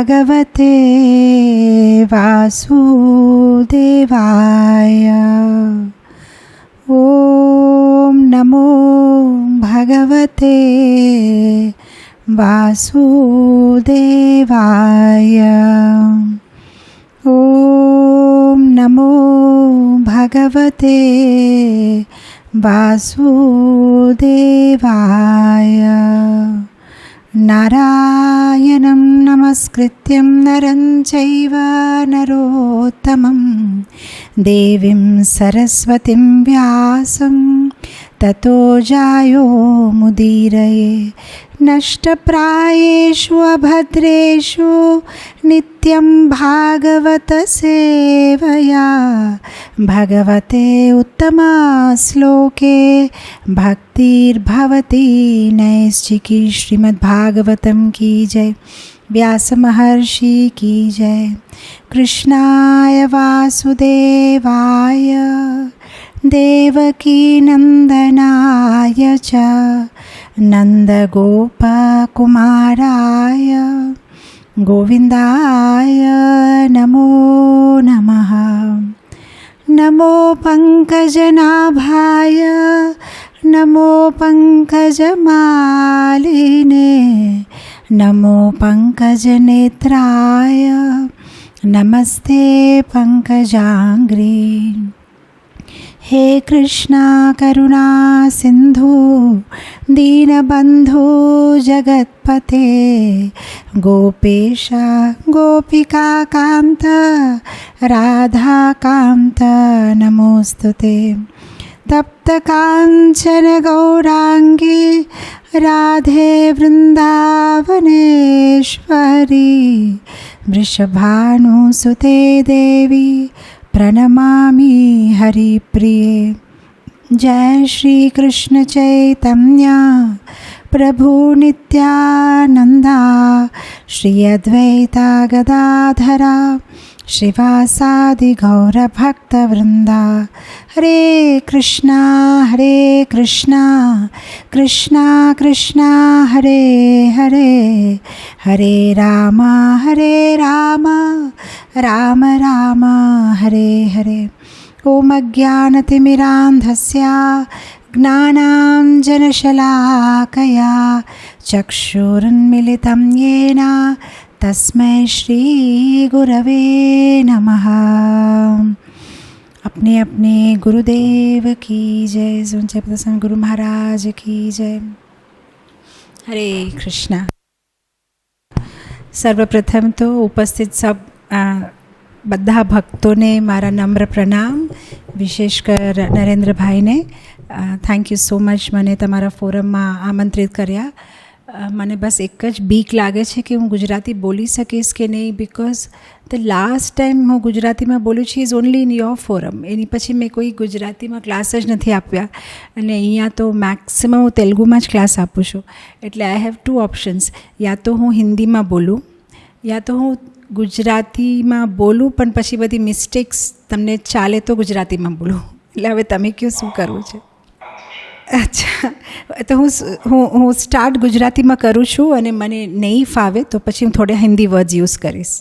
ભગવતે વાસુદેવાય. ઓમ નમો ભગવતે વાસુદેવાય. ઓમ નમો ભગવતે વાસુદેવાય. નારાયણં નમસ્કૃત્યં નરં ચૈવ નરોત્તમં દેવીં સરસ્વતીં વ્યાસં તતો જાયો મુદીરયે. નષ્ટપ્રાયેષુ અભદ્રેષુ નિત્યં ભાગવત સેવયા ભગવતે ઉત્તમા શ્લોકે ભક્તિર્ભવતી નૈષ્ઠિકી. શ્રીમદ્ભાગવતમ કી જય. વ્યાસ મહર્ષિ કી જય. કૃષ્ણાય વાસુદેવાય દેવકી નંદનાય ચ નંદગોપકુમારાય ગોવિંદાય નમો નમઃ. નમો પંકજનાભાય નમો પંકજમાલિને નમો પંકજનેત્રાય નમસ્તે પંકજાંગ્રી. હે કૃષ્ણ કરુણા સિંધુ દીનબંધુ જગતપતે ગોપેશ ગોપિકા કાંત રાધાકાંત નમોસ્તુતે. તપ્ત કાંચન ગૌરાંગી રાધે વૃંદાવનેશ્વરી વૃષભાનુસુતે દેવી પ્रणमामि हरिप्रिये. जय श्री कृष्ण चैतन्य प्रभु नित्यानंदा श्री अद्वैता गदाधरा श्रीवासादि गौरभक्तवृंदा. हरे कृष्णा कृष्णा कृष्णा हरे हरे हरे राम राम राम हरे हरे. ओम अज्ञानतिमिरान्धस्य ज्ञानाञ्जनशलाकया चक्षुरुन्मिलितं येन तस्मै श्री गुरवे नमः. अपने अपने गुरुदेव की जय. ऊंचे प्रसन्न गुरु महाराज की जय. हरे कृष्णा. સર્વપ્રથમ તો ઉપસ્થિત સબ બધા ભક્તોને મારા નમ્ર પ્રણામ. વિશેષ કર નરેન્દ્રભાઈને થેન્ક યુ સો મચ મને તમારા ફોરમમાં આમંત્રિત કર્યા. મને બસ એક જ બીક લાગે છે કે હું ગુજરાતી બોલી શકીશ કે નહીં, બિકોઝ ધ લાસ્ટ ટાઈમ હું ગુજરાતીમાં બોલું છું is only in your forum. એની પછી મેં કોઈ ગુજરાતીમાં ક્લાસ જ નથી આપ્યા અને અહીંયા તો મેક્સિમમ હું તેલુગુમાં જ ક્લાસ આપું છું. એટલે આઈ હેવ ટુ ઓપ્શન્સ. યા તો હું હિન્દીમાં બોલું યા તો હું ગુજરાતીમાં બોલું પણ પછી બધી મિસ્ટેક્સ તમને ચાલે તો ગુજરાતીમાં બોલું. એટલે હવે તમે કહો શું કરવું છે. અચ્છા, તો હું સ્ટાર્ટ ગુજરાતીમાં કરું છું અને મને નહીં ફાવે તો પછી હું થોડા હિન્દી વર્ડ્સ યુઝ કરીશ.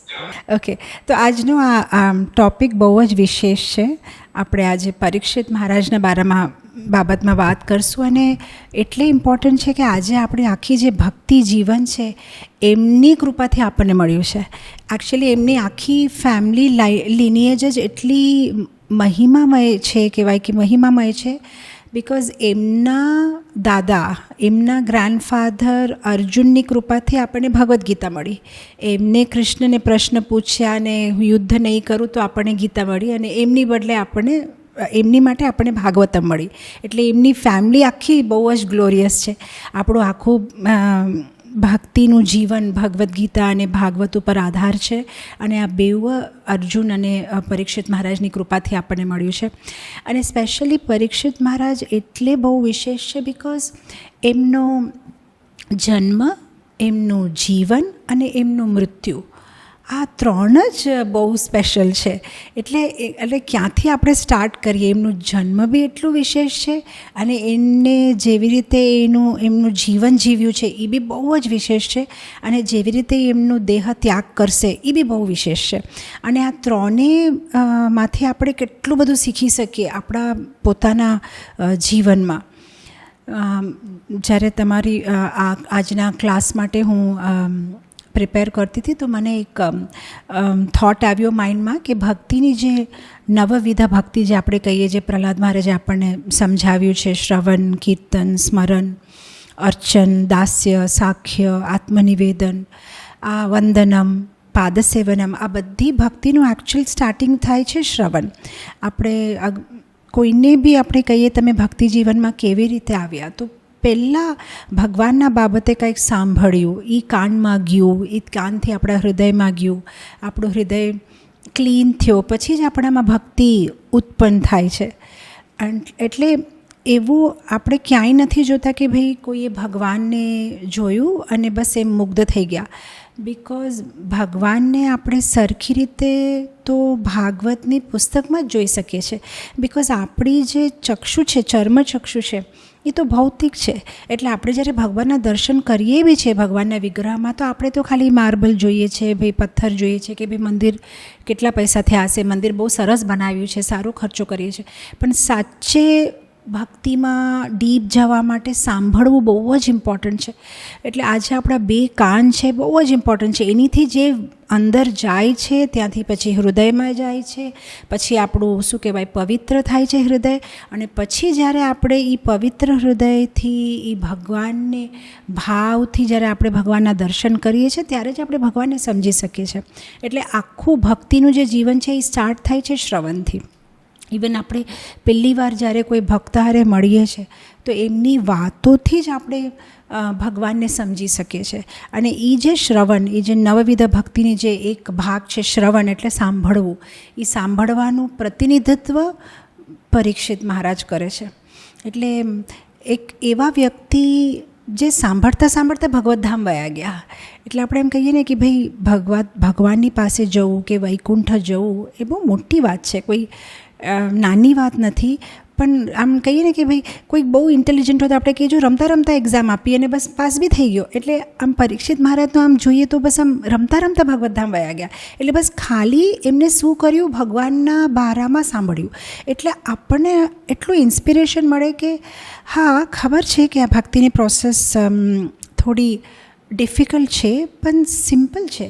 ઓકે, તો આજનો આ ટૉપિક બહુ જ વિશેષ છે. આપણે આજે પરીક્ષિત મહારાજના બાબતમાં વાત કરશું અને એટલે ઇમ્પોર્ટન્ટ છે કે આજે આપણે આખી જે ભક્તિ જીવન છે એમની કૃપાથી આપણને મળ્યું છે. એકચ્યુઅલી એમની આખી ફેમિલી લિનિએજ જ એટલી મહિમામય છે, કહેવાય કે મહિમામય છે, બિકોઝ એમના દાદા, એમના ગ્રાન્ડફાધર અર્જુનની કૃપાથી આપણને ભગવદ્ ગીતા મળી. એમને કૃષ્ણને પ્રશ્ન પૂછ્યા અને હું યુદ્ધ નહીં કરું તો આપણને ગીતા મળી અને એમની બદલે એમની માટે આપણને ભાગવતમ મળી. એટલે એમની ફેમિલી આખી બહુ જ ગ્લોરિયસ છે. આપણું આખું ભક્તિનું જીવન ભગવદ્ ગીતા અને ભાગવત ઉપર આધાર છે અને આ બેઉ અર્જુન અને પરીક્ષિત મહારાજની કૃપાથી આપણને મળ્યું છે. અને સ્પેશિયલી પરીક્ષિત મહારાજ એટલે બહુ વિશેષ છે બિકોઝ એમનો જન્મ, એમનું જીવન અને એમનું મૃત્યુ આ ત્રણ જ બહુ સ્પેશિયલ છે. એટલે ક્યાંથી આપણે સ્ટાર્ટ કરીએ? એમનું જન્મ બી એટલું વિશેષ છે અને એને જેવી રીતે એમનું જીવન જીવ્યું છે એ બી બહુ જ વિશેષ છે, અને જેવી રીતે એમનું દેહ ત્યાગ કરશે એ બી બહુ વિશેષ છે. અને આ ત્રણેય માંથી આપણે કેટલું બધું શીખી શકીએ આપણા પોતાના જીવનમાં. જ્યારે તમારી આજના ક્લાસ માટે હું પ્રિપેર કરતી હતી તો મને એક થોટ આવ્યો માઇન્ડમાં કે ભક્તિની જે નવવિધ ભક્તિ જે આપણે કહીએ, જે પ્રહલાદ મહારાજે આપણને સમજાવ્યું છે, શ્રવણ, કીર્તન, સ્મરણ, અર્ચન, દાસ્ય, સાખ્ય, આત્મનિવેદન, આ વંદનમ, પાદસેવનમ, આ બધી ભક્તિનું એકચ્યુઅલ સ્ટાર્ટિંગ થાય છે શ્રવણ. આપણે કોઈને બી આપણે કહીએ તમે ભક્તિ જીવનમાં કેવી રીતે આવ્યા, તો પહેલાં ભગવાનના બાબતે કંઈક સાંભળ્યું, એ કાનમાં ગયું, એ કાનથી આપણા હૃદયમાં ગયું, આપણું હૃદય ક્લીન થયો, પછી જ આપણામાં ભક્તિ ઉત્પન્ન થાય છે. એટલે એવું આપણે ક્યાંય નથી જોતા કે ભાઈ કોઈએ ભગવાનને જોયું અને બસ એમ મુગ્ધ થઈ ગયા. બિકોઝ ભગવાનને આપણે સરખી રીતે તો ભાગવતની પુસ્તકમાં જ જોઈ શકીએ છીએ. બિકોઝ આપણી જે ચક્ષુ છે, ચર્મચક્ષુ છે, એ તો ભૌતિક છે. એટલે આપણે જ્યારે ભગવાનના દર્શન કરીએ બી છે ભગવાનના વિગ્રહમાં, તો આપણે તો ખાલી માર્બલ જોઈએ છે, ભાઈ પથ્થર જોઈએ છે, કે ભાઈ મંદિર કેટલા પૈસા થયા હશે, મંદિર બહુ સરસ બનાવ્યું છે, સારો ખર્ચો કરીએ છીએ. પણ સાચે ભક્તિમાં ડીપ જવા માટે સાંભળવું બહુ જ ઇમ્પોર્ટન્ટ છે. એટલે આજે આપણા બે કાન છે, બહુ જ ઇમ્પોર્ટન્ટ છે. એનીથી જે અંદર જાય છે ત્યાંથી પછી હૃદયમાં જાય છે, પછી આપણું શું કહેવાય પવિત્ર થાય છે હૃદય, અને પછી જ્યારે આપણે એ પવિત્ર હૃદયથી એ ભગવાનને ભાવથી જ્યારે આપણે ભગવાનના દર્શન કરીએ છીએ ત્યારે જ આપણે ભગવાનને સમજી શકીએ છીએ. એટલે આખું ભક્તિનું જે જીવન છે એ સ્ટાર્ટ થાય છે શ્રવણથી. ઇવન આપણે પહેલી વાર જ્યારે કોઈ ભક્ત હારે મળીએ છીએ તો એમની વાતોથી જ આપણે ભગવાનને સમજી શકીએ છીએ. અને એ જે શ્રવણ, એ જે નવવિધ ભક્તિની જે એક ભાગ છે શ્રવણ એટલે સાંભળવું, એ સાંભળવાનું પ્રતિનિધિત્વ પરીક્ષિત મહારાજ કરે છે. એટલે એક એવા વ્યક્તિ જે સાંભળતા સાંભળતા ભગવદ્ધામ વયા ગયા. એટલે આપણે એમ કહીએ ને કે ભાઈ ભગવાનની પાસે જવું કે વૈકુંઠ જવું એ બહુ મોટી વાત છે, કોઈ નાની વાત નથી. પણ આમ કહીએ ને કે ભાઈ કોઈ બહુ ઇન્ટેલિજન્ટ હોય તો આપણે કહીએ જો રમતા રમતા એક્ઝામ આપી અને બસ પાસ બી થઈ ગયો. એટલે આમ પરીક્ષિત મહારાજનું આમ જોઈએ તો બસ આમ રમતા રમતા ભગવદ્ધામ વયા ગયા. એટલે બસ ખાલી એમને શું કર્યું, ભગવાનના બારામાં સાંભળ્યું. એટલે આપણને એટલું ઇન્સ્પિરેશન મળે કે હા ખબર છે કે આ ભક્તિની પ્રોસેસ થોડી ડિફિકલ્ટ છે પણ સિમ્પલ છે.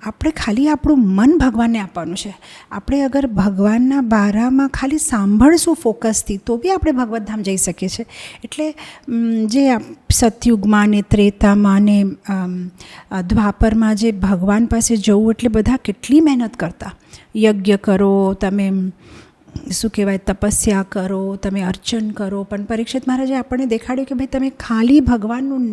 આપણે ખાલી આપણું મન ભગવાનને આપવાનું છે. આપણે અગર ભગવાનના બારામાં ખાલી સાંભળશું ફોકસથી તો બી આપણે ભગવદ્ધામ જઈ શકીએ છીએ. એટલે જે સતયુગમાં ને ત્રેતામાં ને દ્વાપરમાં જે ભગવાન પાસે જવું એટલે બધા કેટલી મહેનત કરતા. યજ્ઞ કરો, તમે શું કહેવાય તપસ્યા કરો, તમે અર્ચન કરો, પણ પરીક્ષિત મહારાજે આપણને દેખાડ્યું કે ભાઈ તમે ખાલી ભગવાનનું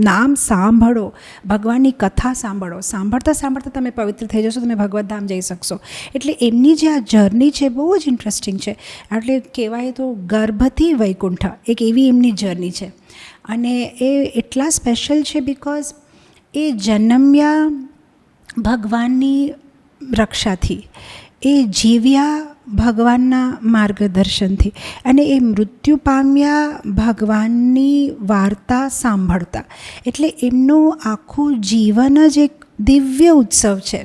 નામ સાંભળો, ભગવાનની કથા સાંભળો, સાંભળતા સાંભળતા તમે પવિત્ર થઈ જશો, તમે ભગવદ્ધામ જઈ શકશો. એટલે એમની જે આ જર્ની છે બહુ જ ઇન્ટરેસ્ટિંગ છે. એટલે કહેવાય તો ગર્ભથી વૈકુંઠ એક એવી એમની જર્ની છે. અને એ એટલા સ્પેશિયલ છે બિકોઝ એ જન્મ્યા ભગવાનની રક્ષાથી, એ જીવ્યા ભગવાનના માર્ગદર્શનથી, અને એ મૃત્યુ પામ્યા ભગવાનની વાર્તા સાંભળતા. એટલે એમનું આખું જીવન જ એક દિવ્ય ઉત્સવ છે.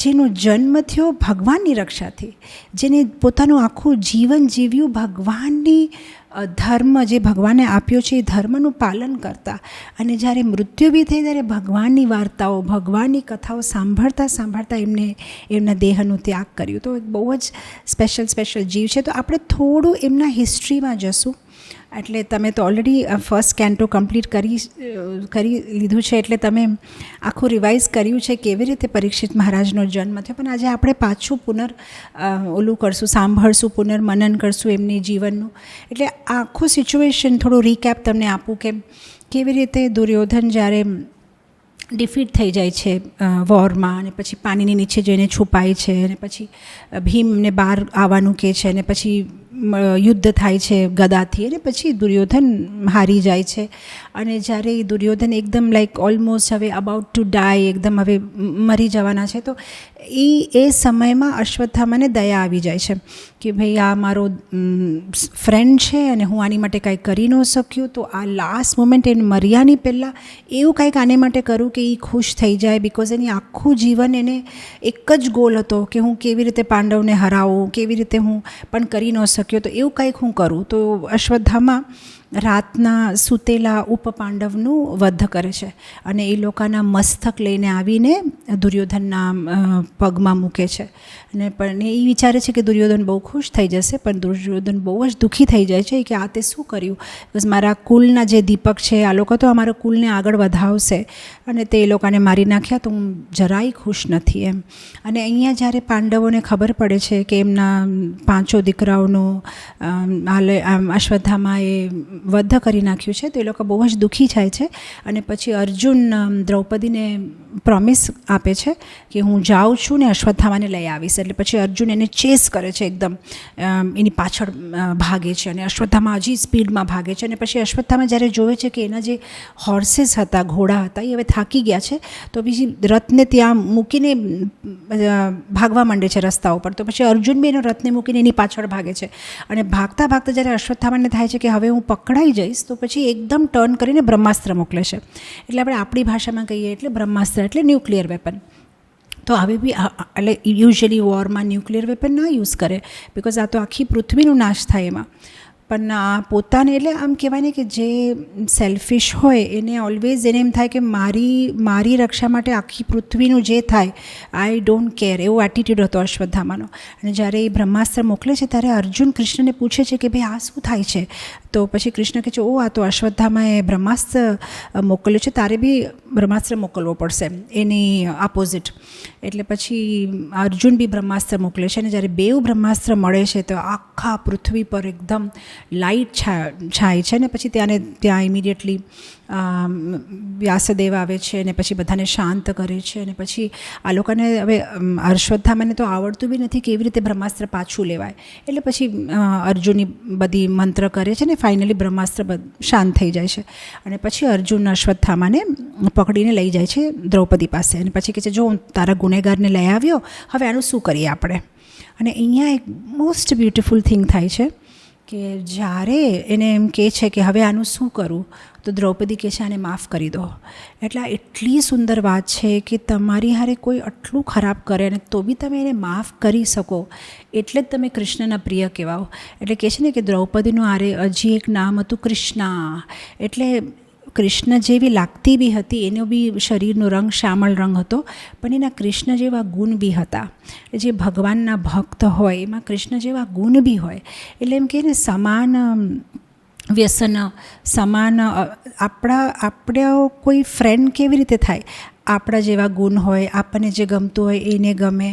જેનો જન્મ થયો ભગવાનની રક્ષાથી, જેને પોતાનું આખું જીવન જીવ્યું ભગવાનની ધર્મ જે ભગવાને આપ્યો છે એ ધર્મનું પાલન કરતા, અને જ્યારે મૃત્યુ બી થઈ ત્યારે ભગવાનની વાર્તાઓ, ભગવાનની કથાઓ સાંભળતા સાંભળતા એમના દેહનું ત્યાગ કર્યું. તો બહુ જ સ્પેશિયલ જીવ છે. તો આપણે થોડું એમના હિસ્ટ્રીમાં જશું. એટલે તમે તો ઓલરેડી ફર્સ્ટ કેન્ટો કમ્પ્લીટ કરી લીધું છે, એટલે તમે આખું રિવાઇઝ કર્યું છે કેવી રીતે પરીક્ષિત મહારાજનો જન્મ થયો. પણ આજે આપણે પાછું ઓલું કરશું, સાંભળશું, પુનર્મનન કરશું એમની જીવનનું. એટલે આખું સિચ્યુએશન થોડું રીકેપ તમને આપું કે કેવી રીતે દુર્યોધન જ્યારે ડિફીટ થઈ જાય છે વોરમાં, અને પછી પાણીની નીચે જઈને છુપાય છે, અને પછી ભીમને બહાર આવવાનું કહે છે, અને પછી યુદ્ધ થાય છે ગદાથી, અને પછી દુર્યોધન હારી જાય છે. અને જ્યારે દુર્યોધન એકદમ લાઈક ઓલમોસ્ટ હવે અબાઉટ ટુ ડાય, એકદમ હવે મરી જવાના છે, તો એ સમયમાં અશ્વત્થામાને દયા આવી જાય છે કે ભાઈ આ મારો ફ્રેન્ડ છે અને હું આની માટે કાંઈ કરી ન શક્યું, તો આ લાસ્ટ મોમેન્ટ એને મર્યાની પહેલાં એવું કાંઈક આને માટે કરું કે એ ખુશ થઈ જાય. બિકોઝ એની આખું જીવન એને એક જ ગોલ હતો કે હું કેવી રીતે પાંડવને હરાવું, કેવી રીતે હું પણ કરી ન શક્યો, તો એવું કંઈક હું કરું. તો અશ્વત્થામા રાતના સૂતેલા ઉપપાંડવનું વધ કરે છે અને એ લોકોના મસ્તક લઈને આવીને દુર્યોધનના પગમાં મૂકે છે. અને પણ એ વિચારે છે કે દુર્યોધન બહુ ખુશ થઈ જશે, પણ દુર્યોધન બહુ જ દુઃખી થઈ જાય છે કે આ તે શું કર્યું, બસ મારા કુલના જે દીપક છે આ લોકો તો અમારા કુલને આગળ વધાવશે અને તે એ લોકોને મારી નાખ્યા, તો હું જરાય ખુશ નથી એમ. અને અહીંયા જ્યારે પાંડવોને ખબર પડે છે કે એમના 5 દીકરાઓનું અશ્વત્થામાએ વધ કરી નાખ્યું છે, તો એ લોકો બહુ જ દુઃખી થાય છે. અને પછી અર્જુન દ્રૌપદીને પ્રોમિસ આપે છે કે હું જાઉં છું ને અશ્વત્થામાને લઈ આવીશ. એટલે પછી અર્જુન એને ચેસ કરે છે, એકદમ એની પાછળ ભાગે છે અને અશ્વત્થામા હજી સ્પીડમાં ભાગે છે. અને પછી અશ્વત્થામા જ્યારે જોવે છે કે એના જે હોર્सेस હતા, ઘોડા હતા, એ હવે થાકી ગયા છે, તો પછી રથને ત્યાં મૂકીને ભાગવા માંડે છે રસ્તા ઉપર. તો પછી અર્જુન બી એનો રથને મૂકીને એની પાછળ ભાગે છે. અને ભાગતા ભાગતા જ્યારે અશ્વત્થામાને થાય છે કે હવે હું પકડાઈ જઈશ, તો પછી એકદમ ટર્ન કરીને બ્રહ્માસ્ત્ર મોકલે છે. એટલે આપણે આપણી ભાષામાં કહીએ એટલે બ્રહ્માસ્ત્ર એટલે ન્યુક્લિયર વેપન. તો હવે બી એટલે યુઝ્યુઅલી વોરમાં ન્યુક્લિયર વેપન ના યુઝ કરે, બિકોઝ આ તો આખી પૃથ્વીનો નાશ થાય એમાં. પણ આ પોતાને એટલે આમ કહેવાય ને કે જે સેલ્ફિશ હોય એને ઓલવેઝ એને એમ થાય કે મારી રક્ષા માટે આખી પૃથ્વીનું જે થાય આઈ ડોન્ટ કેર, એવો એટીટ્યૂડ હતો અશ્વત્થામાનો. અને જ્યારે એ બ્રહ્માસ્ત્ર મોકલે છે ત્યારે અર્જુન કૃષ્ણને પૂછે છે કે ભાઈ આ શું થાય છે, તો પછી કૃષ્ણ કહે છે ઓ આ તો અશ્વત્થામાએ બ્રહ્માસ્ત્ર મોકલ્યું છે, તારે બી બ્રહ્માસ્ત્ર મોકલવો પડશે એની ઓપોઝિટ. એટલે પછી અર્જુન બી બ્રહ્માસ્ત્ર મોકલે છે. અને જ્યારે બેઉ બ્રહ્માસ્ત્ર મળે છે તો આખા પૃથ્વી પર એકદમ લાઇટ છાય છે. ને પછી ત્યાં ઇમિડિયેટલી વ્યાસદેવ આવે છે અને પછી બધાને શાંત કરે છે. અને પછી આ લોકોને હવે અશ્વત્થામાને તો આવડતું બી નથી કેવી રીતે બ્રહ્માસ્ત્ર પાછું લેવાય, એટલે પછી અર્જુનની બધી મંત્ર કરે છે ને ફાઇનલી બ્રહ્માસ્ત્ર શાંત થઈ જાય છે. અને પછી અર્જુન અશ્વત્થામાને પકડીને લઈ જાય છે દ્રૌપદી પાસે. અને પછી કહે છે જો હું તારા ગુનેગારને લઈ આવ્યો, હવે આનું શું કરીએ આપણે. અને અહીંયા એક મોસ્ટ બ્યુટિફુલ થિંગ થાય છે કે જ્યારે એને એમ કહે છે કે હવે આનું શું કરું, તો દ્રૌપદી કહે છે આને માફ કરી દો. એટલે આ એટલી સુંદર વાત છે કે તમારી હારે કોઈ આટલું ખરાબ કરે અને તો બી તમે એને માફ કરી શકો, એટલે જ તમે કૃષ્ણના પ્રિય કહેવાઓ. એટલે કહે છે ને કે દ્રૌપદીનું આરે હજી એક નામ હતું કૃષ્ણા. એટલે કૃષ્ણ જેવી લાગતી બી હતી, એનો બી શરીરનો રંગ શ્યામળ રંગ હતો, પણ એના કૃષ્ણ જેવા ગુણ બી હતા. જે ભગવાનના ભક્ત હોય એમાં કૃષ્ણ જેવા ગુણ બી હોય. એટલે એમ કહે ને સમાન વ્યસન, સમાન આપણે કોઈ ફ્રેન્ડ કેવી રીતે થાય, આપણા જેવા ગુણ હોય, આપણને જે ગમતું હોય એને ગમે,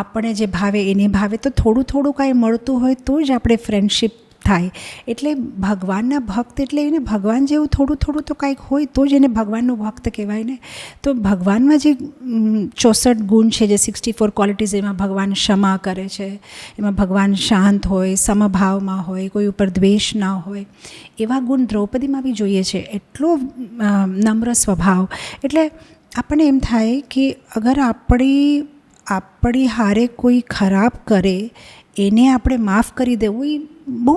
આપણને જે ભાવે એને ભાવે, તો થોડું થોડું કાંઈ મળતું હોય તો જ આપણે ફ્રેન્ડશિપ થાય. એટલે ભગવાનના ભક્ત એટલે એને ભગવાન જેવું થોડું થોડું તો કાંઈક હોય તો જ એને ભગવાનનો ભક્ત કહેવાય ને. તો ભગવાનમાં જે 64 ગુણ છે, જે 64 ક્વોલિટીઝ, એમાં ભગવાન ક્ષમા કરે છે, એમાં ભગવાન શાંત હોય, સમભાવમાં હોય, કોઈ ઉપર દ્વેષ ના હોય, એવા ગુણ દ્રૌપદીમાં બી જોઈએ છે. એટલો નમ્ર સ્વભાવ. એટલે આપણને એમ થાય કે અગર આપણી હારે કોઈ ખરાબ કરે એને આપણે માફ કરી દેવું, એ બહુ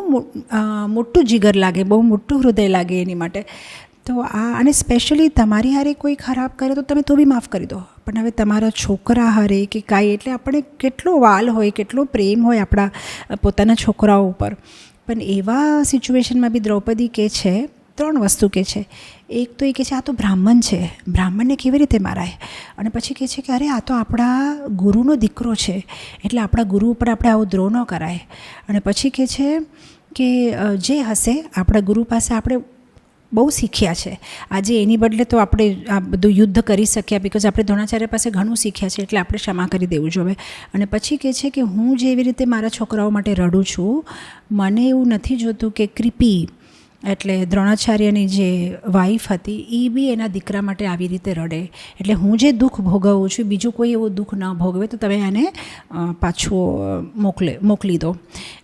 મોટું જીગર લાગે, બહુ મોટું હૃદય લાગે એની માટે. તો અને સ્પેશિયલી તમારી હારે કોઈ ખરાબ કરે તો તમે તો બી માફ કરી દો, પણ હવે તમારા છોકરા હારે કે કાંઈ, એટલે આપણે કેટલો વાલ હોય, કેટલો પ્રેમ હોય આપણા પોતાના છોકરાઓ ઉપર. પણ એવા સિચ્યુએશનમાં બી દ્રૌપદી કહે છે 3 વસ્તુ કહે છે. એક તો એ કહે છે આ તો બ્રાહ્મણ છે, બ્રાહ્મણને કેવી રીતે મારાય. અને પછી કહે છે કે અરે આ તો આપણા ગુરુનો દીકરો છે, એટલે આપણા ગુરુ ઉપર આપણે આવો દ્રોહ ન કરાય. અને પછી કહે છે કે જે હશે આપણા ગુરુ પાસે આપણે બહુ શીખ્યા છે, આજે એની બદલે તો આપણે આ બધું યુદ્ધ કરી શક્યા, બિકોઝ આપણે દ્રોણાચાર્ય પાસે ઘણું શીખ્યા છે, એટલે આપણે ક્ષમા કરી દેવું જોઈએ. અને પછી કહે છે કે હું જેવી રીતે મારા છોકરાઓ માટે રડું છું, મને એવું નથી જોતું કે કૃપી એટલે દ્રોણાચાર્યની જે વાઈફ હતી એ બી એના દીકરા માટે આવી રીતે રડે. એટલે હું જે દુઃખ ભોગવું છું બીજું કોઈ એવું દુઃખ ન ભોગવે તો તમે એને પાછું મોકલી દો.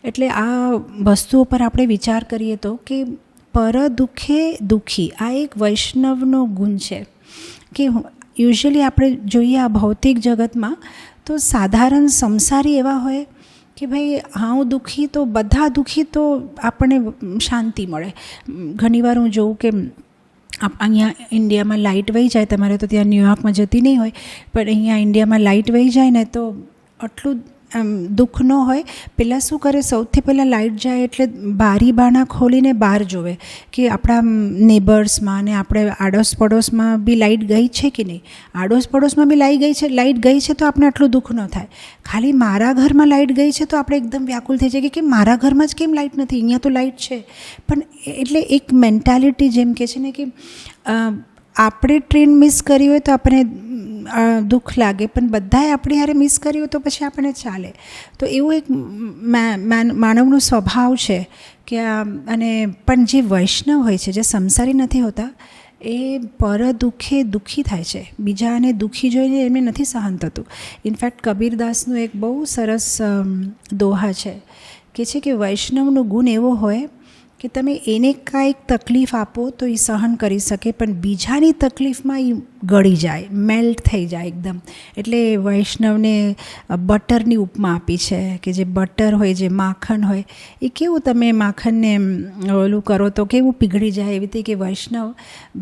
એટલે આ વસ્તુઓ પર આપણે વિચાર કરીએ તો કે પર દુઃખે દુઃખી આ એક વૈષ્ણવનો ગુણ છે. કે યુઝ્યુઅલી આપણે જોઈએ આ ભૌતિક જગતમાં તો સાધારણ સંસારી એવા હોય કે ભાઈ હું દુઃખી તો બધા દુઃખી તો આપણને શાંતિ મળે. ઘણીવાર હું જોઉં કે અહીંયા ઇન્ડિયામાં લાઇટ વહી જાય, તમારે તો ત્યાં ન્યુયોર્કમાં જતી નહીં હોય, પણ અહીંયા ઇન્ડિયામાં લાઇટ વહી જાય ને તો આટલું દુઃખ ન હોય. પહેલાં શું કરે, સૌથી પહેલાં લાઇટ જાય એટલે બારી બારણા ખોલીને બહાર જોવે કે આપણા નેબર્સમાં ને આપણે આડોશ પડોશમાં બી લાઇટ ગઈ છે કે નહીં. આડોશ પડોશમાં બી લાઇટ ગઈ છે તો આપણે આટલું દુઃખ ન થાય. ખાલી મારા ઘરમાં લાઇટ ગઈ છે તો આપણે એકદમ વ્યાકુલ થઈ જાય કે મારા ઘરમાં જ કેમ લાઇટ નથી, અહીંયા તો લાઇટ છે. પણ એટલે એક મેન્ટાલિટી જેમ કે છે ને કે આપણે ટ્રેન મિસ કરી હોય તો આપણે દુઃખ લાગે, પણ બધાએ આપણી હારે મિસ કરી હોય તો પછી આપણે ચાલે. તો એવું એક માનવનો સ્વભાવ છે કે અને પણ જે વૈષ્ણવ હોય છે, જે સંસારી નથી હોતા, એ પર દુઃખે દુઃખી થાય છે. બીજાને દુઃખી જોઈને એમને નથી સહન થતું. ઇનફેક્ટ કબીરદાસનું એક બહુ સરસ દોહા છે કે વૈષ્ણવનો ગુણ એવો હોય કે તમે એને કાંઈક તકલીફ આપો તો એ સહન કરી શકે, પણ બીજાની તકલીફમાં એ ગળી જાય, મેલ્ટ થઈ જાય એકદમ. એટલે વૈષ્ણવને બટરની ઉપમા આપી છે કે જે બટર હોય, જે માખણ હોય, એ કેવું તમે માખણને ઓલું કરો તો કેવું પીગળી જાય, એવી રીતે કે વૈષ્ણવ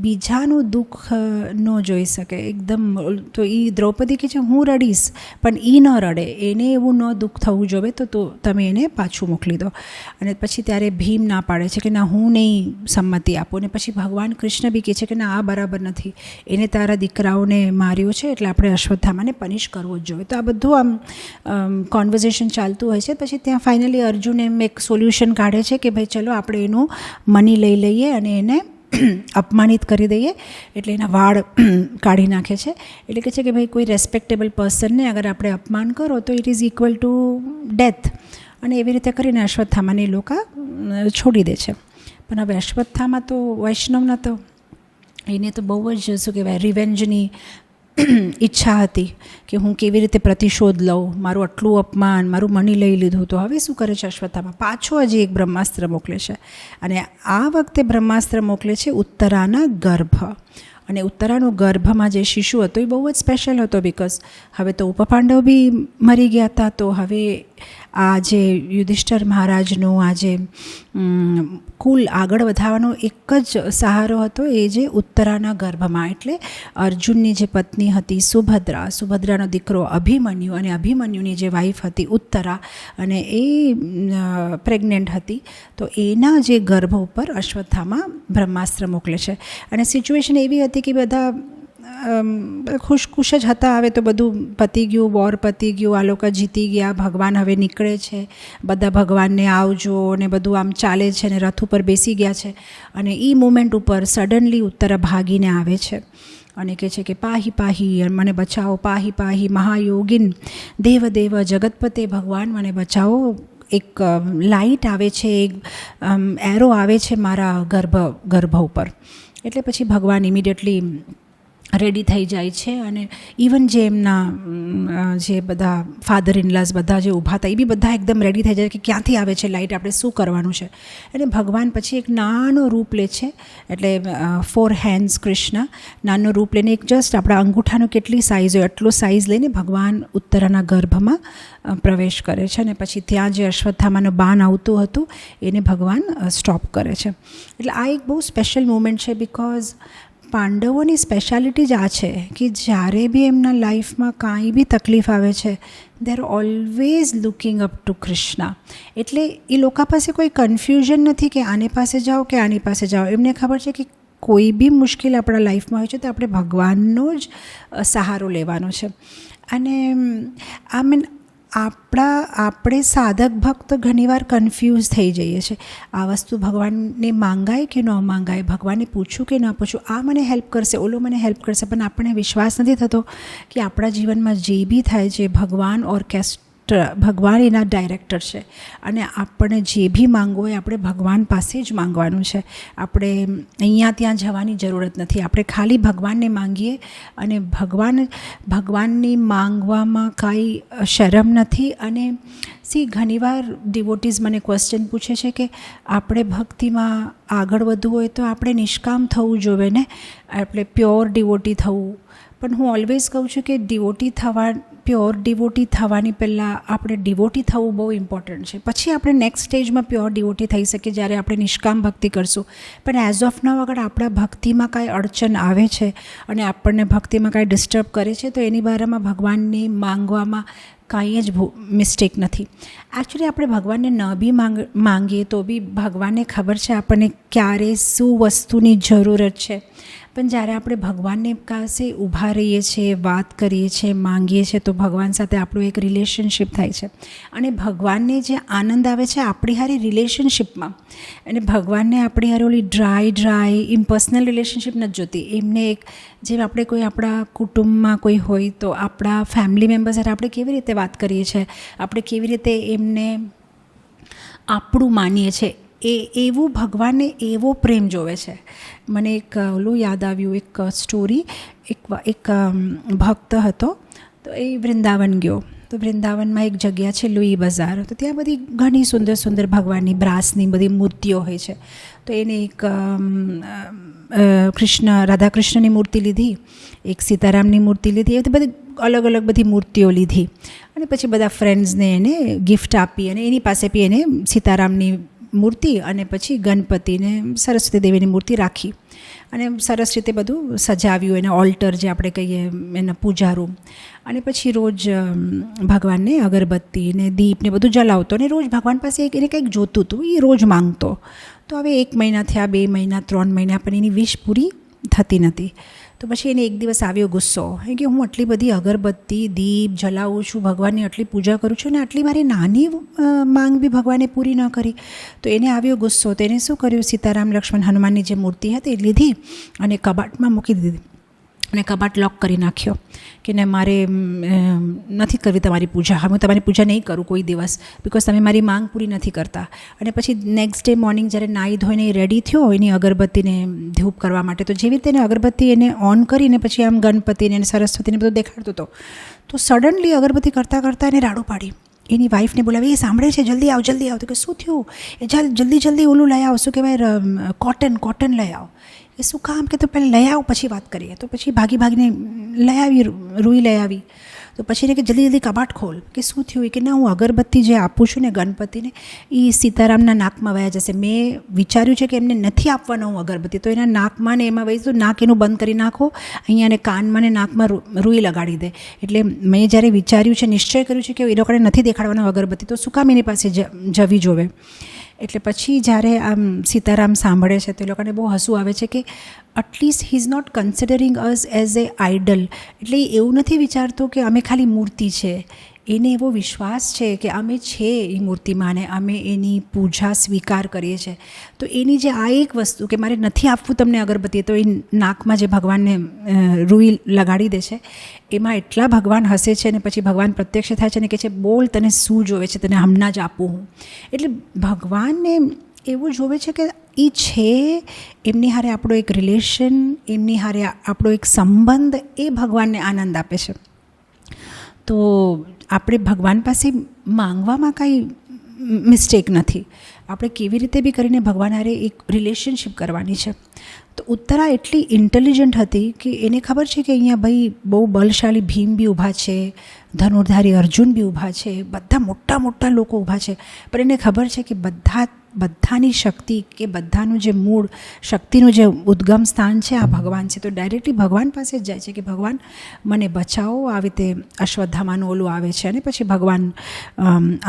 બીજાનું દુઃખ ન જોઈ શકે એકદમ. તો એ દ્રૌપદી કહે છે હું રડીશ, પણ એ ન રડે, એને એવું ન દુઃખ થવું જોઈએ તો તમે એને પાછું મોકલી દો. અને પછી ત્યારે ભીમ ના પાડે છે કે ના હું નહીં સંમતિ આપું. ને પછી ભગવાન કૃષ્ણ બી કહે છે કે ના આ બરાબર નથી, એને તારા દીકરાઓને માર્યો છે એટલે આપણે અશ્વત્થામાને પનિશ કરવો જ જોઈએ. તો આ બધું આમ કોન્વર્ઝેશન ચાલતું હોય છે. પછી ત્યાં ફાઇનલી અર્જુન એમ એક સોલ્યુશન કાઢે છે કે ભાઈ ચલો આપણે એનું મની લઈ લઈએ અને એને અપમાનિત કરી દઈએ. એટલે એના વાળ કાઢી નાખે છે. એટલે કહે છે કે ભાઈ કોઈ રેસ્પેક્ટેબલ પર્સનને અગર આપણે અપમાન કરો તો it is equal to death. અને એવી રીતે કરીને અશ્વત્થામાને એ લોકો છોડી દે છે. પણ હવે અશ્વત્થામા તો વૈષ્ણવના તો એને તો બહુ જ શું કહેવાય રિવેન્જની ઈચ્છા હતી કે હું કેવી રીતે પ્રતિશોધ લઉં, મારું આટલું અપમાન, મારું મની લઈ લીધું. તો હવે શું કરે છે અશ્વત્થામા, પાછો હજી એક બ્રહ્માસ્ત્ર મોકલે છે. અને આ વખતે બ્રહ્માસ્ત્ર મોકલે છે ઉત્તરાના ગર્ભ. અને ઉત્તરાનો ગર્ભમાં જે શિશુ હતો એ બહુ જ સ્પેશિયલ હતો, બિકોઝ હવે તો ઉપપાંડવ બી મરી ગયા હતા. તો હવે આ જે યુધિષ્ઠિર મહારાજનું આ જે કુલ આગળ વધારવાનો એક જ સહારો હતો એ જે ઉત્તરાના ગર્ભમાં. એટલે અર્જુનની જે પત્ની હતી સુભદ્રાનો દીકરો અભિમન્યુ, અને અભિમન્યુની જે વાઈફ હતી ઉત્તરા, અને એ પ્રેગ્નેન્ટ હતી. તો એના જે ગર્ભ ઉપર અશ્વત્થામા બ્રહ્માસ્ત્ર મોકલે છે. અને સિચ્યુએશન એવી હતી કે બધા ખુશ જ હતા. હવે તો બધું પતી ગયું, વોર પતી ગયું, આ લોકો જીતી ગયા, ભગવાન હવે નીકળે છે, બધા ભગવાનને આવજો ને બધું આમ ચાલે છે, ને રથ ઉપર બેસી ગયા છે. અને એ મોમેન્ટ ઉપર સડનલી ઉત્તરા ભાગીને આવે છે અને કહે છે કે પાહી પાહી, મને બચાવો, પાહી પાહી મહાયોગિન દેવ દેવ જગતપતે ભગવાન મને બચાવો. એક લાઇટ આવે છે, એક એરો આવે છે મારા ગર્ભ ઉપર. એટલે પછી ભગવાન ઇમિડિયેટલી રેડી થઈ જાય છે. અને ઇવન જે એમના જે બધા ફાધર ઇનલાસ બધા જે ઊભા હતા એ બી બધા એકદમ રેડી થઈ જાય કે ક્યાંથી આવે છે લાઇટ, આપણે શું કરવાનું છે. અને ભગવાન પછી એક નાનો રૂપ લે છે. એટલે 4 હેન્ડ્સ કૃષ્ણ નાનો રૂપ લઈને એક જસ્ટ આપણા અંગૂઠાનો કેટલી સાઇઝ હોય એટલો સાઇઝ લઈને ભગવાન ઉત્તરાના ગર્ભમાં પ્રવેશ કરે છે. અને પછી ત્યાં જે અશ્વત્થામાનું બાણ આવતું હતું એને ભગવાન સ્ટોપ કરે છે. એટલે આ એક બહુ સ્પેશિયલ મુમેન્ટ છે, બિકોઝ પાંડવોની સ્પેશિયાલિટી જ આ છે કે જ્યારે બી એમના લાઈફમાં કાંઈ બી તકલીફ આવે છે they are always looking up to Krishna. એટલે એ લોકો પાસે કોઈ કન્ફ્યુઝન નથી કે આની પાસે જાઓ કે આની પાસે જાઓ. એમને ખબર છે કે કોઈ બી મુશ્કેલ આપણા લાઈફમાં હોય છે તો આપણે ભગવાનનો જ સહારો લેવાનો છે. અને આપણે સાધક ભક્ત ઘણીવાર કન્ફ્યુઝ થઈ જઈએ છીએ. આ વસ્તુ ભગવાનને માંગાય કે ન માંગાય, ભગવાનને પૂછું કે ન પૂછું, આ મને હેલ્પ કરશે, ઓલો મને હેલ્પ કરશે. પણ આપણને વિશ્વાસ નથી થતો કે આપણા જીવનમાં જે બી થાય છે ભગવાન ઓર્કેસ્ટ્રેટ ભગવાન એના ડાયરેક્ટર છે અને આપણને જે બી માંગવું હોય આપણે ભગવાન પાસે જ માંગવાનું છે. આપણે અહીંયા ત્યાં જવાની જરૂરત નથી. આપણે ખાલી ભગવાનને માંગીએ અને ભગવાનની માંગવામાં કાંઈ શરમ નથી. અને ઘણીવાર ડિવોટીઝ મને ક્વેશ્ચન પૂછે છે કે આપણે ભક્તિમાં આગળ વધવું હોય તો આપણે નિષ્કામ થવું જોઈએ ને, આપણે પ્યોર ડિવોટી થવું. પણ હું ઓલવેઝ કહું છું કે પ્યોર ડિવોટી થવાની પહેલાં આપણે ડિવોટી થવું બહુ ઇમ્પોર્ટન્ટ છે. પછી આપણે નેક્સ્ટ સ્ટેજમાં પ્યોર ડિવોટી થઈ શકીએ જ્યારે આપણે નિષ્કામ ભક્તિ કરશું. પણ એઝ ઓફ નાઉ અગર આપણા ભક્તિમાં કાંઈ અડચણ આવે છે અને આપણને ભક્તિમાં કાંઈ ડિસ્ટર્બ કરે છે તો એની બારામાં ભગવાનને માંગવામાં કાંઈ જ મિસ્ટેક નથી. એકચ્યુઅલી આપણે ભગવાનને ન બી માંગીએ તો બી ભગવાનને ખબર છે આપણને ક્યારે શું વસ્તુની જરૂરત છે. પણ જ્યારે આપણે ભગવાનને પાસે ઊભા રહીએ છીએ, વાત કરીએ છીએ, માંગીએ છીએ તો ભગવાન સાથે આપણું એક રિલેશનશિપ થાય છે. અને ભગવાનને જે આનંદ આવે છે આપણી હારી રિલેશનશિપમાં, અને ભગવાનને આપણી હારે ઓલી ડ્રાય ઇમ્પર્સનલ રિલેશનશિપ નથી જોતી. એમને એક જેમ આપણે કોઈ આપણા કુટુંબમાં કોઈ હોય તો આપણા ફેમિલી મેમ્બર સાથે આપણે કેવી રીતે વાત કરીએ છીએ, આપણે કેવી રીતે એમને આપણું માનીએ છીએ, એવું ભગવાનને એવો પ્રેમ જોવે છે. મને એક ઓલું યાદ આવ્યું, એક સ્ટોરી. એક ભક્ત હતો તો એ વૃંદાવન ગયો. તો વૃંદાવનમાં એક જગ્યા છે લુઈ બજાર. તો ત્યાં બધી ઘણી સુંદર સુંદર ભગવાનની બ્રાસની બધી મૂર્તિઓ હોય છે. તો એને એક રાધા કૃષ્ણની મૂર્તિ લીધી, એક સીતારામની મૂર્તિ લીધી, એ બધી અલગ અલગ બધી મૂર્તિઓ લીધી. અને પછી બધા ફ્રેન્ડ્સને એને ગિફ્ટ આપી અને એની પાસે બી એને સીતારામની મૂર્તિ અને પછી ગણપતિને સરસ્વતી દેવીની મૂર્તિ રાખી અને સરસ રીતે બધું સજાવ્યું, એને ઓલ્ટર જે આપણે કહીએ એના પૂજા રૂમ. અને પછી રોજ ભગવાનને અગરબત્તી ને દીપ ને બધું જલાવતો અને રોજ ભગવાન પાસે એને કંઈક જોતું હતું, એ રોજ માંગતો. તો હવે 1 મહિના થયા, 2 મહિના, 3 મહિના, પણ એની વિશ પૂરી થતી નથી. તો પછી એને એક દિવસ આવ્યો ગુસ્સો કે હું આટલી બધી અગરબત્તી દીપ જલાવું છું, ભગવાનની આટલી પૂજા કરું છું, અને આટલી મારી નાની માંગ બી ભગવાને પૂરી ન કરી. તો એને આવ્યો ગુસ્સો. તો એને શું કર્યું, સીતારામ લક્ષ્મણ હનુમાનની જે મૂર્તિ હતી એ લીધી અને કબાટમાં મૂકી દીધી અને કબાટ લોક કરી નાખ્યો કે ને મારે નથી કરવી તમારી પૂજા, હું તમારી પૂજા નહીં કરું કોઈ દિવસ, બિકોઝ તમે મારી માંગ પૂરી નથી કરતા. અને પછી નેક્સ્ટ ડે મોર્નિંગ જ્યારે નાહી ધોઈને રેડી થયો એની અગરબત્તીને ધૂપ કરવા માટે, તો જેવી રીતે એને અગરબત્તી એને ઓન કરીને પછી આમ ગણપતિને અને સરસ્વતીને બધું દેખાડતો હતો, તો સડનલી અગરબત્તી કરતાં કરતાં એને રાડો પાડી. એની વાઈફને બોલાવી, એ સાંભળે છે, જલ્દી આવ. તો કે શું થયું? એ ચાલ જલ્દી ઓલું લઈ આવો, શું કહેવાય, કોટન લઈ આવો. એ શું કામ કે તો પહેલાં લઈ આવો પછી વાત કરીએ. તો પછી ભાગીને લઈ આવી, રૂઈ લઈ આવી. તો પછી એને કે જલ્દી કબાટ ખોલ. કે શું થયું? કે ના, હું અગરબત્તી જે આપું છું ને ગણપતિને એ સીતારામના નાકમાં વયા જશે. મેં વિચાર્યું છે કે એમને નથી આપવાનો હું અગરબત્તી, તો એના નાકમાં ને એમાં વહી તો નાક એનું બંધ કરી નાખો, અહીંયા અને કાનમાં ને નાકમાં રૂઈ લગાડી દે. એટલે મેં જ્યારે વિચાર્યું છે, નિશ્ચય કર્યું છે કે એ લોકોને નથી દેખાડવાનો અગરબત્તી, તો શું કામ એની પાસે જવી જોવે. એટલે પછી જ્યારે આમ સીતારામ સાંભળે છે તો એ લોકોને બહુ હસવું આવે છે કે at least he is not considering us as an idol. એટલે એવું નથી વિચારતો કે અમે ખાલી મૂર્તિ છે. એને એવો વિશ્વાસ છે કે અમે છે એ મૂર્તિમાં ને અમે એની પૂજા સ્વીકાર કરીએ છીએ. તો એની જે આ એક વસ્તુ કે મારે નથી આપવું તમને અગરબત્તી, તો એ નાકમાં જે ભગવાનને રૂઈ લગાડી દે છે, એમાં એટલા ભગવાન હસે છે. અને પછી ભગવાન પ્રત્યક્ષ થાય છે અને કહે છે, બોલ તને શું જોવે છે, તને હમણાં જ આપું હું. એટલે ભગવાનને એવું જોવે છે કે એ છે, એમની હારે આપણો એક રિલેશન, એમની હારે આપણો એક સંબંધ, એ ભગવાનને આનંદ આપે છે. તો આપણે ભગવાન પાસે માંગવામાં કાંઈ મિસ્ટેક નથી. આપણે કેવી રીતે બી કરીને ભગવાન હારે એક રિલેશનશિપ કરવાની છે. તો ઉત્તરા એટલી ઇન્ટેલિજન્ટ હતી કે એને ખબર છે કે અહીંયા ભાઈ બહુ બલશાળી ભીમ બી ઊભા છે, ધનુર્ધારી અર્જુન બી ઊભા છે, બધા મોટા લોકો ઊભા છે. પણ એને ખબર છે કે બધાની શક્તિ કે બધાનું જે મૂળ શક્તિનું જે ઉદ્ગમ સ્થાન છે આ ભગવાન છે. તો ડાયરેક્ટલી ભગવાન પાસે જ જાય છે કે ભગવાન મને બચાવો. આવી રીતે અશ્વત્થામાનું ઓલું આવે છે અને પછી ભગવાન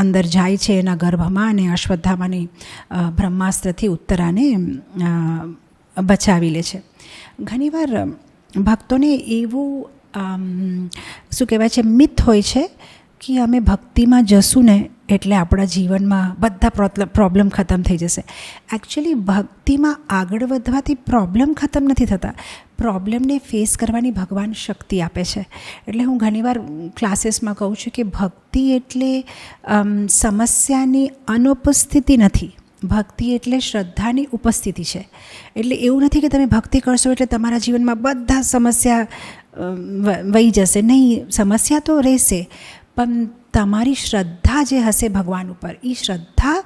અંદર જાય છે એના ગર્ભમાં અને અશ્વત્થામાની બ્રહ્માસ્ત્રથી ઉત્તરાને બચાવી લે છે. ઘણીવાર ભક્તોને એવું શું કહેવાય છે, મિથ હોય છે કે અમે ભક્તિમાં જશું ને એટલે આપણા જીવનમાં બધા પ્રોબ્લેમ ખતમ થઈ જશે. એકચ્યુઅલી ભક્તિમાં આગળ વધવાથી પ્રોબ્લેમ ખતમ નથી થતા, પ્રોબ્લેમને ફેસ કરવાની ભગવાન શક્તિ આપે છે. એટલે હું ઘણીવાર ક્લાસીસમાં કહું છું કે ભક્તિ એટલે સમસ્યાની અનુપસ્થિતિ નથી, ભક્તિ એટલે શ્રદ્ધાની ઉપસ્થિતિ છે. એટલે એવું નથી કે તમે ભક્તિ કરશો એટલે તમારા જીવનમાં બધા સમસ્યા વહી જશે. નહીં, સમસ્યા તો રહેશે, પણ તમારી શ્રદ્ધા જે હશે ભગવાન ઉપર, એ શ્રદ્ધા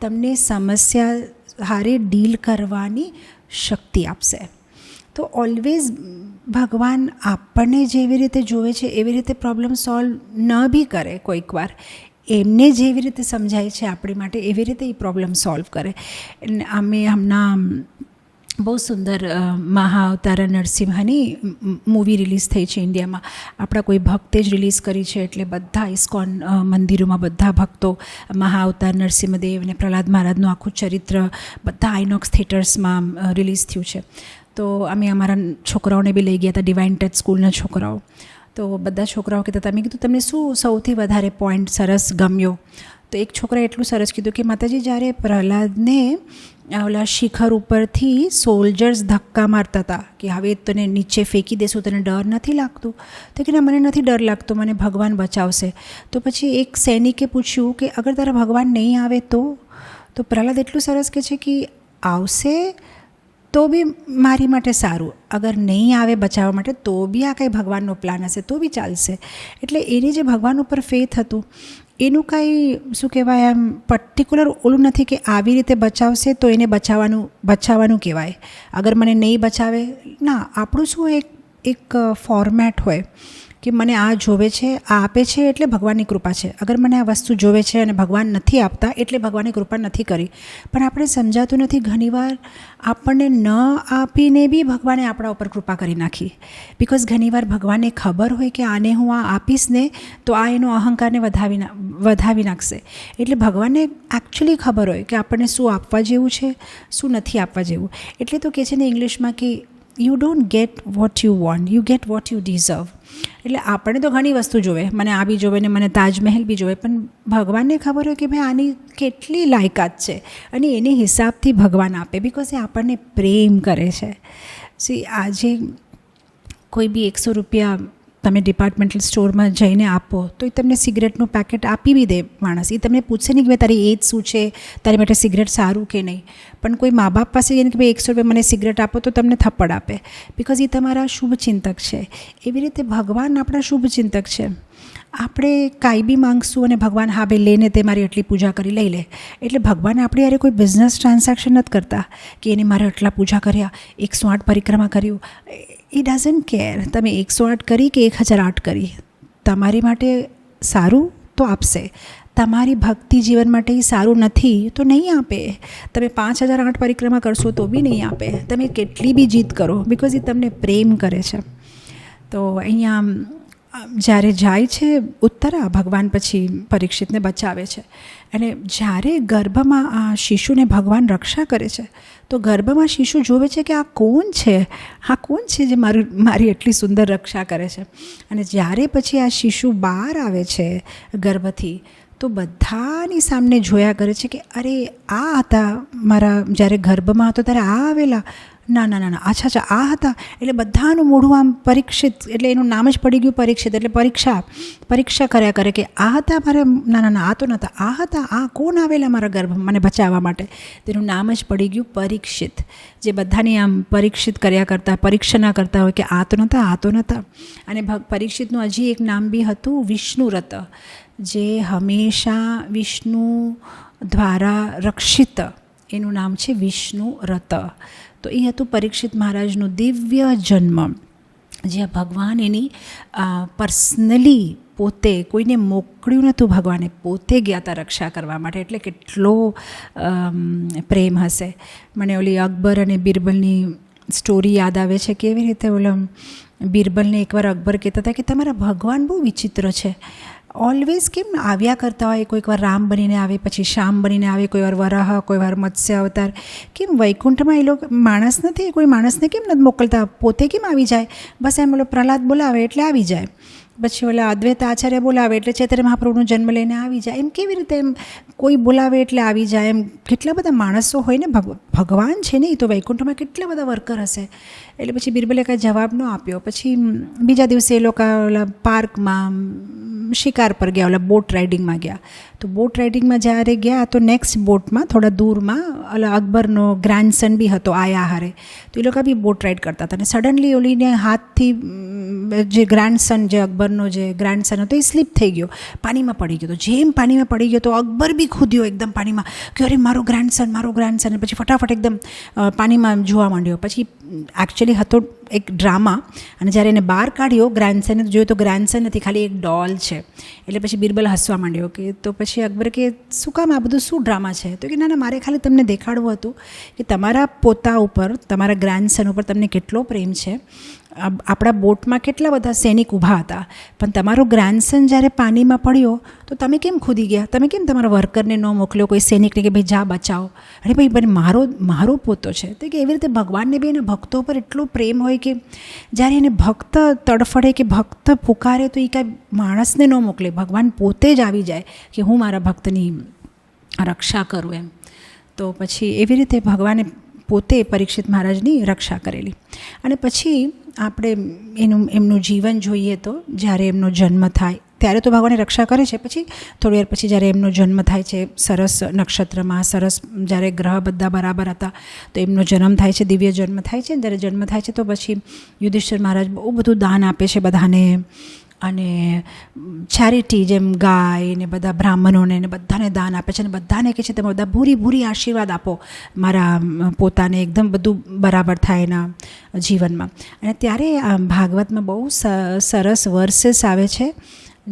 તમને સમસ્યા હારે ડીલ કરવાની શક્તિ આપશે. તો ઓલવેઝ ભગવાન આપણને જેવી રીતે જોવે છે એવી રીતે પ્રોબ્લેમ સોલ્વ ન બી કરે, કોઈક વાર એમને જેવી રીતે સમજાય છે આપણી માટે એવી રીતે એ પ્રોબ્લેમ સોલ્વ કરે. અમે હમણાં બહુ સુંદર મહાઅવતાર નરસિંહની મૂવી રિલીઝ થઈ છે ઇન્ડિયામાં. આપણા કોઈ ભક્તે જ રિલીઝ કરી છે, એટલે બધા ઇસ્કોન મંદિરોમાં બધા ભક્તો મહાઅવતાર નરસિંહદેવ અને પ્રહલાદ મહારાજનું આખું ચરિત્ર બધા આઇનોક્સ થિયેટર્સમાં રિલીઝ થયું છે. તો અમે અમારા છોકરાઓને બી લઈ ગયા હતા, ડિવાઇન ટચ સ્કૂલના છોકરાઓ. તો બધા છોકરાઓ કહેતા હતા, મેં કીધું તમને શું સૌથી વધારે પોઈન્ટ સરસ ગમ્યો? તો એક છોકરાએ એટલું સરસ કીધું કે માતાજી, જ્યારે પ્રહલાદને ઓલા શિખર ઉપરથી સોલ્જર્સ ધક્કા મારતા હતા કે હવે તને નીચે ફેંકી દેશું, તને ડર નથી લાગતું? તો કે ના, મને નથી ડર લાગતો, મને ભગવાન બચાવશે. તો પછી એક સૈનિકે પૂછ્યું કે અગર તારા ભગવાન નહીં આવે તો પ્રહલાદ એટલું સરસ કહે છે કે આવશે તો બી મારી માટે સારું, અગર નહીં આવે બચાવવા માટે તો બી આ કંઈ ભગવાનનો પ્લાન હશે તો બી ચાલશે. એટલે એની જે ભગવાન ઉપર ફેથ હતું એનું કાંઈ શું કહેવાય, એમ પર્ટિક્યુલર ઓલું નથી કે આવી રીતે બચાવશે તો એને બચાવવાનું કહેવાય, અગર મને નહીં બચાવે ના. આપણું શું એક ફોર્મેટ હોય કે મને આ જોવે છે, આ આપે છે એટલે ભગવાનની કૃપા છે. અગર મને આ વસ્તુ જોવે છે અને ભગવાન નથી આપતા એટલે ભગવાનની કૃપા નથી કરી. પણ આપણે સમજાતું નથી, ઘણીવાર આપણને ન આપીને બી ભગવાને આપણા ઉપર કૃપા કરી નાખી. બિકોઝ ઘણીવાર ભગવાનને ખબર હોય કે આને હું આ આપીશ ને તો આ એનો અહંકારને વધાવી નાખશે. એટલે ભગવાનને એકચ્યુઅલી ખબર હોય કે આપણને શું આપવા જેવું છે, શું નથી આપવા જેવું. એટલે તો કહે છે ને ઇંગ્લિશમાં કે you don't get what you want, you get what you deserve. એટલે આપણે તો ઘણી વસ્તુ જોવે, મને આ બી જોવે ને મને તાજમહેલ બી જોવે, પણ ભગવાનને ખબર હોય કે ભાઈ આની કેટલી લાયકાત છે અને એની હિસાબથી ભગવાન આપે, બિકોઝ એ આપણને પ્રેમ કરે છે. સી આજે કોઈ બી 100 રૂપિયા તમે ડિપાર્ટમેન્ટલ સ્ટોરમાં જઈને આપો તો એ તમને સિગરેટનું પેકેટ આપી બી દે માણસ. એ તમને પૂછશે નહીં કે ભાઈ તારી એજ શું છે, તારી માટે સિગરેટ સારું કે નહીં. પણ કોઈ મા બાપ પાસે જઈને કે ભાઈ 100 રૂપિયા મને સિગરેટ આપો તો તમને થપ્પડ આપે, બિકોઝ એ તમારા શુભચિંતક છે. એવી રીતે ભગવાન આપણા શુભચિંતક છે. આપણે કાંઈ બી માંગશું અને ભગવાન હા ભાઈ લેને તે મારી એટલી પૂજા કરી લઈ લે. એટલે ભગવાન આપણે યારે કોઈ બિઝનેસ ટ્રાન્ઝેક્શન નથી કરતા કે એને મારે આટલા પૂજા કર્યા, 108 પરિક્રમા કર્યું. એ ડઝન્ટ કેર તમે 108 કરી કે 1008 કરી, તમારી માટે સારું તો આપશે. તમારી ભક્તિ જીવન માટે એ સારું નથી તો નહીં આપે. તમે 5008 પરિક્રમા કરશો તો બી નહીં આપે. તમે કેટલી બી જીત કરો, બિકોઝ એ તમને પ્રેમ કરે છે. તો અહીંયા જ્યારે જાય છે ઉત્તરા, ભગવાન પછી પરીક્ષિતને બચાવે છે. અને જ્યારે ગર્ભમાં આ શિશુને ભગવાન રક્ષા કરે છે તો ગર્ભમાં શિશુ જોવે છે કે આ કોણ છે જે મારી એટલી સુંદર રક્ષા કરે છે. અને જ્યારે પછી આ શિશુ બહાર આવે છે ગર્ભથી તો બધાની સામે જોયા કરે છે કે અરે આ હતા મારા, જ્યારે ગર્ભમાં હતો ત્યારે આ આવેલા, ના અચ્છા આ હતા. એટલે બધાનું મોઢું આમ પરીક્ષિત, એટલે એનું નામ જ પડી ગયું પરીક્ષિત. એટલે પરીક્ષા કર્યા કરે કે આ હતા મારે, ના આ તો નહોતા, આ હતા, આ કોણ આવેલા મારા ગર્ભ મને બચાવવા માટે. તેનું નામ જ પડી ગયું પરીક્ષિત. જે બધાની આમ પરીક્ષિત કર્યા કરતા, પરીક્ષા કરતા હોય કે આ તો નહોતા. અને પરીક્ષિતનું હજી એક નામ બી હતું વિષ્ણુરત, જે હંમેશા વિષ્ણુ દ્વારા રક્ષિત, એનું નામ છે વિષ્ણુરત. તો એ હતું પરીક્ષિત મહારાજનું દિવ્ય જન્મ, જ્યાં ભગવાન એની પર્સનલી પોતે કોઈને મોકલ્યું નહોતું, ભગવાને પોતે ગયા હતા રક્ષા કરવા માટે. એટલે કેટલો પ્રેમ હશે. મને ઓલી અકબર અને બિરબલની સ્ટોરી યાદ આવે છે. કેવી રીતે ઓલો બિરબલને એકવાર અકબર કહેતા હતા કે તમારા ભગવાન બહુ વિચિત્ર છે, ઓલવેઝ કેમ આવ્યા કરતા હોય, કોઈક વાર રામ બનીને આવે, પછી શ્યામ બનીને આવે, કોઈ વાર વરાહ, કોઈ વાર મત્સ્ય અવતાર. કેમ વૈકુંઠમાં એ લોકો માણસ નથી, કોઈ માણસને કેમ નથી મોકલતા, પોતે કેમ આવી જાય? બસ એમ બોલો પ્રહલાદ બોલાવે એટલે આવી જાય. પછી ઓલા અદ્વૈત આચાર્ય બોલાવે એટલે ચૈતન્ય મહાપ્રભુનો જન્મ લઈને આવી જાય. એમ કેવી રીતે એમ કોઈ બોલાવે એટલે આવી જાય? એમ કેટલા બધા માણસો હોય ને, ભગવાન છે ને, એ તો વૈકુંઠમાં કેટલા બધા વર્કર હશે. એટલે પછી બિરબલે કાંઈ જવાબ ન આપ્યો. પછી બીજા દિવસે એ લોકો ઓલા પાર્કમાં શિકાર પર ગયા, ઓલા બોટ રાઇડિંગમાં ગયા. તો બોટ રાઇડિંગમાં જ્યારે ગયા તો નેક્સ્ટ બોટમાં થોડા દૂરમાં ઓલા અકબરનો ગ્રાન્ડસન બી હતો આયા હારે. તો એ લોકો બી બોટ રાઇડ કરતા હતા. અને સડનલી ઓલીને હાથથી જે ગ્રાન્ડસન, જે અકબરનો જે ગ્રાન્ડસન હતો, એ સ્લીપ થઈ ગયો, પાણીમાં પડી ગયો. તો જેમ પાણીમાં પડી ગયો તો અકબર બી ખુદ્યો એકદમ પાણીમાં કે અરે મારો ગ્રાન્ડસન, મારો ગ્રાન્ડસન. અને પછી ફટાફટ એકદમ પાણીમાં જોવા માંડ્યો. પછી એકચ્યુઅલી હતો એક ડ્રામા, અને જ્યારે એને બહાર કાઢ્યો ગ્રાન્ડસને જોયું તો ગ્રાન્ડસન નથી, ખાલી એક ડોલ છે. એટલે પછી બિરબલ હસવા માંડ્યો. કે તો પછી અકબર કે શું કામ આ બધું શું ડ્રામા છે? તો કે ના ના, મારે ખાલી તમને દેખાડવું હતું કે તમારા પોતા ઉપર, તમારા ગ્રાન્ડસન ઉપર તમને કેટલો પ્રેમ છે. આપણા બોટમાં કેટલા બધા સૈનિક ઊભા હતા, પણ તમારો ગ્રાન્ડસન જ્યારે પાણીમાં પડ્યો તો તમે કેમ ખુદી ગયા? તમે કેમ તમારા વર્કરને ન મોકલ્યો, કોઈ સૈનિકને કે ભાઈ જા બચાવો? અરે ભાઈ બને મારો પોતો છે. તો કે એવી રીતે ભગવાનને બી એના ભક્તો પર એટલો પ્રેમ હોય કે જ્યારે એને ભક્ત તડફડે કે ભક્ત પુકારે તો એ કાંઈ માણસને ન મોકલે, ભગવાન પોતે જ આવી જાય કે હું મારા ભક્તની રક્ષા કરું એમ. તો પછી એવી રીતે ભગવાને પોતે પરીક્ષિત મહારાજની રક્ષા કરેલી. અને પછી આપણે એમનું જીવન જોઈએ તો જ્યારે એમનો જન્મ થાય ત્યારે તો ભગવાને રક્ષા કરે છે. પછી થોડી વાર પછી જ્યારે એમનો જન્મ થાય છે, સરસ નક્ષત્રમાં, સરસ જ્યારે ગ્રહ બધા બરાબર હતા તો એમનો જન્મ થાય છે, દિવ્ય જન્મ થાય છે. જ્યારે જન્મ થાય છે તો પછી યુધિષ્ઠિર મહારાજ બહુ બધું દાન આપે છે બધાને, અને ચેરિટી, જેમ ગાય ને બધા બ્રાહ્મણોને ને બધાને દાન આપે છે. અને બધાને કહે છે તમે બધા ભૂરી આશીર્વાદ આપો મારા પોતાને, એકદમ બધું બરાબર થાય એના જીવનમાં. અને ત્યારે ભાગવતમાં બહુ સરસ વર્સેસ આવે છે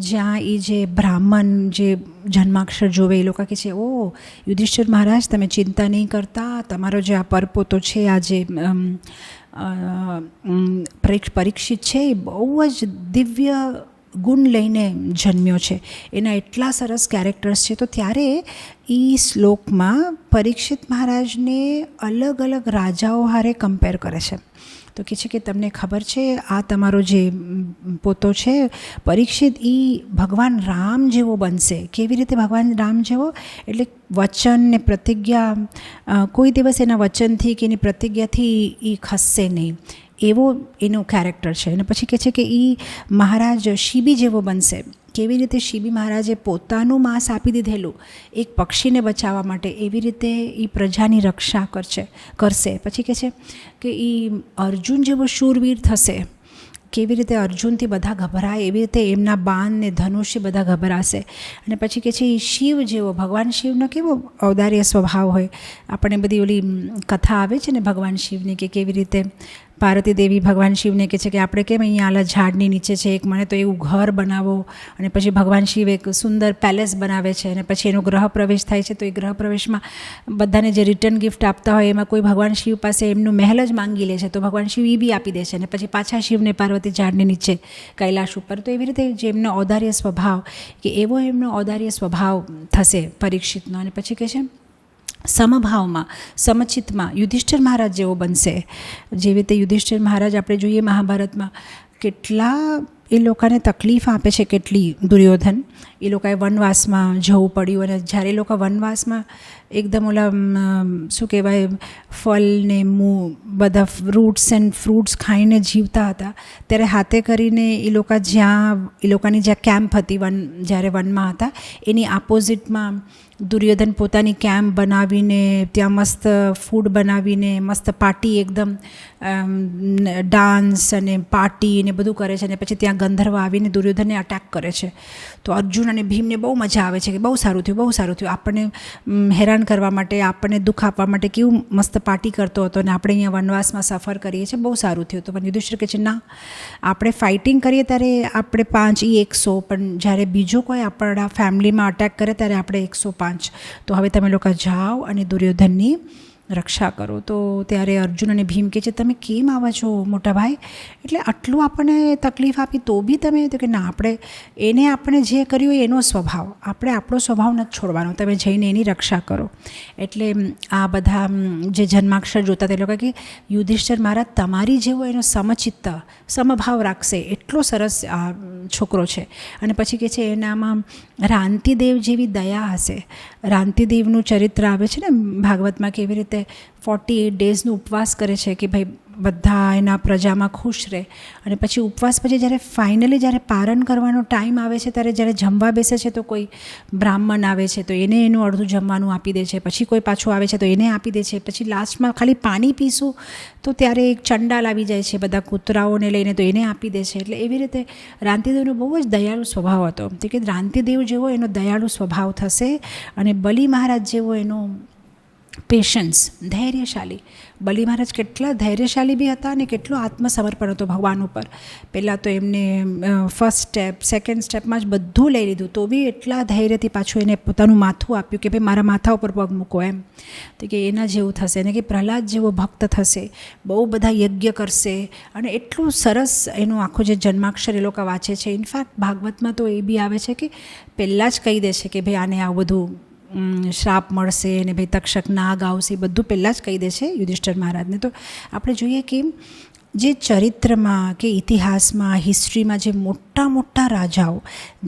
જ્યાં એ જે બ્રાહ્મણ જે જન્માક્ષર જોવે એ લોકો કહે છે, ઓ યુધિષ્ઠિર મહારાજ તમે ચિંતા નહીં કરતા, તમારો જે આ પરપોતો છે, આ જે પરીક્ષિત છે, એ બહુ જ દિવ્ય ગુણ લઈને જન્મ્યો છે, એના એટલા સરસ કેરેક્ટર્સ છે. તો ત્યારે એ શ્લોકમાં પરીક્ષિત મહારાજને અલગ અલગ રાજાઓ હારે કમ્પેર કરે છે. તો કહે છે કે તમને ખબર છે આ તમારો જે પોતો છે પરીક્ષિત, એ ભગવાન રામ જેવો બનશે. કેવી રીતે ભગવાન રામ જેવો? એટલે વચન ને પ્રતિજ્ઞા, કોઈ દિવસ એના વચનથી કે એની પ્રતિજ્ઞાથી એ ખસશે નહીં, એવો એનું કેરેક્ટર છે. અને પછી કહે છે કે એ મહારાજ શિબી જેવો બનશે. કેવી રીતે? શિબી મહારાજે પોતાનું માંસ આપી દીધેલું એક પક્ષીને બચાવવા માટે, એવી રીતે એ પ્રજાની રક્ષા કરશે. પછી કહે છે કે એ અર્જુન જેવો શૂરવીર થશે. કેવી રીતે? અર્જુનથી બધા ગભરાય એવી રીતે એમના બાણ ને ધનુષ્ય બધા ગભરાશે. અને પછી કહે છે એ શિવ જેવો, ભગવાન શિવનો કેવો ઔદાર્ય સ્વભાવ હોય. આપણે બધી ઓલી કથા આવે છે ને ભગવાન શિવની, કે કેવી રીતે પાર્વતી દેવી ભગવાન શિવને કહે છે કે આપણે કેમ અહીંયા આલા ઝાડની નીચે છે, એક મને તો એવું ઘર બનાવો. અને પછી ભગવાન શિવ એક સુંદર પેલેસ બનાવે છે. અને પછી એનો ગ્રહ પ્રવેશ થાય છે. તો એ ગ્રહ પ્રવેશમાં બધાને જે રિટર્ન ગિફ્ટ આપતા હોય એમાં કોઈ ભગવાન શિવ પાસે એમનું મહેલ જ માંગી લે છે, તો ભગવાન શિવ એ બી આપી દે છે. અને પછી પાછા શિવને પાર્વતી ઝાડની નીચે કૈલાશ ઉપર. તો એવી રીતે જે એમનો ઔદાર્ય સ્વભાવ, કે એવો એમનો ઔદાર્ય સ્વભાવ થશે પરીક્ષિતનો. અને પછી કહે છે સમભાવમાં, સમચિતમાં યુધિષ્ઠિર મહારાજ જેવો બનશે. જેવી રીતે યુધિષ્ઠિર મહારાજ આપણે જોઈએ મહાભારતમાં કેટલા એ લોકોને તકલીફ આપે છે, કેટલી દુર્યોધન. એ લોકોએ વનવાસમાં જવું પડ્યું. અને જ્યારે એ લોકો વનવાસમાં એકદમ ઓલા શું કહેવાય, ફળ ને બધા ફ્રૂટ્સ ખાઈને જીવતા હતા, ત્યારે હાથે કરીને એ લોકોની જ્યાં કેમ્પ હતી, જ્યારે વનમાં હતા એની ઓપોઝિટમાં દુર્યોધન પોતાની કેમ્પ બનાવીને ત્યાં મસ્ત ફૂડ બનાવીને મસ્ત પાર્ટી, એકદમ ડાન્સ અને પાર્ટી ને બધું કરે છે. અને પછી ત્યાં ગંધર્વ આવીને દુર્યોધનને અટેક કરે છે. તો અર્જુન અને ભીમને બહુ મજા આવે છે કે બહુ સારું થયું, આપણને હેરાન કરવા માટે, આપણને દુઃખ આપવા માટે કેવું મસ્ત પાર્ટી કરતો હતો, અને આપણે અહીંયા વનવાસમાં સફર કરીએ છીએ, બહુ સારું થયું. તો પણ યુધિષ્ઠિર કહે છે ના, આપણે ફાઇટિંગ કરીએ ત્યારે આપણે 5, એ 100, પણ જ્યારે બીજો કોઈ આપણા ફેમિલીમાં અટેક કરે ત્યારે આપણે 105. તો હવે તમે લોકો જાઓ અને દુર્યોધનની રક્ષા કરો. તો ત્યારે અર્જુન અને ભીમ કહે છે તમે કેમ આવા છો મોટા ભાઈ, એટલે આટલું આપણને તકલીફ આપી તો બી તમે, તો કે ના, આપણે જે કર્યું એનો સ્વભાવ, આપણે આપણો સ્વભાવ નથી છોડવાનો, તમે જઈને એની રક્ષા કરો. એટલે આ બધા જે જન્માક્ષર જોતા તે લોકો કે યુધિષ્ઠિર મહારાજ તમારી જેવો એનો સમચિત્ત સમભાવ રાખશે એટલો સરસ આ છોકરો છે. અને પછી કહે છે એનામાં રાંતિદેવ જેવી દયા હશે. રાંતિદેવનું ચરિત્ર આવે છે ને ભાગવતમાં, કેવી રીતે 48 ડેઝનો ઉપવાસ કરે છે કે ભાઈ બધા એના પ્રજામાં ખુશ રહે. અને પછી ઉપવાસ પછી જ્યારે ફાઇનલી જ્યારે પારણ કરવાનો ટાઈમ આવે છે ત્યારે જ્યારે જમવા બેસે છે તો કોઈ બ્રાહ્મણ આવે છે તો એને એનું અડધું જમવાનું આપી દે છે, પછી કોઈ પાછું આવે છે તો એને આપી દે છે, પછી લાસ્ટમાં ખાલી પાણી પીશું તો ત્યારે એક ચંડાલ આવી જાય છે બધા કૂતરાઓને લઈને તો એને આપી દે છે. એટલે એવી રીતે રાંતિદેવનો બહુ જ દયાળુ સ્વભાવ હતો. તો કે રાંતિદેવ જેવો એનો દયાળુ સ્વભાવ થશે અને બલિ મહારાજ જેવો એનો પેશન્સ, ધૈર્યશાળી. બલિ મહારાજ કેટલા ધૈર્યશાળી બી હતા અને કેટલો આત્મસમર્પણ હતો ભગવાન ઉપર. પહેલાં તો એમને ફર્સ્ટ સ્ટેપ, સેકન્ડ સ્ટેપમાં જ બધું લઈ લીધું તો બી એટલા ધૈર્યથી પાછું એને પોતાનું માથું આપ્યું કે ભાઈ મારા માથા ઉપર પગ મૂકો એમ. તો કે એના જેવું થશે અને કે પ્રહલાદ જેવો ભક્ત થશે, બહુ બધા યજ્ઞ કરશે અને એટલું સરસ એનું આખું જે જન્માક્ષર એ લોકો વાંચે છે. ઇનફેક્ટ ભાગવતમાં તો એ બી આવે છે કે પહેલાં જ કહી દે છે કે ભાઈ આને આવું બધું શ્રાપ મળશે અને ભાઈ તક્ષક નાગ આવશે, બધું પહેલાં જ કહી દે છે યુધિષ્ઠિર મહારાજને. તો આપણે જોઈએ કે જે ચરિત્રમાં કે ઇતિહાસમાં, હિસ્ટ્રીમાં જે મોટા મોટા રાજાઓ,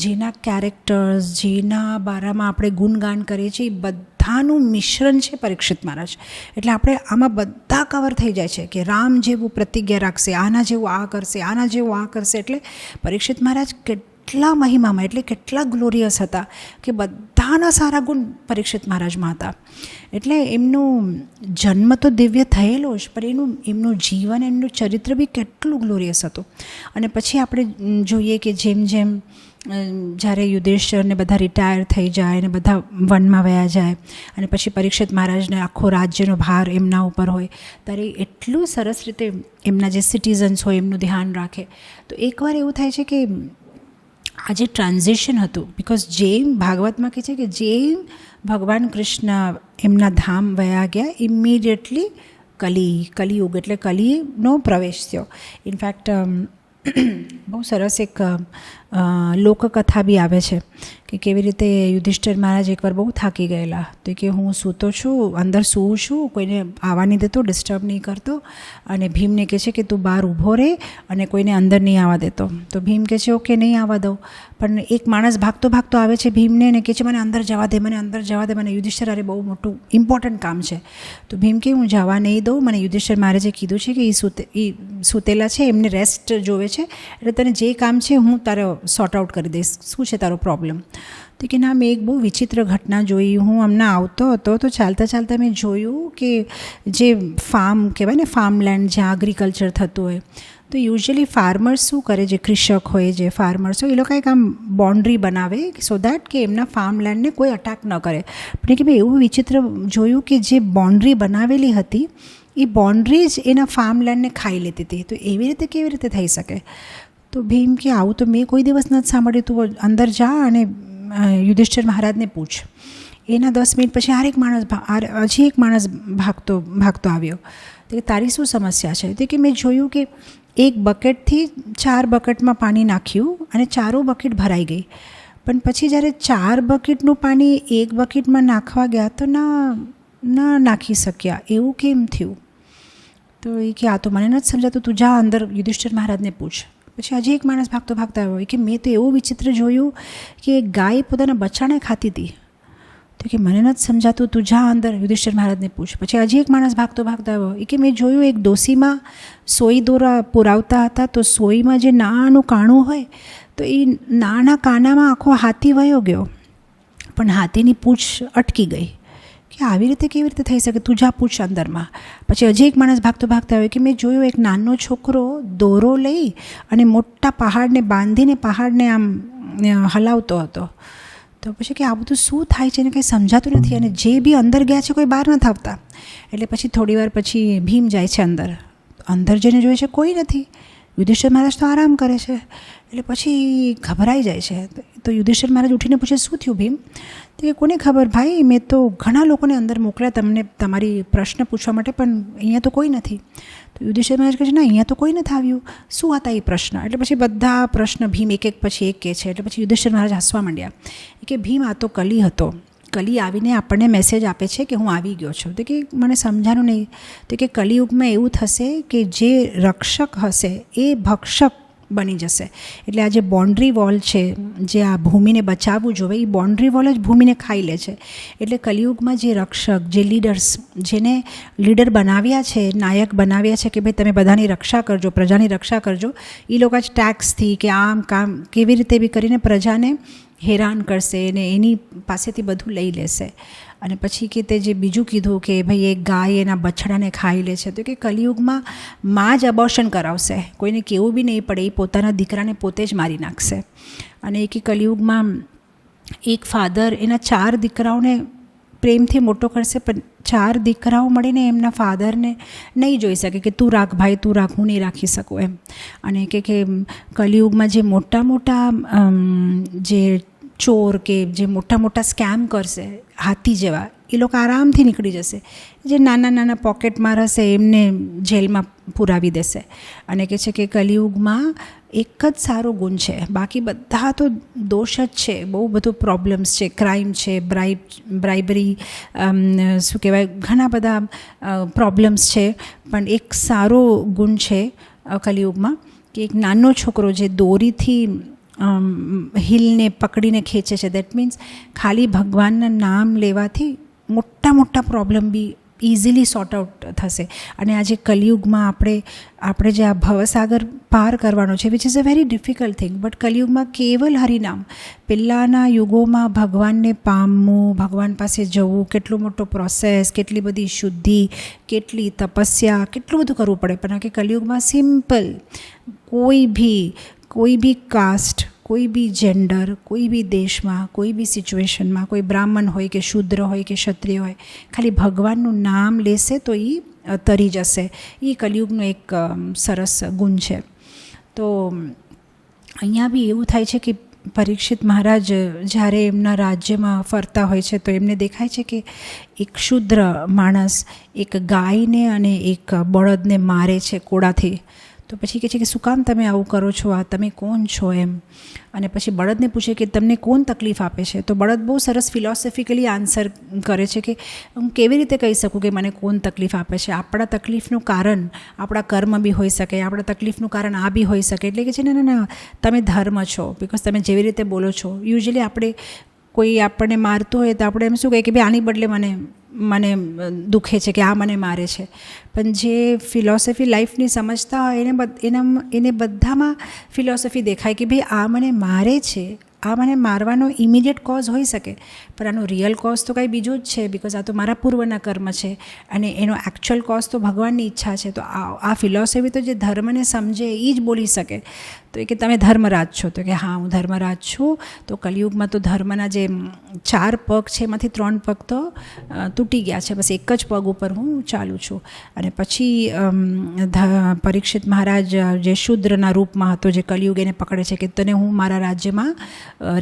જેના કેરેક્ટર્સ, જેના બારામાં આપણે ગુણગાન કરીએ છીએ, એ બધાનું મિશ્રણ છે પરીક્ષિત મહારાજ. એટલે આપણે આમાં બધા કવર થઈ જાય છે કે રામ જેવું પ્રતિજ્ઞા રાખશે, આના જેવું આ કરશે, આના જેવું આ કરશે. એટલે પરીક્ષિત મહારાજ કેટલા મહિમામાં, એટલે કેટલા ગ્લોરિયસ હતા કે બધાના સારા ગુણ પરીક્ષિત મહારાજમાં હતા. એટલે એમનું જન્મ તો દિવ્ય થયેલો જ, પણ એમનું જીવન, એમનું ચરિત્ર બી કેટલું ગ્લોરિયસ હતું. અને પછી આપણે જોઈએ કે જેમ જેમ જ્યારે યુધિષ્ઠિરને બધા રિટાયર થઈ જાય અને બધા વનમાં વયા જાય અને પછી પરીક્ષિત મહારાજને આખો રાજ્યનો ભાર એમના ઉપર હોય ત્યારે એટલું સરસ રીતે એમના જે સિટીઝન્સ હોય એમનું ધ્યાન રાખે. તો એકવાર એવું થાય છે કે આ જે ટ્રાન્ઝિશન હતું, બિકોઝ જેમ ભાગવતમાં કહે છે કે જેમ ભગવાન કૃષ્ણ એમના ધામ વયા ગયા ઇમિડિયેટલી કલિયુગ એટલે કલિનો પ્રવેશ થયો. ઇનફેક્ટ બહુ સરસ એક લોકકથા બી આવે છે કે કેવી રીતે યુધિષ્ઠિર મહારાજ એકવાર બહુ થાકી ગયેલા, તો કે હું સૂતો છું, અંદર સૂવું છું, કોઈને આવવા નહીં દેતો, ડિસ્ટર્બ નહીં કરતો, અને ભીમને કહે છે કે તું બહાર ઊભો રહે અને કોઈને અંદર નહીં આવવા દેતો. તો ભીમ કહે છે ઓકે નહીં આવવા દઉં. પણ એક માણસ ભાગતો ભાગતો આવે છે ભીમને અને કહે છે મને અંદર જવા દે, મને અંદર જવા દે, મને યુધિષ્ઠિર અરે બહુ મોટું ઇમ્પોર્ટન્ટ કામ છે. તો ભીમ કે હું જવા નહીં દઉં, મને યુધિષ્ઠિર મહારાજે કીધું છે કે એ સૂતેલા છે, એમને રેસ્ટ જોવે છે, એટલે તને જે કામ છે હું તારે સોર્ટ આઉટ કરી દઈશ, શું છે તારો પ્રોબ્લેમ. તો કે ના, મેં એક બહુ વિચિત્ર ઘટના જોઈ. હું હમણાં આવતો હતો તો ચાલતા ચાલતા મેં જોયું કે જે ફાર્મ કહેવાય ને, ફાર્મલેન્ડ જ્યાં એગ્રીકલ્ચર થતું હોય, તો યુઝ્યુઅલી ફાર્મર્સ શું કરે, જે કૃષક હોય, જે ફાર્મર્સ હોય, એ લોકો એક આમ બાઉન્ડ્રી બનાવે સો દેટ કે એમના ફાર્મલેન્ડને કોઈ અટેક ન કરે. પણ કે મેં એવું વિચિત્ર જોયું કે જે બાઉન્ડ્રી બનાવેલી હતી એ બાઉન્ડ્રી જ એના ફાર્મલેન્ડને ખાઈ લેતી હતી. તો એવી રીતે કેવી રીતે થઈ શકે? તો ભીમ કે આવું તો મેં કોઈ દિવસ નથી સાંભળ્યું, તું અંદર જા અને યુધિષ્ઠિર મહારાજને પૂછ. એના 10 મિનિટ પછી હજી એક માણસ ભાગતો આવ્યો. તો કે તારી શું સમસ્યા છે? તો કે મેં જોયું કે એક બકેટથી 4 બકેટમાં પાણી નાખ્યું અને 4 બકેટ ભરાઈ ગઈ, પણ પછી જ્યારે 4 બકેટનું પાણી એક બકેટમાં નાખવા ગયા તો ના નાખી શક્યા. એવું કેમ થયું? તો એ કે આ તો મને નથી સમજાતું, તું જા અંદર યુધિષ્ઠિર મહારાજને પૂછ. પછી હજી એક માણસ ભાગતો આવ્યો કે મેં તો એવું વિચિત્ર જોયું કે એક ગાય પોતાના બચ્ચાને ખાતી હતી. તો કે મને નથી સમજાતું, તું જા અંદર યુધિષ્ઠિર મહારાજને પૂછ. પછી હજી એક માણસ ભાગતો આવ્યો કે મેં જોયું એક ડોસીમાં સોઈ દોરા પુરાવતા હતા, તો સોઈમાં જે નાનું કાણું હોય તો એ નાના કાનામાં આખો હાથી વયો ગયો, પણ હાથીની પૂંછ અટકી ગઈ. કે આવી રીતે કેવી રીતે થઈ શકે, તું જા પૂછ અંદરમાં. પછી હજી એક માણસ ભાગતો આવ્યો કે મેં જોયું એક નાનો છોકરો દોરો લઈ અને મોટા પહાડને બાંધીને પહાડને આમ હલાવતો હતો. તો પછી કે આ બધું શું થાય છે એને કંઈ સમજાતું નથી, અને જે બી અંદર ગયા છે કોઈ બહાર નથી આવતા. એટલે પછી થોડી વાર પછી ભીમ જાય છે અંદર જઈને જોઈ છે કોઈ નથી. યુધિષ્ઠિર મહારાજ તો આરામ કરે છે. એટલે પછી ગભરાઈ જાય છે. તો યુધિષ્ઠિર મહારાજ ઉઠીને પૂછે, શું થયું ભીમ? તો કે કોને ખબર ભાઈ, મેં તો ઘણા લોકોને અંદર મોકલ્યા તમને તમારી પ્રશ્ન પૂછવા માટે, પણ અહીંયા તો કોઈ નથી. તો યુધિષ્ઠિર મહારાજ કહે છે, ના અહીંયા તો કોઈ નથી આવ્યું, શું હતા એ પ્રશ્ન? એટલે પછી બધા પ્રશ્ન ભીમ એક પછી એક કહે છે. એટલે પછી યુધિષ્ઠિર મહારાજ હસવા માંડ્યા કે ભીમ, આ તો કલી હતો. કલી આવીને આપણને મેસેજ આપે છે કે હું આવી ગયો છું. તો કે મને સમજાનું નહીં. તો કે કલિયુગમાં એવું થશે કે જે રક્ષક હશે એ ભક્ષક બની જશે. એટલે આ જે બાઉન્ડ્રી વોલ છે, જે આ ભૂમિને બચાવવું જોઈએ, એ બાઉન્ડ્રી વોલ જ ભૂમિને ખાઈ લે છે. એટલે કલિયુગમાં જે રક્ષક, જે લીડર્સ, જેને લીડર બનાવ્યા છે, નાયક બનાવ્યા છે કે ભાઈ તમે બધાની રક્ષા કરજો, પ્રજાની રક્ષા કરજો, એ લોકો જ ટેક્સથી કે આમ કામ કેવી રીતે બી કરીને પ્રજાને હેરાન કરશે અને એની પાસેથી બધું લઈ લેશે. અને પછી કે તે જે બીજું કીધું કે ભાઈ એક ગાય એના બછડાને ખાઈ લે છે. તો કે કલિયુગમાં માં જ અબોર્શન કરાવશે, કોઈને કહેવું બી નહીં પડે, એ પોતાના દીકરાને પોતે જ મારી નાખશે. અને એક કલિયુગમાં એક ફાધર એના 4 દીકરાઓને પ્રેમથી મોટો કરશે, પણ 4 દીકરાઓ મળીને એમના ફાધરને નહીં જોઈ શકે કે તું રાખ ભાઈ, તું રાખ, હું નહીં રાખી શકું એમ. અને કે કલિયુગમાં જે મોટા મોટા જે ચોર કે જે મોટા મોટા સ્કેમ કરશે હાથી જેવા, એ લોકો આરામથી નીકળી જશે. જે નાના નાના પોકેટમાં રહેશે એમને જેલમાં પુરાવી દેશે. અને કહે છે કે કલિયુગમાં એક જ સારો ગુણ છે, બાકી બધા તો દોષ જ છે. બહુ બધું પ્રોબ્લેમ્સ છે, ક્રાઇમ છે, બ્રાઇબરી, શું કહેવાય, ઘણા બધા પ્રોબ્લેમ્સ છે. પણ એક સારો ગુણ છે કલિયુગમાં કે એક નાનો છોકરો જે દોરીથી હિલને પકડીને ખેંચે છે. દેટ મીન્સ ખાલી ભગવાનના નામ લેવાથી મોટા મોટા પ્રોબ્લેમ બી ઇઝીલી સોર્ટ આઉટ થશે. અને આજે કલિયુગમાં આપણે જે આ ભવસાગર પાર કરવાનો છે, which is a very difficult thing, but કલિયુગમાં કેવલ હરિનામ. પહેલાંના યુગોમાં ભગવાનને પામવું, ભગવાન પાસે જવું, કેટલો મોટો પ્રોસેસ, કેટલી બધી શુદ્ધિ, કેટલી તપસ્યા, કેટલું બધું કરવું પડે. પણ કે કલિયુગમાં સિમ્પલ, કોઈ બી કાસ્ટ, કોઈ બી જેન્ડર, કોઈ બી દેશમાં, કોઈ બી સિચ્યુએશનમાં, કોઈ બ્રાહ્મણ હોય કે શૂદ્ર હોય કે ક્ષત્રિય હોય, ખાલી ભગવાનનું નામ લેશે તો એ તરી જશે. એ કલિયુગનો એક સરસ ગુણ છે. તો અહીંયા બી એવું થાય છે કે પરીક્ષિત મહારાજ જ્યારે એમના રાજ્યમાં ફરતા હોય છે તો એમને દેખાય છે કે એક શૂદ્ર માણસ એક ગાયને અને એક બળદને મારે છે કોડાથી. તો પછી કહે છે કે શું કામ તમે આવું કરો છો, આ તમે કોણ છો એમ. અને પછી બળદને પૂછે કે તમને કોણ તકલીફ આપે છે. તો બળદ બહુ સરસ ફિલોસોફિકલી આન્સર કરે છે કે હું કેવી રીતે કહી શકું કે મને કોણ તકલીફ આપે છે. આપણા તકલીફનું કારણ આપણા કર્મ બી હોઈ શકે, આપણા તકલીફનું કારણ આ બી હોઈ શકે. એટલે કે છે ના, તમે ધર્મ છો, બિકોઝ તમે જેવી રીતે બોલો છો. યુઝ્યુઅલી આપણે કોઈ આપણને મારતું હોય તો આપણે એમ શું કહીએ કે ભાઈ આની બદલે મને દુખે છે કે આ મને મારે છે. પણ જે ફિલોસોફી લાઈફની સમજતા હોય એને બધામાં ફિલોસોફી દેખાય કે ભાઈ આ મને મારે છે, આ મને મારવાનો ઇમિડિયેટ કોઝ હોઈ શકે, પણ આનો રિયલ કોઝ તો કંઈ બીજું જ છે, બિકોઝ આ તો મારા પૂર્વના કર્મ છે અને એનો એકચ્યુઅલ કોઝ તો ભગવાનની ઈચ્છા છે. તો આ ફિલોસોફી તો જે ધર્મને સમજે એ જ બોલી શકે. તો એ કે તમે ધર્મરાજ છો. તો કે હા, હું ધર્મરાજ છું. તો કલિયુગમાં તો ધર્મના જે 4 પગ છે એમાંથી 3 પગ તો તૂટી ગયા છે, બસ એક જ પગ ઉપર હું ચાલું છું. અને પછી પરીક્ષિત મહારાજ જે શૂદ્રના રૂપમાં હતો, જે કલિયુગ એને પકડે છે કે તને હું મારા રાજ્યમાં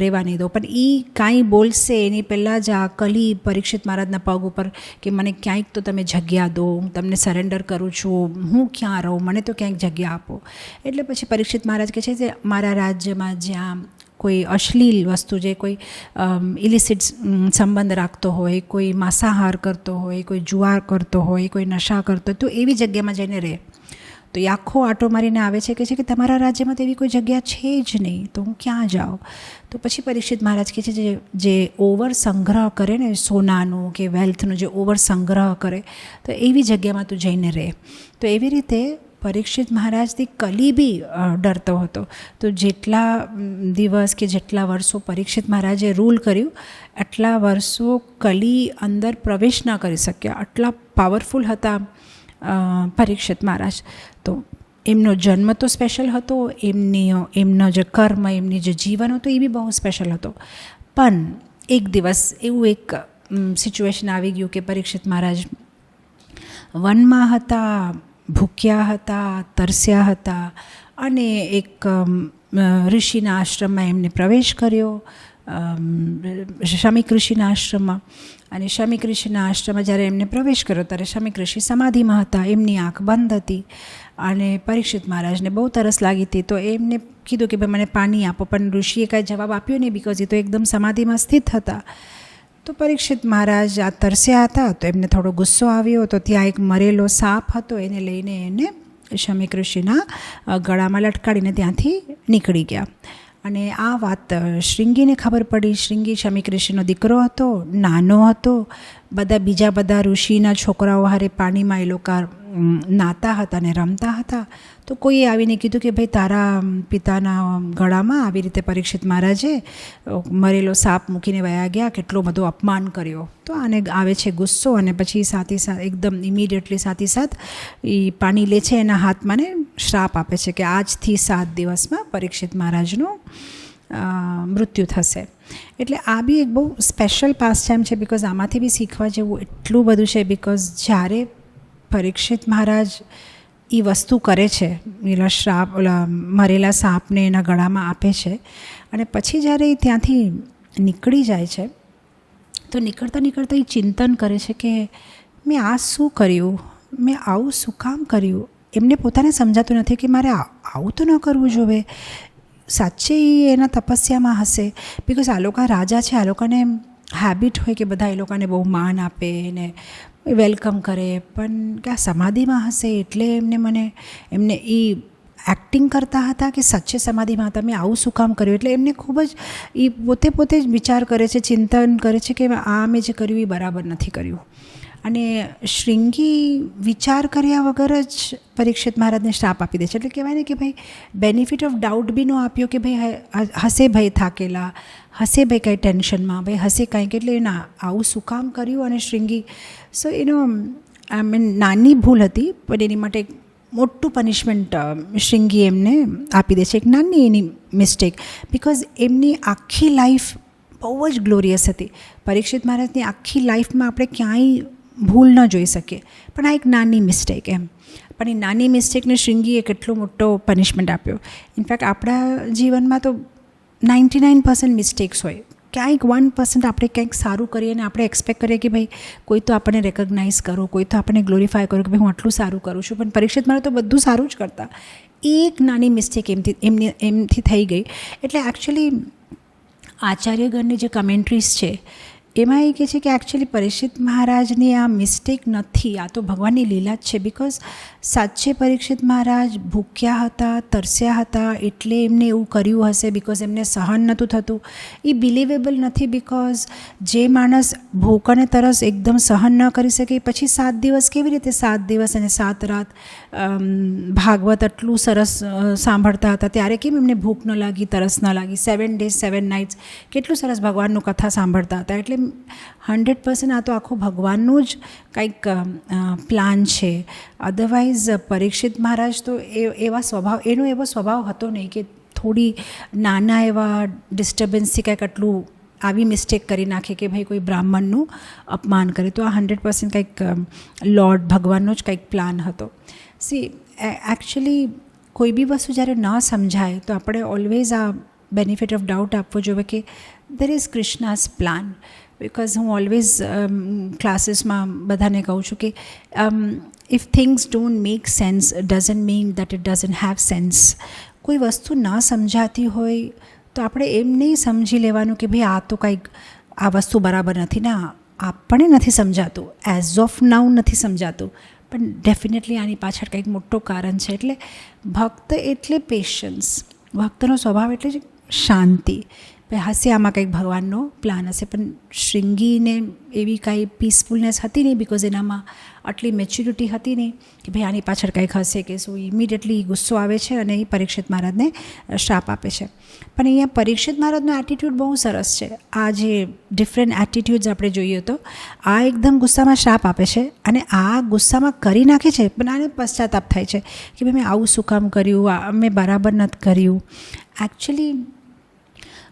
રહેવા નહીં દઉં. પણ એ કાંઈ બોલશે એની પહેલાં જ આ કલી પરીક્ષિત મહારાજના પગ ઉપર કે મને ક્યાંક તો તમે જગ્યા દો, હું તમને સરેન્ડર કરું છું, હું ક્યાં રહું, મને તો ક્યાંક જગ્યા આપો. એટલે પછી પરીક્ષિત મહારાજ કહે છે કે મારા રાજ્યમાં જ્યાં કોઈ અશ્લીલ વસ્તુ, જે કોઈ ઇલિસિટ સંબંધ રાખતો હોય, કોઈ માંસાહાર કરતો હોય, કોઈ જુઆર કરતો હોય, કોઈ નશા કરતો હોય, તો એવી જગ્યામાં જઈને રહે. તો એ આખો આટો મારીને આવે છે કે તમારા રાજ્યમાં તો એવી કોઈ જગ્યા છે જ નહીં, તો હું ક્યાં જાઉં. તો પછી પરીક્ષિત મહારાજ કહે છે જે ઓવર સંગ્રહ કરે ને સોનાનું કે વેલ્થનું, જે ઓવર સંગ્રહ કરે, તો એવી જગ્યામાં તું જઈને રહે. તો એવી રીતે પરીક્ષિત મહારાજથી કલી બી ડરતો હતો. તો જેટલા દિવસ કે જેટલા વર્ષો પરીક્ષિત મહારાજે રૂલ કર્યું, આટલા વર્ષો કલી અંદર પ્રવેશ ન કરી શક્યા. આટલા પાવરફુલ હતા પરીક્ષિત મહારાજ. તો એમનો જન્મ તો સ્પેશિયલ હતો, એમનો જે કર્મ, એમની જે જીવન હતો એ બી બહુ સ્પેશિયલ હતો. પણ એક દિવસ એવું એક સિચ્યુએશન આવી ગયું કે પરીક્ષિત મહારાજ વનમાં હતા, ભૂખ્યા હતા, તરસ્યા હતા, અને એક ઋષિના આશ્રમમાં એમને પ્રવેશ કર્યો, શમીક ઋષિના આશ્રમમાં. અને શમીક ઋષિના આશ્રમમાં જ્યારે એમને પ્રવેશ કર્યો ત્યારે શમીક ઋષિ સમાધિમાં હતા, એમની આંખ બંધ હતી. અને પરીક્ષિત મહારાજને બહુ તરસ લાગી હતી, તો એમને કીધું કે ભાઈ મને પાણી આપો, પણ ઋષિએ કાંઈ જવાબ આપ્યો નહીં, બિકોઝ એ તો એકદમ સમાધિમાં સ્થિત હતા. તો પરીક્ષિત મહારાજ આ તરસ્યા હતા, તો એમને થોડો ગુસ્સો આવ્યો, તો ત્યાં એક મરેલો સાપ હતો, એને લઈને એને શમીક ઋષિના ગળામાં લટકાડીને ત્યાંથી નીકળી ગયા. અને આ વાત શૃંગીને ખબર પડી. શૃંગી શમીક ઋષિનો દીકરો હતો, નાનો હતો. બીજા બધા ઋષિના છોકરાઓ હારે પાણીમાં એ લોકો નાતા હતા અને રમતા હતા. તો કોઈએ આવીને કીધું કે ભાઈ તારા પિતાના ગળામાં આવી રીતે પરીક્ષિત મહારાજે મરેલો સાપ મૂકીને વયા ગયા, કેટલો બધો અપમાન કર્યો. તો આને આવે છે ગુસ્સો, અને પછી સાથે એકદમ ઇમિડિયેટલી સાથે એ પાણી લે છે એના હાથમાં ને શ્રાપ આપે છે કે આજથી 7 દિવસમાં પરીક્ષિત મહારાજનું મૃત્યુ થશે. એટલે આ બી એક બહુ સ્પેશિયલ પાસ ટાઈમ છે, બિકોઝ આમાંથી બી શીખવા જેવું એટલું બધું છે. બિકોઝ જ્યારે પરીક્ષિત મહારાજ એ વસ્તુ કરે છે, ઓલા મરેલા સાપને એના ગળામાં આપે છે, અને પછી જ્યારે એ ત્યાંથી નીકળી જાય છે, તો નીકળતાં એ ચિંતન કરે છે કે મેં આ શું કર્યું, મેં આવું શું કામ કર્યું. એમને પોતાને સમજાતું નથી કે મારે આવું તો ન કરવું જોઈએ. સાચે એ એના તપસ્યામાં હશે, બિકોઝ આ લોકો રાજા છે, આ લોકોને હેબિટ હોય કે બધા એ લોકોને બહુ માન આપે ને વેલકમ કરે, પણ કે આ સમાધિમાં હશે એટલે એમને એ એક્ટિંગ કરતા હતા કે સાચે સમાધિમાં હતા, મેં આવું શું કામ કર્યું. એટલે એમને ખૂબ જ એ પોતે જ વિચાર કરે છે, ચિંતન કરે છે કે આ મેં જે કર્યું એ બરાબર નથી કર્યું. અને શૃંગી વિચાર કર્યા વગર જ પરીક્ષિત મહારાજને શ્રાપ આપી દે છે. એટલે કહેવાય ને કે ભાઈ બેનિફિટ ઓફ ડાઉટ બી નો આપ્યો કે ભાઈ હશે ભાઈ થાકેલા, હશે ભાઈ કંઈ ટેન્શનમાં, ભાઈ હશે કંઈક, એટલે ના આવું શું કામ કર્યું. અને શૃંગી એનો નાની ભૂલ હતી, પણ એની માટે એક મોટું પનિશમેન્ટ શૃંગી એમને આપી દે છે, એક નાની એની મિસ્ટેક. બિકોઝ એમની આખી લાઈફ બહુ જ ગ્લોરિયસ હતી. પરીક્ષિત મહારાજની આખી લાઈફમાં આપણે ક્યાંય ભૂલ ન જોઈ શકીએ, પણ આ એક નાની મિસ્ટેક એમ. પણ એ નાની મિસ્ટેકને શૃંગીએ કેટલો મોટો પનિશમેન્ટ આપ્યો. ઇનફેક્ટ આપણા જીવનમાં તો 99% મિસ્ટેક્સ હોય, ક્યાંક 1% આપણે કંઈક સારું કરીએ અને આપણે એક્સપેક્ટ કરીએ કે ભાઈ કોઈ તો આપણને રેકગ્નાઇઝ કરો, કોઈ તો આપણને ગ્લોરીફાય કરો કે ભાઈ હું આટલું સારું કરું છું. પણ પરીક્ષિત મારે તો બધું સારું જ કરતા, એક નાની મિસ્ટેક એમથી થઈ ગઈ. એટલે એકચ્યુઅલી આચાર્યગણની જે કમેન્ટ્રીઝ છે એમાં એ કહે છે કે એકચ્યુઅલી પરીક્ષિત મહારાજની આ મિસ્ટેક નથી, આ તો ભગવાનની લીલા જ છે. બિકોઝ સાચે પરીક્ષિત મહારાજ ભૂખ્યા હતા, તરસ્યા હતા, એટલે એમને એવું કર્યું હશે. બિકોઝ એમને સહન નહોતું થતું. એ બિલિવેબલ નથી, બિકોઝ જે માણસ ભૂખ અને તરસ એકદમ સહન ન કરી શકે, પછી 7 દિવસ કેવી રીતે 7 દિવસ અને 7 રાત ભાગવત આટલું સરસ સાંભળતા હતા, ત્યારે કેમ એમને ભૂખ ન લાગી, તરસ ન લાગી. 7 days 7 nights કેટલું સરસ ભગવાનનું કથા સાંભળતા હતા. એટલે 100% આ તો આખું ભગવાનનું જ કંઈક પ્લાન છે. અધરવાઇઝ પરીક્ષિત મહારાજ તો એનો એવો સ્વભાવ હતો નહીં કે થોડી નાના એવા ડિસ્ટર્બન્સથી કંઈક આટલું આવી મિસ્ટેક કરી નાખે કે ભાઈ કોઈ બ્રાહ્મણનું અપમાન કરે. તો આ 100% કંઈક લોર્ડ ભગવાનનો જ કંઈક પ્લાન હતો. એકચ્યુઅલી કોઈ બી વસ્તુ જ્યારે ન સમજાય તો આપણે ઓલવેઝ આ બેનિફિટ ઓફ ડાઉટ આપવો જોઈએ કે દેર ઇઝ કૃષ્ણાઝ પ્લાન. બિકોઝ હું ઓલવેઝ ક્લાસીસમાં બધાને કહું છું કે if things don't make sense doesn't mean that it doesn't have sense. કોઈ વસ્તુ ન સમજાતી હોય તો આપણે એમ નહીં સમજી લેવાનું કે ભાઈ આ તો કંઈક આ વસ્તુ બરાબર નથી. ના, આપણને નથી સમજાતું, એઝ ઓફ નાઉ નથી સમજાતું, પણ ડેફિનેટલી આની પાછળ કંઈક મોટું કારણ છે. એટલે ભક્ત એટલે પેશન્સ, ભક્તનો સ્વભાવ એટલે જ શાંતિ. હશે આમાં કંઈક ભગવાનનો પ્લાન હશે. પણ શૃંગીને એવી કાંઈ પીસફુલનેસ હતી નહીં, બિકોઝ એનામાં આટલી મેચ્યુરિટી હતી નહીં કે ભાઈ આની પાછળ કંઈક હશે કે શું. ઇમિડિયેટલી ગુસ્સો આવે છે અને એ પરીક્ષિત મહારાજને શ્રાપ આપે છે. પણ અહીંયા પરીક્ષિત મહારાજનો એટીટ્યૂડ બહુ સરસ છે. આ જે ડિફરન્ટ એટીટ્યૂડ્સ આપણે જોઈએ તો આ એકદમ ગુસ્સામાં શ્રાપ આપે છે અને આ ગુસ્સામાં કરી નાખે છે, પણ આને પશ્ચાતાપ થાય છે કે ભાઈ મેં આવું શું કામ કર્યું, આ મેં બરાબર નથી કર્યું. એકચ્યુઅલી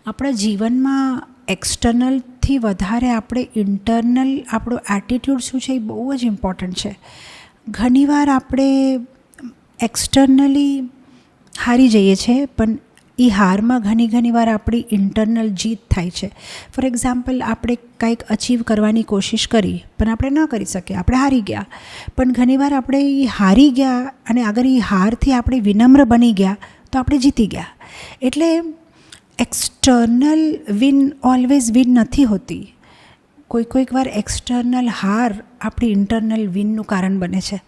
આપણા જીવનમાં એક્સટર્નલથી વધારે આપણે ઇન્ટરનલ આપણો એટીટ્યૂડ શું છે એ બહુ જ ઇમ્પોર્ટન્ટ છે. ઘણીવાર આપણે એક્સટર્નલી હારી જઈએ છીએ, પણ એ હારમાં ઘણી વાર આપણી ઇન્ટરનલ જીત થાય છે. ફોર એક્ઝામ્પલ, આપણે કંઈક અચીવ કરવાની કોશિશ કરી પણ આપણે ન કરી શક્યા, આપણે હારી ગયા. પણ ઘણીવાર આપણે એ હારી ગયા અને અગર એ હારથી આપણે વિનમ્ર બની ગયા તો આપણે જીતી ગયા. એટલે એક્સટર્નલ વિન ઓલવેઝ વિન નથી હોતી. કોઈક વાર એક્સટર્નલ હાર આપણી ઇન્ટરનલ વિનનું કારણ બને છે.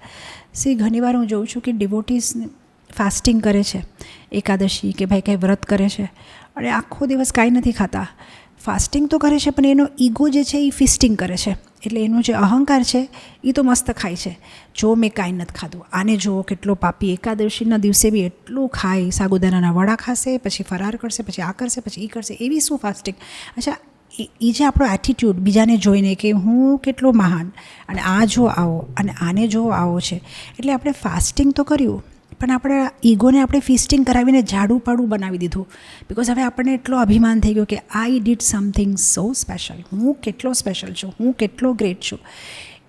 ઘણીવાર હું જોઉં છું કે ડિવોટીસ ફાસ્ટિંગ કરે છે, એકાદશી કે ભાઈ કંઈ વ્રત કરે છે અને આખો દિવસ કાંઈ નથી ખાતા. ફાસ્ટિંગ તો કરે છે પણ એનો ઈગો જે છે એ ફિસ્ટિંગ કરે છે. એટલે એનો જે અહંકાર છે એ તો મસ્ત ખાય છે. જો મેં કાંઈ નથી ખાધું, આને જુઓ કેટલો પાપી, એકાદશીના દિવસે બી એટલું ખાય, સાબુદાનાના વડા ખાશે, પછી ફરાર કરશે, પછી આ કરશે, પછી એ કરશે. એવી શું ફાસ્ટિંગ? અચ્છા, એ જે આપણો એટીટ્યૂડ બીજાને જોઈને કે હું કેટલો મહાન અને આ જો આવો અને આને જો આવો છે, એટલે આપણે ફાસ્ટિંગ તો કર્યું પણ આપણા ઈગોને આપણે ફિસ્ટિંગ કરાવીને જાડું પાડું બનાવી દીધું. બિકોઝ હવે આપણને એટલો અભિમાન થઈ ગયો કે I did something so special, હું કેટલો સ્પેશિયલ છું, હું કેટલો ગ્રેટ છું.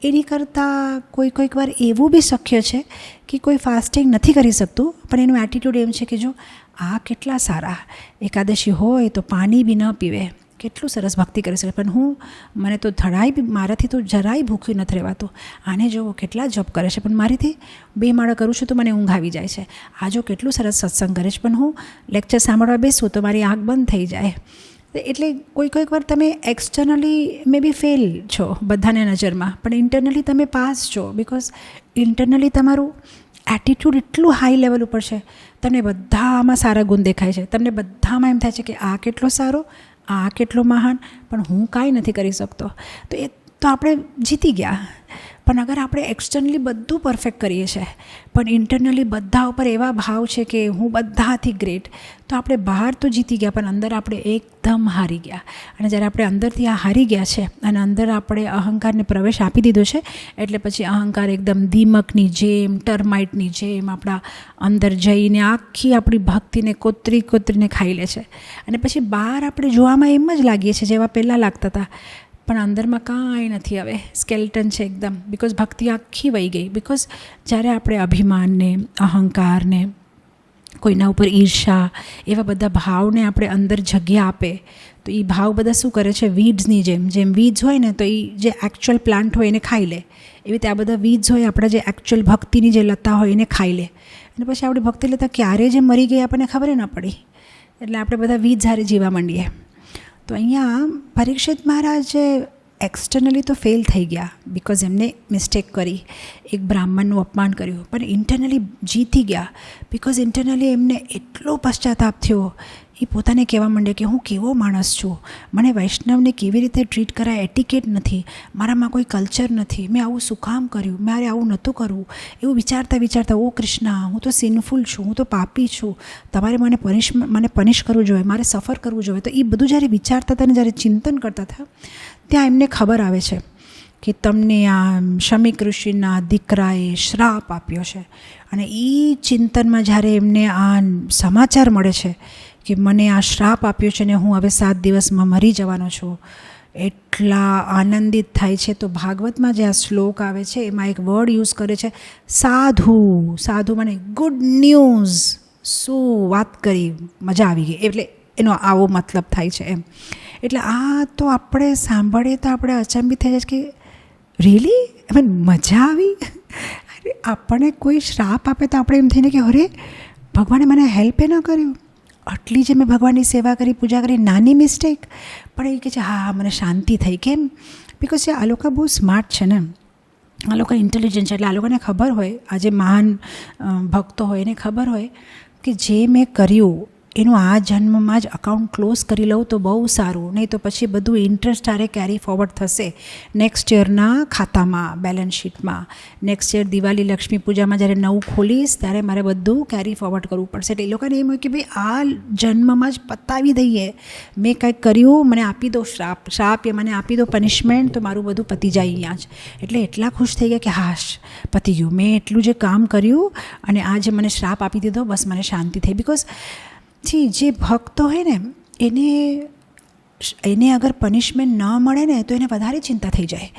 એની કરતાં કોઈક વાર એવું બી શક્ય છે કે કોઈ ફાસ્ટિંગ નથી કરી શકતું પણ એનું એટીટ્યૂડ એમ છે કે જો આ કેટલા સારા, એકાદશી હોય તો પાણી બી ન પીવે, કેટલું સરસ ભક્તિ કરી શકે, પણ મને તો મારાથી તો જરાય ભૂખ્યું નથી રહેવાતું. આને જુઓ કેટલા જપ કરે છે પણ મારીથી 2 માળા કરું છું તો મને ઊંઘ આવી જાય છે. આ જો કેટલું સરસ સત્સંગ કરે છે પણ હું લેક્ચર સાંભળવા બેસું તો મારી આંખ બંધ થઈ જાય. એટલે કોઈક વાર તમે એક્સટર્નલી મે બી ફેલ છો બધાને નજરમાં, પણ ઇન્ટરનલી તમે પાસ છો. બિકોઝ ઇન્ટરનલી તમારું એટીટ્યૂડ એટલું હાઈ લેવલ ઉપર છે, તમને બધામાં સારા ગુણ દેખાય છે, તમને બધામાં એમ થાય છે કે આ કેટલો સારો, આ કેટલો મહાન, પણ હું કાંઈ નથી કરી શકતો. તો એ તો આપણે જીતી ગયા. પણ અગર આપણે એક્સટર્નલી બધું પરફેક્ટ કરીએ છીએ પણ ઇન્ટરનલી બધા ઉપર એવા ભાવ છે કે હું બધાથી ગ્રેટ, તો આપણે બહાર તો જીતી ગયા પણ અંદર આપણે એકદમ હારી ગયા. અને જ્યારે આપણે અંદરથી આ હારી ગયા છે અને અંદર આપણે અહંકારને પ્રવેશ આપી દીધો છે, એટલે પછી અહંકાર એકદમ દીમકની જેમ, ટર્માઇટની જેમ આપણા અંદર જઈને આખી આપણી ભક્તિને કોતરીને ખાઈ લે છે. અને પછી બહાર આપણે જોવામાં એમ જ લાગીએ છીએ જેવા પહેલાં લાગતા હતા, પણ અંદરમાં કાંઈ નથી. હવે સ્કેલ્ટન છે એકદમ, બિકોઝ ભક્તિ આખી વહી ગઈ. બિકોઝ જ્યારે આપણે અભિમાનને, અહંકારને, કોઈના ઉપર ઈર્ષા, એવા બધા ભાવને આપણે અંદર જગ્યા આપે તો એ ભાવ બધા શું કરે છે, વીડ્સની જેમ વીડ્સ હોય ને તો એ જે એકચ્યુઅલ પ્લાન્ટ હોય એને ખાઈ લે, એવી રીતે આ બધા વીડ્સ હોય આપણા જે એકચ્યુઅલ ભક્તિની જે લતા હોય એને ખાઈ લે. અને પછી આપણે ભક્તિ લતા ક્યારે જે મરી ગઈ આપણને ખબર ન પડી, એટલે આપણે બધા વીડ્સ હારે જીવા માંડીએ. તો અહીંયા પરીક્ષિત મહારાજ એક્સટર્નલી તો ફેલ થઈ ગયા બિકોઝ એમને મિસ્ટેક કરી, એક બ્રાહ્મણનું અપમાન કર્યું, પણ ઇન્ટરનલી જીતી ગયા બિકોઝ ઇન્ટરનલી એમને એટલો પશ્ચાતાપ થયો. એ પોતાને કહેવા માંડે કે હું કેવો માણસ છું, મને વૈષ્ણવને કેવી રીતે ટ્રીટ કરાય એટિકેટ નથી, મારામાં કોઈ કલ્ચર નથી, મેં આવું શું કામ કર્યું, મારે આવું નહોતું કરવું. એવું વિચારતા ઓ કૃષ્ણ, હું તો સિનફુલ છું, હું તો પાપી છું, તમારે મને પનિશ કરવું જોઈએ, મારે સફર કરવું જોઈએ. તો એ બધું જ્યારે વિચારતા હતા અને જ્યારે ચિંતન કરતા હતા ત્યાં એમને ખબર આવે છે કે તમને આ શમીક ઋષિના દીકરાએ શ્રાપ આપ્યો છે. અને એ ચિંતનમાં જ્યારે એમને આ સમાચાર મળે છે કે મને આ શ્રાપ આપ્યો છે ને હું હવે 7 દિવસમાં મરી જવાનો છું, એટલા આનંદિત થાય છે. તો ભાગવતમાં જે આ શ્લોક આવે છે એમાં એક વર્ડ યુઝ કરે છે સાધુ, મને ગુડ ન્યૂઝ, શું વાત કરી, મજા આવી ગઈ, એટલે એનો આવો મતલબ થાય છે એમ. એટલે આ તો આપણે સાંભળીએ તો આપણે અચંબિત થઈ જાય કે રિયલી મજા આવી. અરે આપણને કોઈ શ્રાપ આપે તો આપણે એમ થઈને કે અરે ભગવાને મને હેલ્પે ન કર્યું, આટલી જે મેં ભગવાનની સેવા કરી, પૂજા કરી, નાની મિસ્ટેક, પણ એ કહે છે હા મને શાંતિ થઈ. કેમ? બિકોઝ આ લોકો બહુ સ્માર્ટ છે ને, આ લોકો ઇન્ટેલિજન્ટ છે. એટલે આ લોકોને ખબર હોય, આ જે મહાન ભક્તો હોય એને ખબર હોય કે જે મેં કર્યું એનું આ જન્મમાં જ અકાઉન્ટ ક્લોઝ કરી લઉં તો બહુ સારું, નહીં તો પછી બધું ઇન્ટરેસ્ટ આરે કેરી ફોરવર્ડ થશે નેક્સ્ટ યરના ખાતામાં, બેલેન્સ શીટમાં. નેક્સ્ટ યર દિવાળી, લક્ષ્મી પૂજામાં જ્યારે નવું ખોલીશ ત્યારે મારે બધું કેરી ફોરવર્ડ કરવું પડશે. એટલે એ લોકોને એમ હોય કે ભાઈ આ જન્મમાં જ પતાવી દઈએ, મેં કંઈક કર્યું, મને આપી દો શ્રાપ એ મને આપી દો પનિશમેન્ટ, તો મારું બધું પતી જાય અહીંયા જ. એટલે એટલા ખુશ થઈ ગયા કે હાશ પતી ગયું, મેં એટલું જે કામ કર્યું અને આ જે મને શ્રાપ આપી દીધો, બસ મને શાંતિ થઈ. બિકોઝ જે ભક્તો હોય ને એને એને અગર પનિશમેન્ટ ન મળે ને તો એને વધારે ચિંતા થઈ જાય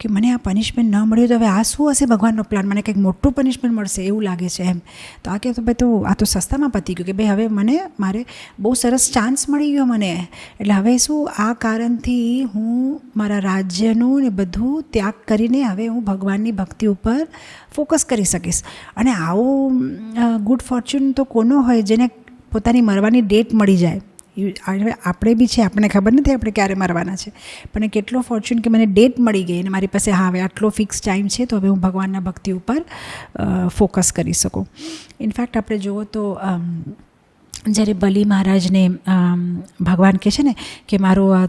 કે મને આ પનિશમેન્ટ ન મળ્યું તો હવે આ શું હશે ભગવાનનો પ્લાન, મને કંઈક મોટું પનિશમેન્ટ મળશે એવું લાગે છે એમ. તો આ કહેતો ભાઈ તો આ તો સસ્તામાં પતી ગયું કે ભાઈ હવે મારે બહુ સરસ ચાન્સ મળી ગયો મને, એટલે હવે શું આ કારણથી હું મારા રાજ્યનું ને બધું ત્યાગ કરીને હવે હું ભગવાનની ભક્તિ ઉપર ફોકસ કરી શકીશ. અને આવો ગુડ ફોર્ચ્યુન તો કોનો હોય જેને પોતાની મરવાની ડેટ મળી જાય. હવે આપણે બી છે, આપણને ખબર નથી આપણે ક્યારે મરવાના છે, પણ કેટલો ફોર્ચ્યુન કે મને ડેટ મળી ગઈ અને મારી પાસે હા હવે આટલો ફિક્સ ટાઈમ છે તો હવે હું ભગવાનના ભક્તિ ઉપર ફોકસ કરી શકું. ઇનફેક્ટ આપણે જુઓ તો જ્યારે બલિ મહારાજને ભગવાન કહે છે ને કે મારું આ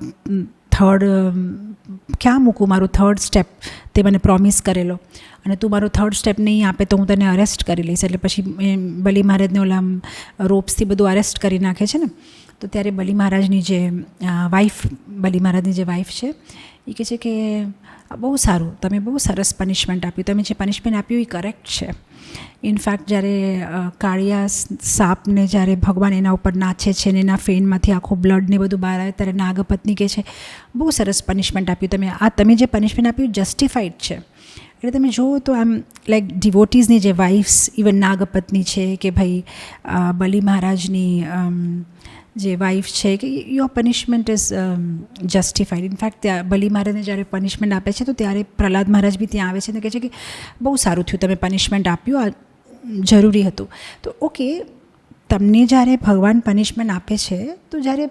ક્યાં મૂકું મારું થર્ડ સ્ટેપ, તે મને પ્રોમિસ કરેલો અને તું મારો થર્ડ સ્ટેપ નહીં આપે તો હું તને અરેસ્ટ કરી લઈશ. એટલે પછી બલિ મહારાજને ઓલા રોપ્સથી બધું અરેસ્ટ કરી નાખે છે ને. તો ત્યારે બલિ મહારાજની જે વાઈફ છે એ કહે છે કે બહુ સારું, તમે બહુ સરસ પનિશમેન્ટ આપ્યું, તમે જે પનિશમેન્ટ આપ્યું એ કરેક્ટ છે. ઇનફેક્ટ જ્યારે કાળિયા સાપને જ્યારે ભગવાન એના ઉપર નાચે છે ને એના ફેનમાંથી આખું બ્લડ ને બધું બહાર આવે ત્યારે નાગપત્ની કહે છે બહુ સરસ પનિશમેન્ટ આપ્યું, તમે જે પનિશમેન્ટ આપ્યું જસ્ટિફાઈડ છે. એટલે તમે જુઓ તો આમ લાઈક ડિવોટીઝની જે વાઇફ્સ ઇવન નાગપત્ની છે કે ભાઈ બલિ મહારાજની જે વાઇફ છે કે your punishment is justified. In fact ત્યાં બલિ મહારાજને જ્યારે પનિશમેન્ટ આપે છે તો ત્યારે પ્રહલાદ મહારાજ બી ત્યાં આવે છે અને કહે છે કે બહુ સારું થયું તમે પનિશમેન્ટ આપ્યું, આ જરૂરી હતું. તો ઓકે, તમને જ્યારે ભગવાન પનિશમેન્ટ આપે છે તો જ્યારે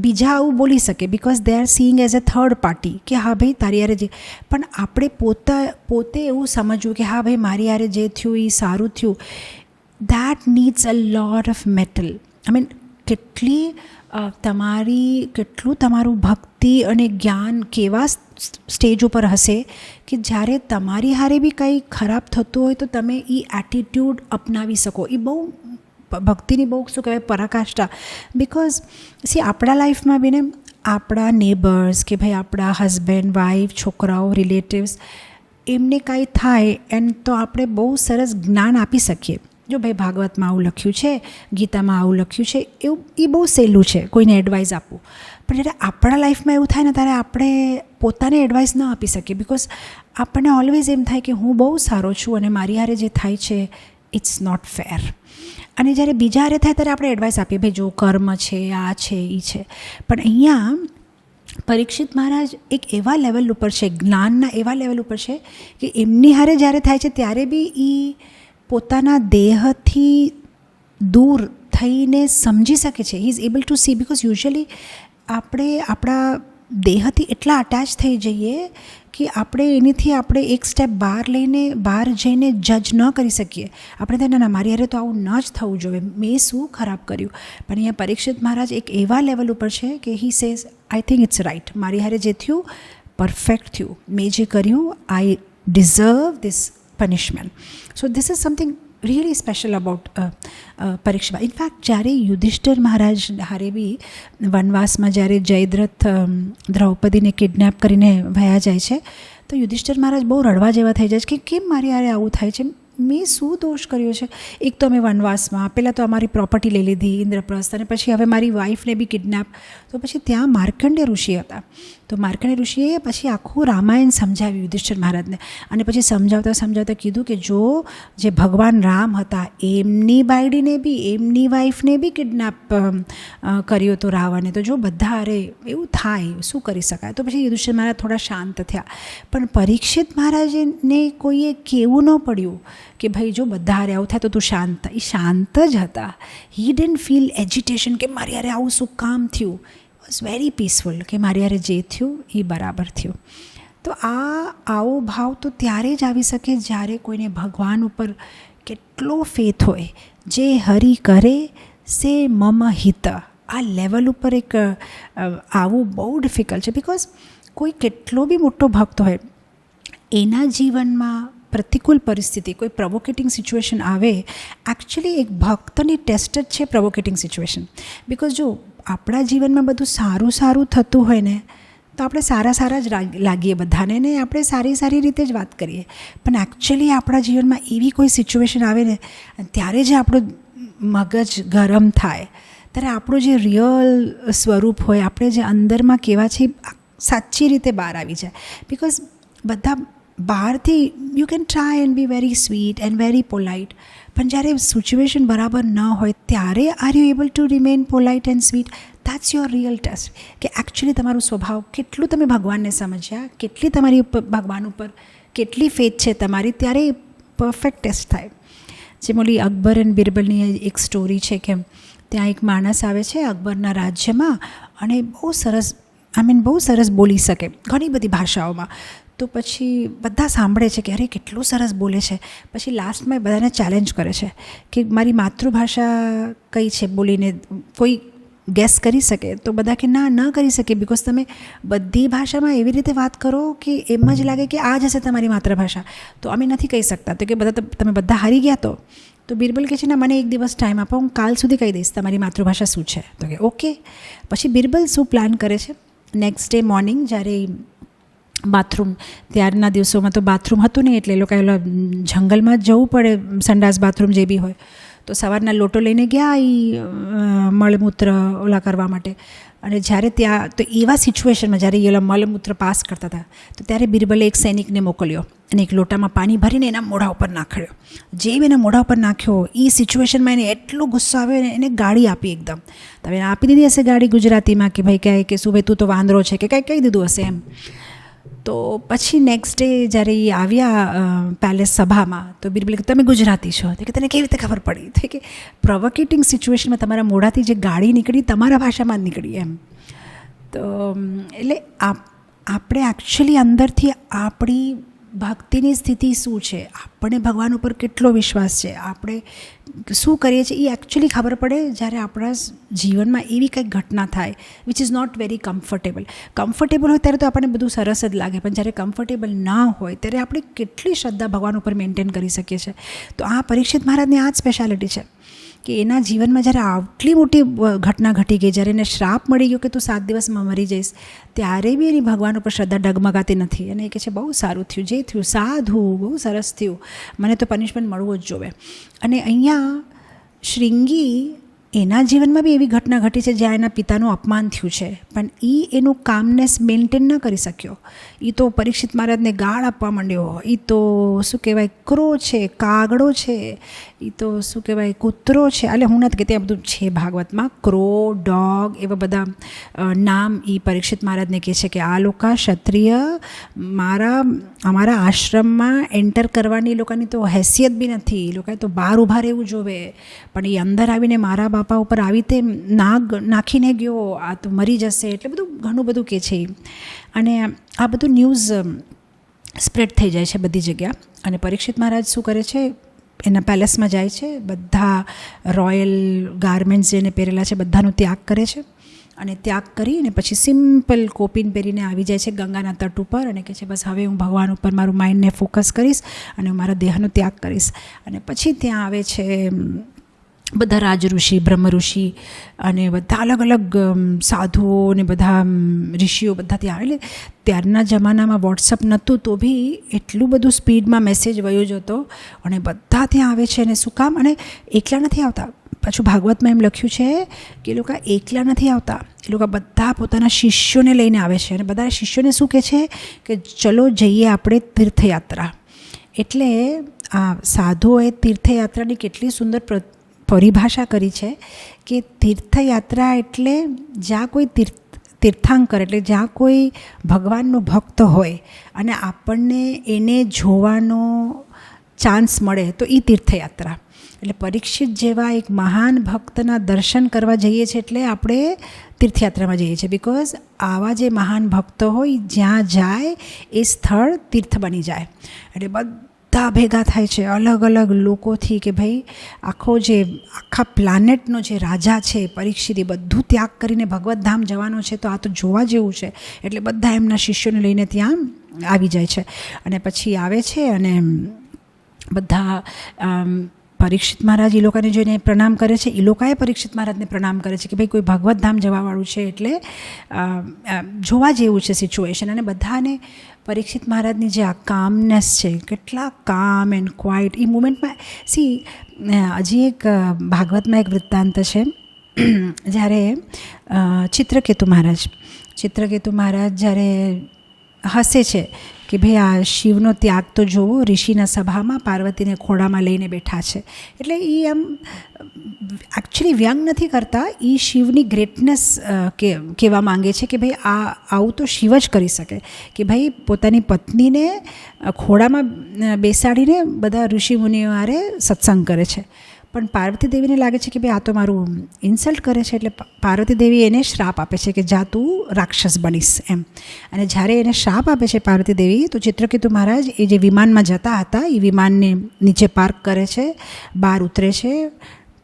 બીજા આવું બોલી શકે because they are seeing as a third party કે હા ભાઈ તારી યારે જે, પણ આપણે પોતે એવું સમજવું કે હા ભાઈ મારી યારે જે થયું એ સારું થયું, that needs a lot of metal. I mean કેટલું તમારું ભક્તિ અને જ્ઞાન કેવા સ્ટેજ ઉપર હશે કે જ્યારે તમારી હારે બી કંઈ ખરાબ થતું હોય તો તમે એ એટીટ્યૂડ અપનાવી શકો. એ બહુ ભક્તિની બહુ શું કહેવાય પરાકાષ્ઠા. બિકોઝ આપણા લાઈફમાં બી ને આપણા નેબર્સ કે ભાઈ આપણા હસબન્ડ વાઈફ છોકરાઓ રિલેટિવ્સ એમને કાંઈ થાય એમ તો આપણે બહુ સરસ જ્ઞાન આપી શકીએ. જો ભાઈ ભાગવતમાં આવું લખ્યું છે, ગીતામાં આવું લખ્યું છે, એવું એ બહુ સહેલું છે કોઈને એડવાઇસ આપવું. પણ જ્યારે આપણા લાઈફમાં એવું થાય ને ત્યારે આપણે પોતાને એડવાઇસ ન આપી શકીએ બિકોઝ આપણને ઓલવેઝ એમ થાય કે હું બહુ સારો છું અને મારી હારે જે થાય છે ઇટ્સ નોટ ફેર. અને જ્યારે બીજા હારે થાય ત્યારે આપણે એડવાઇસ આપીએ ભાઈ જો કર્મ છે, આ છે, એ છે. પણ અહીંયા પરીક્ષિત મહારાજ એક એવા લેવલ ઉપર છે, જ્ઞાનના એવા લેવલ ઉપર છે કે એમની હારે જ્યારે થાય છે ત્યારે બી એ પોતાના દેહથી દૂર થઈને સમજી શકે છે. He is able to C because usually આપણે આપણા દેહથી એટલા અટેચ થઈ જઈએ કે આપણે એક સ્ટેપ બહાર જઈને જજ ન કરી શકીએ. આપણે થાય ના મારી હારે તો આવું ન જ થવું જોઈએ, મેં શું ખરાબ કર્યું. પણ અહીંયા પરીક્ષિત મહારાજ એક એવા લેવલ ઉપર છે કે he says I think it's right, મારી હારે જે થયું પરફેક્ટ થયું, મેં જે કર્યું I deserve this punishment. So this is something really special about પરીક્ષા. ઇનફેક્ટ જ્યારે યુધિષ્ઠિર મહારાજ હારે બી વનવાસમાં જ્યારે જયદ્રથ દ્રૌપદીને કિડનેપ કરીને વયા જાય છે તો યુધિષ્ઠિર મહારાજ બહુ રડવા જેવા થઈ જાય છે કે કેમ મારી હારે આવું થાય છે, મેં શું દોષ કર્યો છે. એક તો અમે વનવાસમાં પહેલાં તો અમારી પ્રોપર્ટી લઈ લીધી ઇન્દ્રપ્રસ્થ અને પછી હવે મારી વાઈફને બી કિડનેપ. તો પછી ત્યાં માર્કંડેય ઋષિ હતા તો માર્કંડેય ઋષિએ પછી આખું રામાયણ સમજાવ્યું યુધિષ્ઠિર મહારાજને અને પછી સમજાવતા કીધું કે જો જે ભગવાન રામ હતા એમની બાયડીને બી એમની વાઈફને બી કિડનેપ કર્યો હતો રાવણે, તો જો બધા અરે એવું થાય શું કરી શકાય. તો પછી યુધિષ્ઠિર મહારાજ થોડા શાંત થયા. પણ પરીક્ષિત મહારાજને કોઈએ કહેવું ન પડ્યું કે ભાઈ જો બધા હારે આવું થાય તો તું શાંત. એ શાંત જ હતા. હી ડિડન્ટ ફીલ એજિટેશન કે મારી હારે આવું શું કામ થયું. વોઝ વેરી પીસફુલ કે મારી હારે જે થયું એ બરાબર થયું. તો આવો ભાવ તો ત્યારે જ આવી શકે જ્યારે કોઈને ભગવાન ઉપર કેટલો ફેથ હોય. જે હરિ કરે સે મમ હિત. આ લેવલ ઉપર એક આવું બહુ ડિફિકલ્ટ છે બિકોઝ કોઈ કેટલો બી મોટો ભક્ત હોય એના જીવનમાં પ્રતિકૂળ પરિસ્થિતિ કોઈ પ્રોવોકેટિંગ સિચ્યુએશન આવે, એકચ્યુઅલી એક ભક્તની ટેસ્ટ જ છે પ્રોવોકેટિંગ સિચ્યુએશન. બિકોઝ જો આપણા જીવનમાં બધું સારું થતું હોય ને તો આપણે સારા જ લાગીએ બધાને ને આપણે સારી રીતે જ વાત કરીએ. પણ એકચ્યુઅલી આપણા જીવનમાં એવી કોઈ સિચ્યુએશન આવે ને ત્યારે જે આપણું મગજ ગરમ થાય, ત્યારે આપણું જે રિયલ સ્વરૂપ હોય, આપણે જે અંદરમાં કેવા છે સાચી રીતે બહાર આવી જાય. બિકોઝ બધા બહારથી you can try and be very sweet and very polite, પણ જ્યારે સિચ્યુએશન બરાબર ન હોય ત્યારે are you able to remain polite and sweet? That's your real test, કે એકચ્યુઅલી તમારું સ્વભાવ કેટલું તમે ભગવાનને સમજ્યા, કેટલી તમારી ભગવાન ઉપર કેટલી ફેથ છે તમારી, ત્યારે પરફેક્ટ ટેસ્ટ થાય. જેમ ઓલી અકબર એન્ડ બિરબલની એક સ્ટોરી છે કે ત્યાં એક માણસ આવે છે અકબરના રાજ્યમાં અને બહુ સરસ બોલી શકે ઘણી બધી ભાષાઓમાં. તો પછી બધા સાંભળે છે કે અરે કેટલું સરસ બોલે છે. પછી લાસ્ટમાં એ બધાને ચેલેન્જ કરે છે કે મારી માતૃભાષા કઈ છે બોલીને કોઈ ગેસ કરી શકે? તો બધા કે ના, ન કરી શકે, બિકોઝ તમે બધી ભાષામાં એવી રીતે વાત કરો કે એમ જ લાગે કે આ જ હશે તમારી માતૃભાષા. તો અમે નથી કહી શકતા. તો કે તમે બધા હારી ગયા. તો બિરબલ કહે છે ના, મને એક દિવસ ટાઈમ આપો, હું કાલ સુધી કહી દઈશ તમારી માતૃભાષા શું છે. તો કે ઓકે. પછી બિરબલ શું પ્લાન કરે છે, નેક્સ્ટ ડે મોર્નિંગ જ્યારે બાથરૂમ, ત્યારના દિવસોમાં તો બાથરૂમ હતું નહીં, એટલે એ લોકોએ જંગલમાં જ જવું પડે સંડાસ બાથરૂમ જે બી હોય. તો સવારના લોટો લઈને ગયા એ મળમૂત્ર ઓલા કરવા માટે. અને જ્યારે ત્યાં તો એવા સિચ્યુએશનમાં જ્યારે એ મળમૂત્ર પાસ કરતા હતા, તો ત્યારે બિરબલે એક સૈનિકને મોકલ્યો અને એક લોટામાં પાણી ભરીને એના મોઢા ઉપર નાખ્યો. જેમ એના મોઢા ઉપર નાખ્યો એ સિચ્યુએશનમાં એને એટલો ગુસ્સો આવ્યો ને એને ગાડી આપી એકદમ. તમે આપી દીધી હશે ગાડી ગુજરાતીમાં કે ભાઈ કહે કે શું ભાઈ તું તો વાંદરો છે કે કાંઈ કહી દીધું હશે એમ. તો પછી નેક્સ્ટ ડે જ્યારે એ આવ્યા પેલેસ સભામાં, તો બિરબલે કે તમે ગુજરાતી છો? તો કે તને કેવી રીતે ખબર પડી? તો કે પ્રોવોકેટિંગ સિચ્યુએશનમાં તમારા મોઢાથી જે ગાડી નીકળી તમારા ભાષામાં જ નીકળી એમ. તો એટલે આપણે એકચ્યુઅલી અંદરથી આપણી ભક્તિની સ્થિતિ શું છે, આપણને ભગવાન ઉપર કેટલો વિશ્વાસ છે, આપણે શું કરીએ છીએ એ એકચ્યુઅલી ખબર પડે જ્યારે આપણા જીવનમાં એવી કંઈક ઘટના થાય which is not very comfortable હોય ત્યારે તો આપણને બધું સરસ જ લાગે, પણ જ્યારે કમ્ફર્ટેબલ ના હોય ત્યારે આપણે કેટલી શ્રદ્ધા ભગવાન ઉપર મેન્ટેન કરી શકીએ છીએ. તો આ પરીક્ષિત મહારાજની આ જ સ્પેશિયાલિટી છે કે એના જીવનમાં જ્યારે આટલી મોટી ઘટના ઘટી ગઈ, જ્યારે એને શ્રાપ મળી ગયો કે તું 7 દિવસમાં મરી જઈશ, ત્યારે બી એની ભગવાન ઉપર શ્રદ્ધા ડગમગાતી નથી. અને એ કહે છે બહુ સારું થયું, જે થયું સાધુ, બહુ સરસ થયું, મને તો પનિશમેન્ટ મળવું જ જોવે. અને અહીંયા શ્રીંગી એના જીવનમાં બી એવી ઘટના ઘટી છે જ્યાં એના પિતાનું અપમાન થયું છે, પણ એ એનું કામનેસ મેન્ટેન ન કરી શક્યો. એ તો પરીક્ષિત મહારાજને ગાળ આપવા માંડ્યો. એ તો શું કહેવાય, ક્રો છે, કાગડો છે, એ તો શું કહેવાય કૂતરો છે. એટલે હું નથી કહેતી, આ બધું છે ભાગવતમાં, ક્રો, ડોગ, એવા બધા નામ એ પરીક્ષિત મહારાજને કહે છે કે આ લોકો ક્ષત્રિય અમારા આશ્રમમાં એન્ટર કરવાની એ લોકોની તો હેસિયત બી નથી, એ લોકોએ તો બહાર ઊભા રહેવું જોવે, પણ એ અંદર આવીને મારા બાપા ઉપર આવી રીતે નાગ નાખીને ગયો, આ તો મરી જશે. એટલે બધું ઘણું બધું કહે છે. અને આ બધું ન્યૂઝ સ્પ્રેડ થઈ જાય છે બધી જગ્યા. અને પરીક્ષિત મહારાજ શું કરે છે, એના પેલેસમાં જાય છે, બધા રોયલ ગાર્મેન્ટ્સ જેને પહેરેલા છે બધાનો ત્યાગ કરે છે. અને ત્યાગ કરીને પછી સિમ્પલ કોપીન પહેરીને આવી જાય છે ગંગાના તટ ઉપર અને કહે છે બસ હવે હું ભગવાન ઉપર મારું માઇન્ડને ફોકસ કરીશ અને મારા દેહનો ત્યાગ કરીશ. અને પછી ત્યાં આવે છે બધા રાજઋષિ, બ્રહ્મઋષિ અને બધા અલગ અલગ સાધુઓ ને બધા ઋષિઓ બધા ત્યાં આવે. એટલે ત્યારના જમાનામાં વોટ્સઅપ નહોતું તો બી એટલું બધું સ્પીડમાં મેસેજ વયો જતો અને બધા ત્યાં આવે છે. અને શું કામ? અને એકલા નથી આવતા. પાછું ભાગવતમાં એમ લખ્યું છે કે એ લોકો એકલા નથી આવતા, એ લોકો બધા પોતાના શિષ્યોને લઈને આવે છે. અને બધા શિષ્યોને શું કહે છે કે ચલો જઈએ આપણે તીર્થયાત્રા. એટલે આ સાધુઓએ તીર્થયાત્રાની કેટલી સુંદર પરિભાષા કરી છે કે તીર્થયાત્રા એટલે જ્યાં કોઈ તીર્થાંકર એટલે જ્યાં કોઈ ભગવાનનો ભક્ત હોય અને આપણને એને જોવાનો ચાન્સ મળે તો એ તીર્થયાત્રા. એટલે પરીક્ષિત જેવા એક મહાન ભક્તના દર્શન કરવા જઈએ છીએ એટલે આપણે તીર્થયાત્રામાં જઈએ છીએ. બિકોઝ આવા જે મહાન ભક્તો હોય જ્યાં જાય એ સ્થળ તીર્થ બની જાય. એટલે બધા ભેગા થાય છે અલગ અલગ લોકોથી કે ભાઈ આખા પ્લાનેટનો જે રાજા છે પરીક્ષિત એ બધું ત્યાગ કરીને ભગવત ધામ જવાનો છે તો આ તો જોવા જેવું છે. એટલે બધા એમના શિષ્યોને લઈને ત્યાં આવી જાય છે. અને પછી આવે છે અને બધા પરીક્ષિત મહારાજ એ લોકોને જોઈને પ્રણામ કરે છે, એ લોકોએ પરીક્ષિત મહારાજને પ્રણામ કરે છે કે ભાઈ કોઈ ભગવત ધામ જવાવાળું છે એટલે જોવા જેવું છે સિચ્યુએશન. અને બધાને પરીક્ષિત મહારાજની જે આ કામનેસ છે, કેટલા કામ એન્ડ ક્વાઇટ એ મુમેન્ટમાં હજી એક ભાગવતમાં એક વૃત્તાંત છે જ્યારે ચિત્રકેતુ મહારાજ જ્યારે હસે છે કે ભાઈ આ શિવનો ત્યાગ તો જોવો, ઋષિના સભામાં પાર્વતીને ખોળામાં લઈને બેઠા છે. એટલે એ આમ એકચ્યુઅલી વ્યંગ નથી કરતા, એ શિવની ગ્રેટનેસ કહેવા માંગે છે કે ભાઈ આવું તો શિવ જ કરી શકે, કે ભાઈ પોતાની પત્નીને ખોળામાં બેસાડીને બધા ઋષિમુનિઓ હારે સત્સંગ કરે છે. પણ પાર્વતી દેવીને લાગે છે કે ભાઈ આ તો મારું ઇન્સલ્ટ કરે છે, એટલે પાર્વતી દેવી એને શ્રાપ આપે છે કે જા તું રાક્ષસ બનીશ એમ. અને જ્યારે એને શ્રાપ આપે છે પાર્વતી દેવી, તો ચિત્રકેતુ મહારાજ એ જે વિમાનમાં જતા હતા એ વિમાનને નીચે પાર્ક કરે છે, બહાર ઉતરે છે,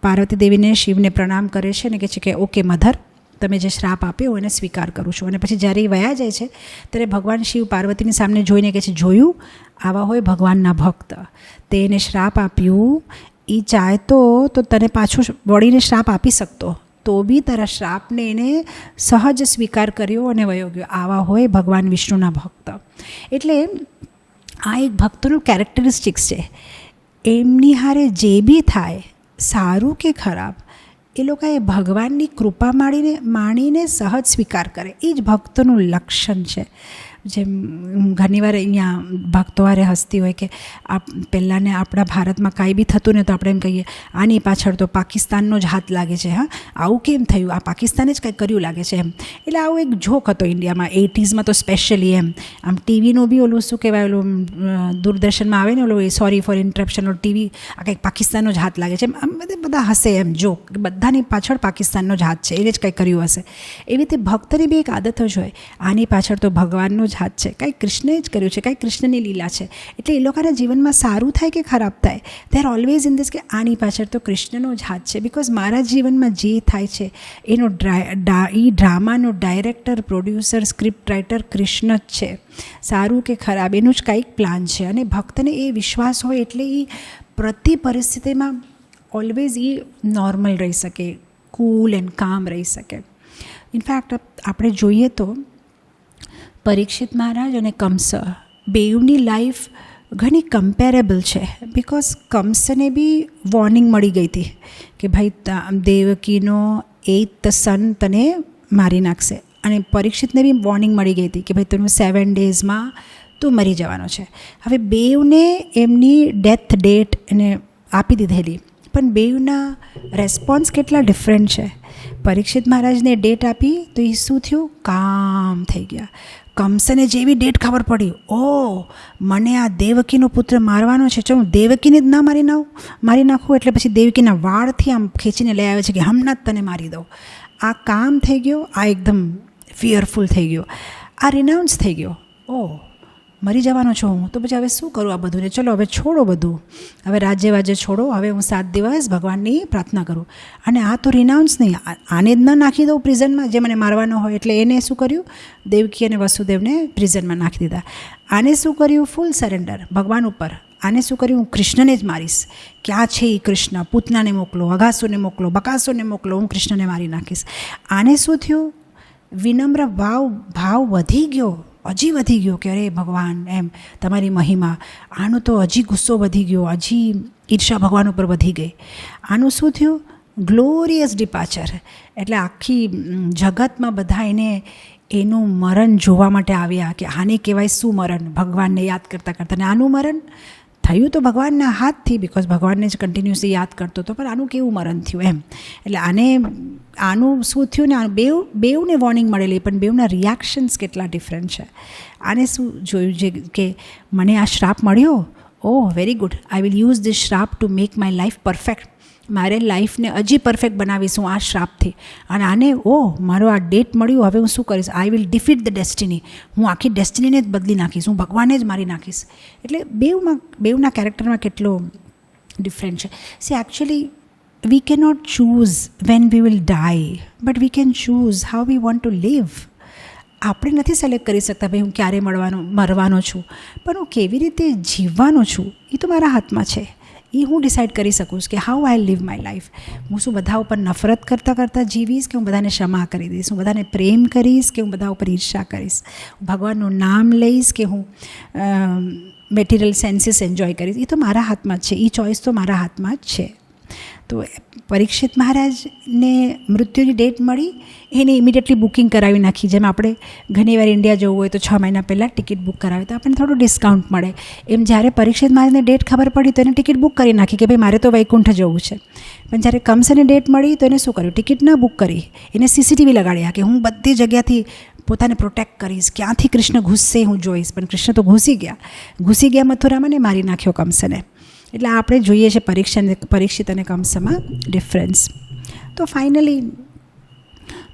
પાર્વતી દેવીને શિવને પ્રણામ કરે છે અને કહે છે કે ઓકે મધર, તમે જે શ્રાપ આપ્યો એને સ્વીકાર કરું છું. અને પછી જ્યારે એ વયા જાય છે ત્યારે ભગવાન શિવ પાર્વતીની સામે જોઈને કહે છે, જોયું, આવા હોય ભગવાનના ભક્ત, તે એને શ્રાપ આપ્યું, એ ચાહતો તો તને પાછું વળીને શ્રાપ આપી શકતો, તો બી તારા શ્રાપને એને સહજ સ્વીકાર કર્યો અને વયો ગયો. આવા હોય ભગવાન વિષ્ણુના ભક્ત. એટલે આ એક ભક્તનું કેરેક્ટરિસ્ટિક્સ છે. એમની હારે જે બી થાય, સારું કે ખરાબ, એ લોકોએ ભગવાનની કૃપા માણીને સહજ સ્વીકાર કરે. એ જ ભક્તનું લક્ષણ છે. જેમ ઘણીવાર અહીંયા ભક્તો હારે હસતી હોય કે પહેલાંને આપણા ભારતમાં કાંઈ બી થતું ને તો આપણે એમ કહીએ આની પાછળ તો પાકિસ્તાનનો જ હાથ લાગે છે, હા આવું કેમ થયું, આ પાકિસ્તાને જ કંઈક કર્યું લાગે છે એમ. એટલે આવું એક જોક હતો ઇન્ડિયામાં 80s તો સ્પેશિયલી એમ. આમ ટીવીનું બી ઓલું શું કહેવાય, ઓલું દૂરદર્શનમાં આવે ને ઓલું સોરી ફોર ઇન્ટરપ્શન, ટીવી આ કંઈક પાકિસ્તાનનો જ હાથ લાગે છે એમ. આમ બધા હસે એમ, જોક, બધાની પાછળ પાકિસ્તાનનો જ હાથ છે, એને જ કંઈક કર્યું હશે. એવી રીતે ભક્તની બી એક આદત જ હોય, આની પાછળ તો ભગવાનનો જ હાથ છે, કાંઈ કૃષ્ણએ જ કર્યું છે, કાંઈ કૃષ્ણની લીલા છે. એટલે એ લોકોના જીવનમાં સારું થાય કે ખરાબ થાય, they are always in this કે આની પાછળ તો કૃષ્ણનો જ હાથ છે. બિકોઝ મારા જીવનમાં જે થાય છે એનો એ ડ્રામાનો director, producer, script writer Krishna જ છે. સારું કે ખરાબ એનું જ કંઈક પ્લાન છે. અને ભક્તને એ વિશ્વાસ હોય એટલે એ પ્રતિ પરિસ્થિતિમાં ઓલવેઝ એ નોર્મલ રહી શકે, કૂલ એન્ડ કામ રહી શકે. ઇનફેક્ટ આપણે જોઈએ તો પરીક્ષિત મહારાજ અને કંસ બેઉની લાઈફ ઘણી કમ્પેરેબલ છે. બિકોઝ કંસને બી વોર્નિંગ મળી ગઈ હતી કે ભાઈ દેવકીનો 8th સન તને મારી નાખશે, અને પરીક્ષિતને બી વોર્નિંગ મળી ગઈ હતી કે ભાઈ તને 7 ડેઝમાં તું મરી જવાનો છે. હવે બેઉને એમની ડેથ ડેટ એને આપી દીધેલી, પણ બેઉના રેસ્પોન્સ કેટલા ડિફરન્ટ છે. પરીક્ષિત મહારાજને ડેટ આપી તો એ શું થયું, કામ થઈ ગયા. કંસને જેવી ડેટ ખબર પડી, ઓ મને આ દેવકીનો પુત્ર મારવાનો છે, ચાલો હું દેવકીને જ ના મારી નાખું. એટલે પછી દેવકીના વાળથી આમ ખેંચીને લઈ આવે છે કે હમણાં જ તને મારી દઉં. આ કામ થઈ ગયો, આ એકદમ ફિયરફુલ થઈ ગયો, આ રિનાઉન્સ થઈ ગયો. ઓ મરી જવાનો છું હું, તો પછી હવે શું કરું આ બધું, ને ચલો હવે છોડો બધું, હવે રાજ્ય છોડો, હવે હું 7 દિવસ ભગવાનની પ્રાર્થના કરું. અને આ તો રિનાઉન્સ નહીં, આને જ ન નાખી દઉં પ્રિઝનમાં જે મને મારવાનો હોય. એટલે એને શું કર્યું, દેવકી અને વસુદેવને પ્રિઝનમાં નાખી દીધા. આને શું કર્યું, ફૂલ સરેન્ડર ભગવાન ઉપર. આને શું કર્યું, હું કૃષ્ણને જ મારીશ, ક્યાં છે એ કૃષ્ણ, પૂતનાને મોકલો, અઘાસુરને મોકલો, બકાસુરને મોકલો, હું કૃષ્ણને મારી નાખીશ. આને શું થયું, વિનમ્ર ભાવ વધી ગયો, હજી વધી ગયો કે અરે ભગવાન એમ તમારી મહિમા. આનો તો હજી ગુસ્સો વધી ગયો, હજી ઈર્ષા ભગવાન ઉપર વધી ગઈ. આનું શું થયું, ગ્લોરિયસ ડિપાચર. એટલે આખી જગતમાં બધા એનું મરણ જોવા માટે આવ્યા કે આને કહેવાય શું મરણ, ભગવાનને યાદ કરતાં કરતાં. અને આનું મરણ થયું તો ભગવાનના હાથથી, બિકોઝ ભગવાનને જ કન્ટિન્યુઅસલી યાદ કરતો હતો, પણ આનું કેવું મરણ થયું એમ. એટલે આનું શું થયું ને, બેઉને વોર્નિંગ મળેલી, પણ બેઉના રિએક્શન્સ કેટલા ડિફરન્ટ છે. આને શું જોયું છે કે મને આ શ્રાપ મળ્યો, oh very good, I will use this શ્રાપ to make my life perfect. મારે લાઈફને હજી પરફેક્ટ બનાવીશ હું આ શ્રાપથી. અને આને મારો આ ડેટ મળ્યું, હવે હું શું કરીશ, I will defeat the destiny, હું આખી ડેસ્ટિનીને જ બદલી નાખીશ, હું ભગવાનને જ મારી નાખીશ. એટલે બેઉના કેરેક્ટરમાં કેટલો ડિફરન્ટ છે. C actually we cannot choose when we will die, but we can choose how we want to live. આપણે નથી સિલેક્ટ કરી શકતા ભાઈ હું ક્યારે મરવાનો છું, પણ હું કેવી રીતે જીવવાનો છું એ તો મારા હાથમાં છે. એ હું ડિસાઇડ કરી શકું કે how I live my life. હું શું બધા ઉપર નફરત કરતાં જીવીશ, કે હું બધાને ક્ષમા કરી દઈશ, હું બધાને પ્રેમ કરીશ, કે હું બધા ઉપર ઈર્ષા કરીશ, હું ભગવાનનું નામ લઈશ, કે હું મેટિરિયલ સેન્સીસ એન્જોય કરીશ. એ તો મારા હાથમાં જ છે, એ ચોઈસ તો મારા હાથમાં જ છે. તો પરીક્ષિત મહારાજને મૃત્યુની ડેટ મળી, એને ઇમિડિયેટલી બુકિંગ કરાવી નાખી. જેમ આપણે ઘણીવાર ઇન્ડિયા જવું હોય તો 6 મહિના પહેલાં ટિકિટ બુક કરાવે તો આપણને થોડું ડિસ્કાઉન્ટ મળે. એમ જ્યારે પરીક્ષિત મહારાજને ડેટ ખબર પડી તો એને ટિકિટ બુક કરી નાખી કે ભાઈ મારે તો વૈકુંઠ જવું છે. પણ જ્યારે કંસને ડેટ મળી તો એને શું કર્યું? ટિકિટ ન બુક કરી, એને CCTV લગાડ્યા કે હું બધી જગ્યાથી પોતાને પ્રોટેક્ટ કરીશ, ક્યાંથી કૃષ્ણ ઘૂસશે હું જોઈશ. પણ કૃષ્ણ તો ઘૂસી ગયા મથુરામાં ને મારી નાખ્યો કંસને. એટલે આપણે જોઈએ છે પરીક્ષિત અને કંસમાં ડિફરન્સ. તો ફાઇનલી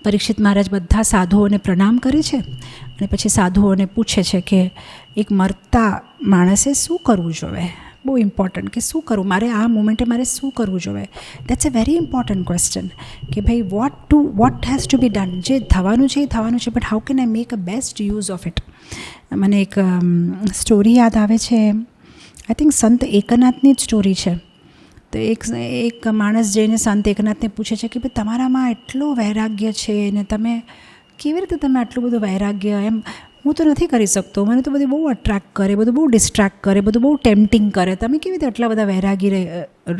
પરીક્ષિત મહારાજ બધા સાધુઓને પ્રણામ કરે છે અને પછી સાધુઓને પૂછે છે કે એક મરતા માણસે શું કરવું જોઈએ. બહુ ઇમ્પોર્ટન્ટ કે શું કરવું, મારે આ મોમેન્ટે મારે શું કરવું જોઈએ. That's a very important question કે ભાઈ what has to be done. જે થવાનું છે એ થવાનું છે, but how can I make a best use of it. મને એક સ્ટોરી યાદ આવે છે, આઈ થિંક સંત એકનાથની જ સ્ટોરી છે. તો એક માણસ જઈને સંત એકનાથને પૂછે છે કે ભાઈ તમારામાં એટલો વૈરાગ્ય છે ને કેવી રીતે તમે આટલું બધું વૈરાગ્ય, એમ હું તો નથી કરી શકતો, મને તો બધું બહુ અટ્રેક્ટ કરે, બધું બહુ ડિસ્ટ્રેક્ટ કરે, બધું બહુ ટેમ્પટિંગ કરે, તમે કેવી રીતે આટલા બધા વૈરાગી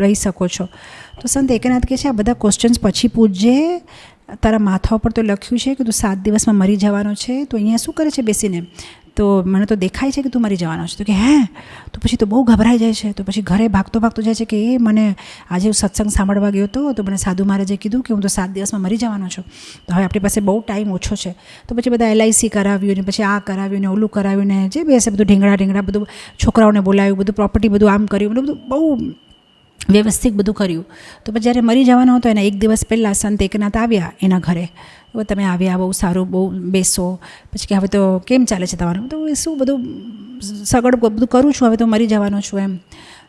રહી શકો છો. તો સંત એકનાથ કહે છે આ બધા ક્વેશ્ચન્સ પછી પૂછજે, તારા માથા ઉપર તો લખ્યું છે કે તું 7 દિવસમાં મરી જવાનો છે, તો અહીંયા શું કરે છે બેસીને, તો મને તો દેખાય છે કે તું મરી જવાનો છે. તો કે હે, તો પછી તો બહુ ગભરાઈ જાય છે. તો પછી ઘરે ભાગતો જાય છે કે મને આજે સત્સંગ સાંભળવા ગયો હતો તો મને સાધુ મહારાજે કીધું કે હું તો 7 દિવસમાં મરી જવાનો છું, તો હવે આપણી પાસે બહુ ટાઈમ ઓછો છે. તો પછી બધા LIC કરાવ્યું ને પછી આ કરાવ્યું ને ઓલું કરાવ્યું ને જે બી હશે બધું ઢીંગડા બધું છોકરાઓને બોલાવ્યું, બધું પ્રોપર્ટી બધું આમ કર્યું, બધું બહુ વ્યવસ્થિત બધું કર્યું. તો પછી જ્યારે મરી જવાનો હતો એના 1 દિવસ પહેલાં સંત એકનાથ આવ્યા એના ઘરે. તમે આવ્યા, બહુ સારું, બહુ બેસો. પછી કે હવે તો કેમ ચાલે છે તમારું? તો શું બધું સગવડ બધું કરું છું, હવે તો મરી જવાનો છું એમ.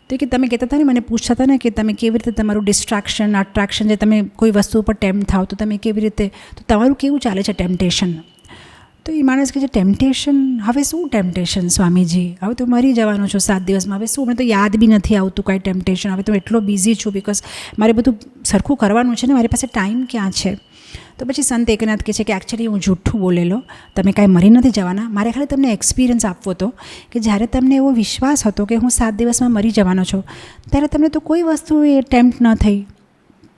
તો કે તમે કહેતા હતા ને, મને પૂછતા હતા ને કે તમે કેવી રીતે તમારું ડિસ્ટ્રેક્શન અટ્રેક્શન, જે તમે કોઈ વસ્તુ ઉપર ટેમ્પ થાવ તો તમે કેવી રીતે, તો તમારું કેવું ચાલે છે ટેમ્પટેશન? તો એ માણસ કહે છે ટેમ્પટેશન, હવે શું ટેમ્પટેશન સ્વામીજી, હવે તો મરી જવાનું છું 7 દિવસમાં, હવે શું, મને તો યાદ બી નથી આવતું કાંઈ ટેમ્પટેશન, હવે તો એટલો બિઝી છું બિકોઝ મારે બધું સરખું કરવાનું છે ને, મારી પાસે ટાઈમ ક્યાં છે. તો પછી સંત એકનાથ કહે છે કે એકચ્યુઅલી હું જૂઠું બોલેલો, તમે કાંઈ મરી નથી જવાના, મારે ખાલી તમને એક્સપિરિયન્સ આપવો હતો કે જ્યારે તમને એવો વિશ્વાસ હતો કે હું 7 દિવસમાં મરી જવાનો છું, ત્યારે તમને તો કોઈ વસ્તુ એ ટેમ્પ્ટ ન થઈ,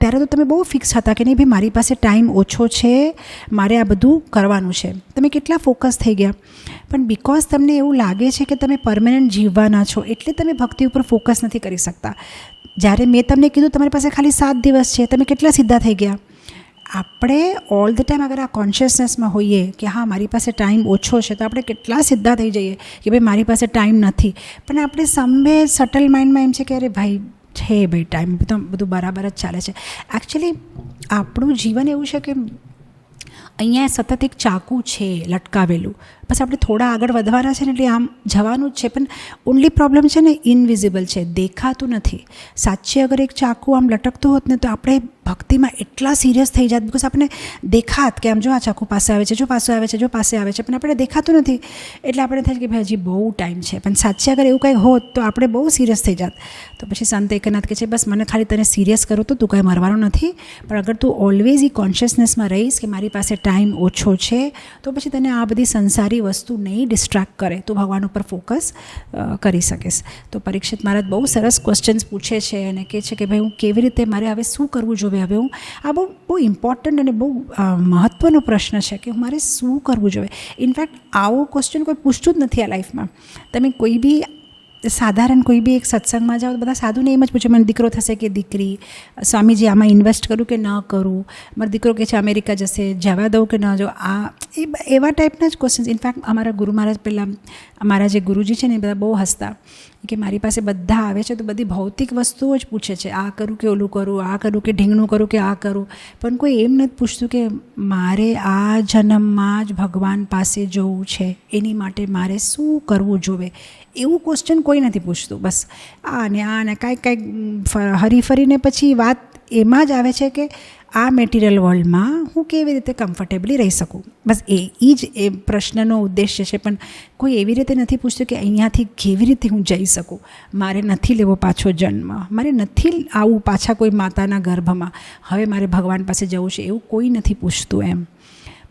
ત્યારે તો તમે બહુ ફિક્સ હતા કે નહીં ભાઈ મારી પાસે ટાઈમ ઓછો છે, મારે આ બધું કરવાનું છે, તમે કેટલા ફોકસ થઈ ગયા. પણ બિકોઝ તમને એવું લાગે છે કે તમે પરમેનન્ટ જીવવાના છો એટલે તમે ભક્તિ ઉપર ફોકસ નથી કરી શકતા. જ્યારે મેં તમને કીધું તમારી પાસે ખાલી 7 દિવસ છે, તમે કેટલા સીધા થઈ ગયા. આપણે ઓલ ધ ટાઈમ અગર આ કોન્શિયસનેસમાં હોઈએ કે હા મારી પાસે ટાઈમ ઓછો છે, તો આપણે કેટલા સીધા થઈ જઈએ કે ભાઈ મારી પાસે ટાઈમ નથી. પણ આપણે સમવે સટલ માઇન્ડમાં એમ છે કે અરે ભાઈ છે, ભાઈ ટાઈમ તો બધું બરાબર જ ચાલે છે. એકચ્યુઅલી આપણું જીવન એવું છે કે અહીંયા સતત એક ચાકુ છે લટકાવેલું, બસ આપણે થોડા આગળ વધવાના છે ને એટલે આમ જવાનું જ છે. પણ ઓનલી પ્રોબ્લેમ છે ને ઇનવિઝિબલ છે, દેખાતું નથી. સાચે અગર એક ચાકુ આમ લટકતું હોત ને તો આપણે ભક્તિમાં એટલા સિરિયસ થઈ જાત, બિકોઝ આપણે દેખાત કે આમ જો આ ચાકુ પાસે આવે છે, જો પાસે આવે છે, જો પાસે આવે છે, પણ આપણે દેખાતું નથી એટલે આપણે થાય કે ભાઈ હજી બહુ ટાઈમ છે. પણ સાચે અગર એવું કંઈ હોત તો આપણે બહુ સિરિયસ થઈ જાત. તો પછી સંત એકનાથ કહે છે બસ મને ખાલી તને સિરિયસ કરું તો તું કાંઈ મરવાનો નથી, પણ અગર તું ઓલવેઝ એ કોન્શિયસનેસમાં રહીશ કે મારી પાસે ટાઈમ ઓછો છે, તો પછી તને આ બધી સંસારી વસ્તુ નહીં ડિસ્ટ્રેક્ટ કરે, તો ભગવાન ઉપર ફોકસ કરી શકીશ. તો પરીક્ષિત મહારાજ બહુ સરસ ક્વેશ્ચન્સ પૂછે છે અને કહે છે કે ભાઈ હું કેવી રીતે, મારે હવે શું કરવું જોઈએ. હવે હું આ બહુ ઇમ્પોર્ટન્ટ અને બહુ મહત્ત્વનો પ્રશ્ન છે કે મારે શું કરવું જોઈએ. ઇનફેક્ટ આવો ક્વેશ્ચન કોઈ પૂછતું જ નથી આ લાઈફમાં. તમે કોઈ બી સાધારણ કોઈ બી એક સત્સંગમાં જાઓ તો બધા સાધુને એમ જ પૂછે મને દીકરો થશે કે દીકરી, સ્વામીજી આમાં ઇન્વેસ્ટ કરું કે ન કરું, મારો દીકરો કે છે અમેરિકા જશે, જવા દઉં કે ન જાઉં, એવા ટાઈપના જ ક્વેશ્ચન્સ. ઇનફેક્ટ અમારા ગુરુ મહારાજ પહેલાં અમારા જે ગુરુજી છે ને એ બધા બહુ હસતા કે મારી પાસે બધા આવે છે તો બધી ભૌતિક વસ્તુઓ જ પૂછે છે, આ કરું કે ઓલું કરું, આ કરું કે ઢીંગણું કરું કે આ કરું, પણ કોઈ એમ નથી પૂછતું કે મારે આ જન્મમાં જ ભગવાન પાસે જવું છે, એની માટે મારે શું કરવું જોઈએ. એવું ક્વેશ્ચન કોઈ નથી પૂછતું. બસ આ ને કાંઈક હરીફરીને પછી વાત એમાં જ આવે છે કે આ મેટિરિયલ વર્લ્ડમાં હું કેવી રીતે કમ્ફર્ટેબલી રહી શકું. બસ એ જ એ પ્રશ્નનો ઉદ્દેશ્ય છે. પણ કોઈ એવી રીતે નથી પૂછતું કે અહીંયાથી કેવી રીતે હું જઈ શકું, મારે નથી લેવો પાછો જન્મ, મારે નથી આવું પાછા કોઈ માતાના ગર્ભમાં, હવે મારે ભગવાન પાસે જવું છે, એવું કોઈ નથી પૂછતું એમ.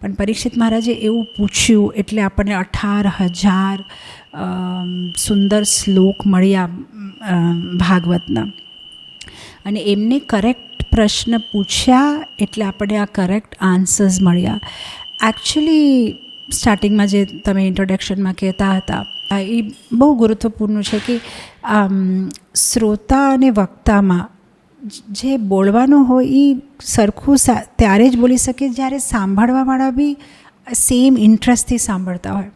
પણ પરીક્ષિત મહારાજે એવું પૂછ્યું એટલે આપણને 18,000 સુંદર શ્લોક મળ્યા ભાગવતના. અને એમને કરેક્ટ પ્રશ્ન પૂછ્યા એટલે આપણને આ કરેક્ટ આન્સર્સ મળ્યા. એકચ્યુઅલી સ્ટાર્ટિંગમાં જે તમે ઇન્ટ્રોડક્શનમાં કહેતા હતા એ બહુ ગુરુત્વપૂર્ણ છે કે શ્રોતા અને વક્તામાં જે બોલવાનું હોય એ સરખું ત્યારે જ બોલી શકે જ્યારે સાંભળવાવાળા બી સેમ ઇન્ટરેસ્ટથી સાંભળતા હોય,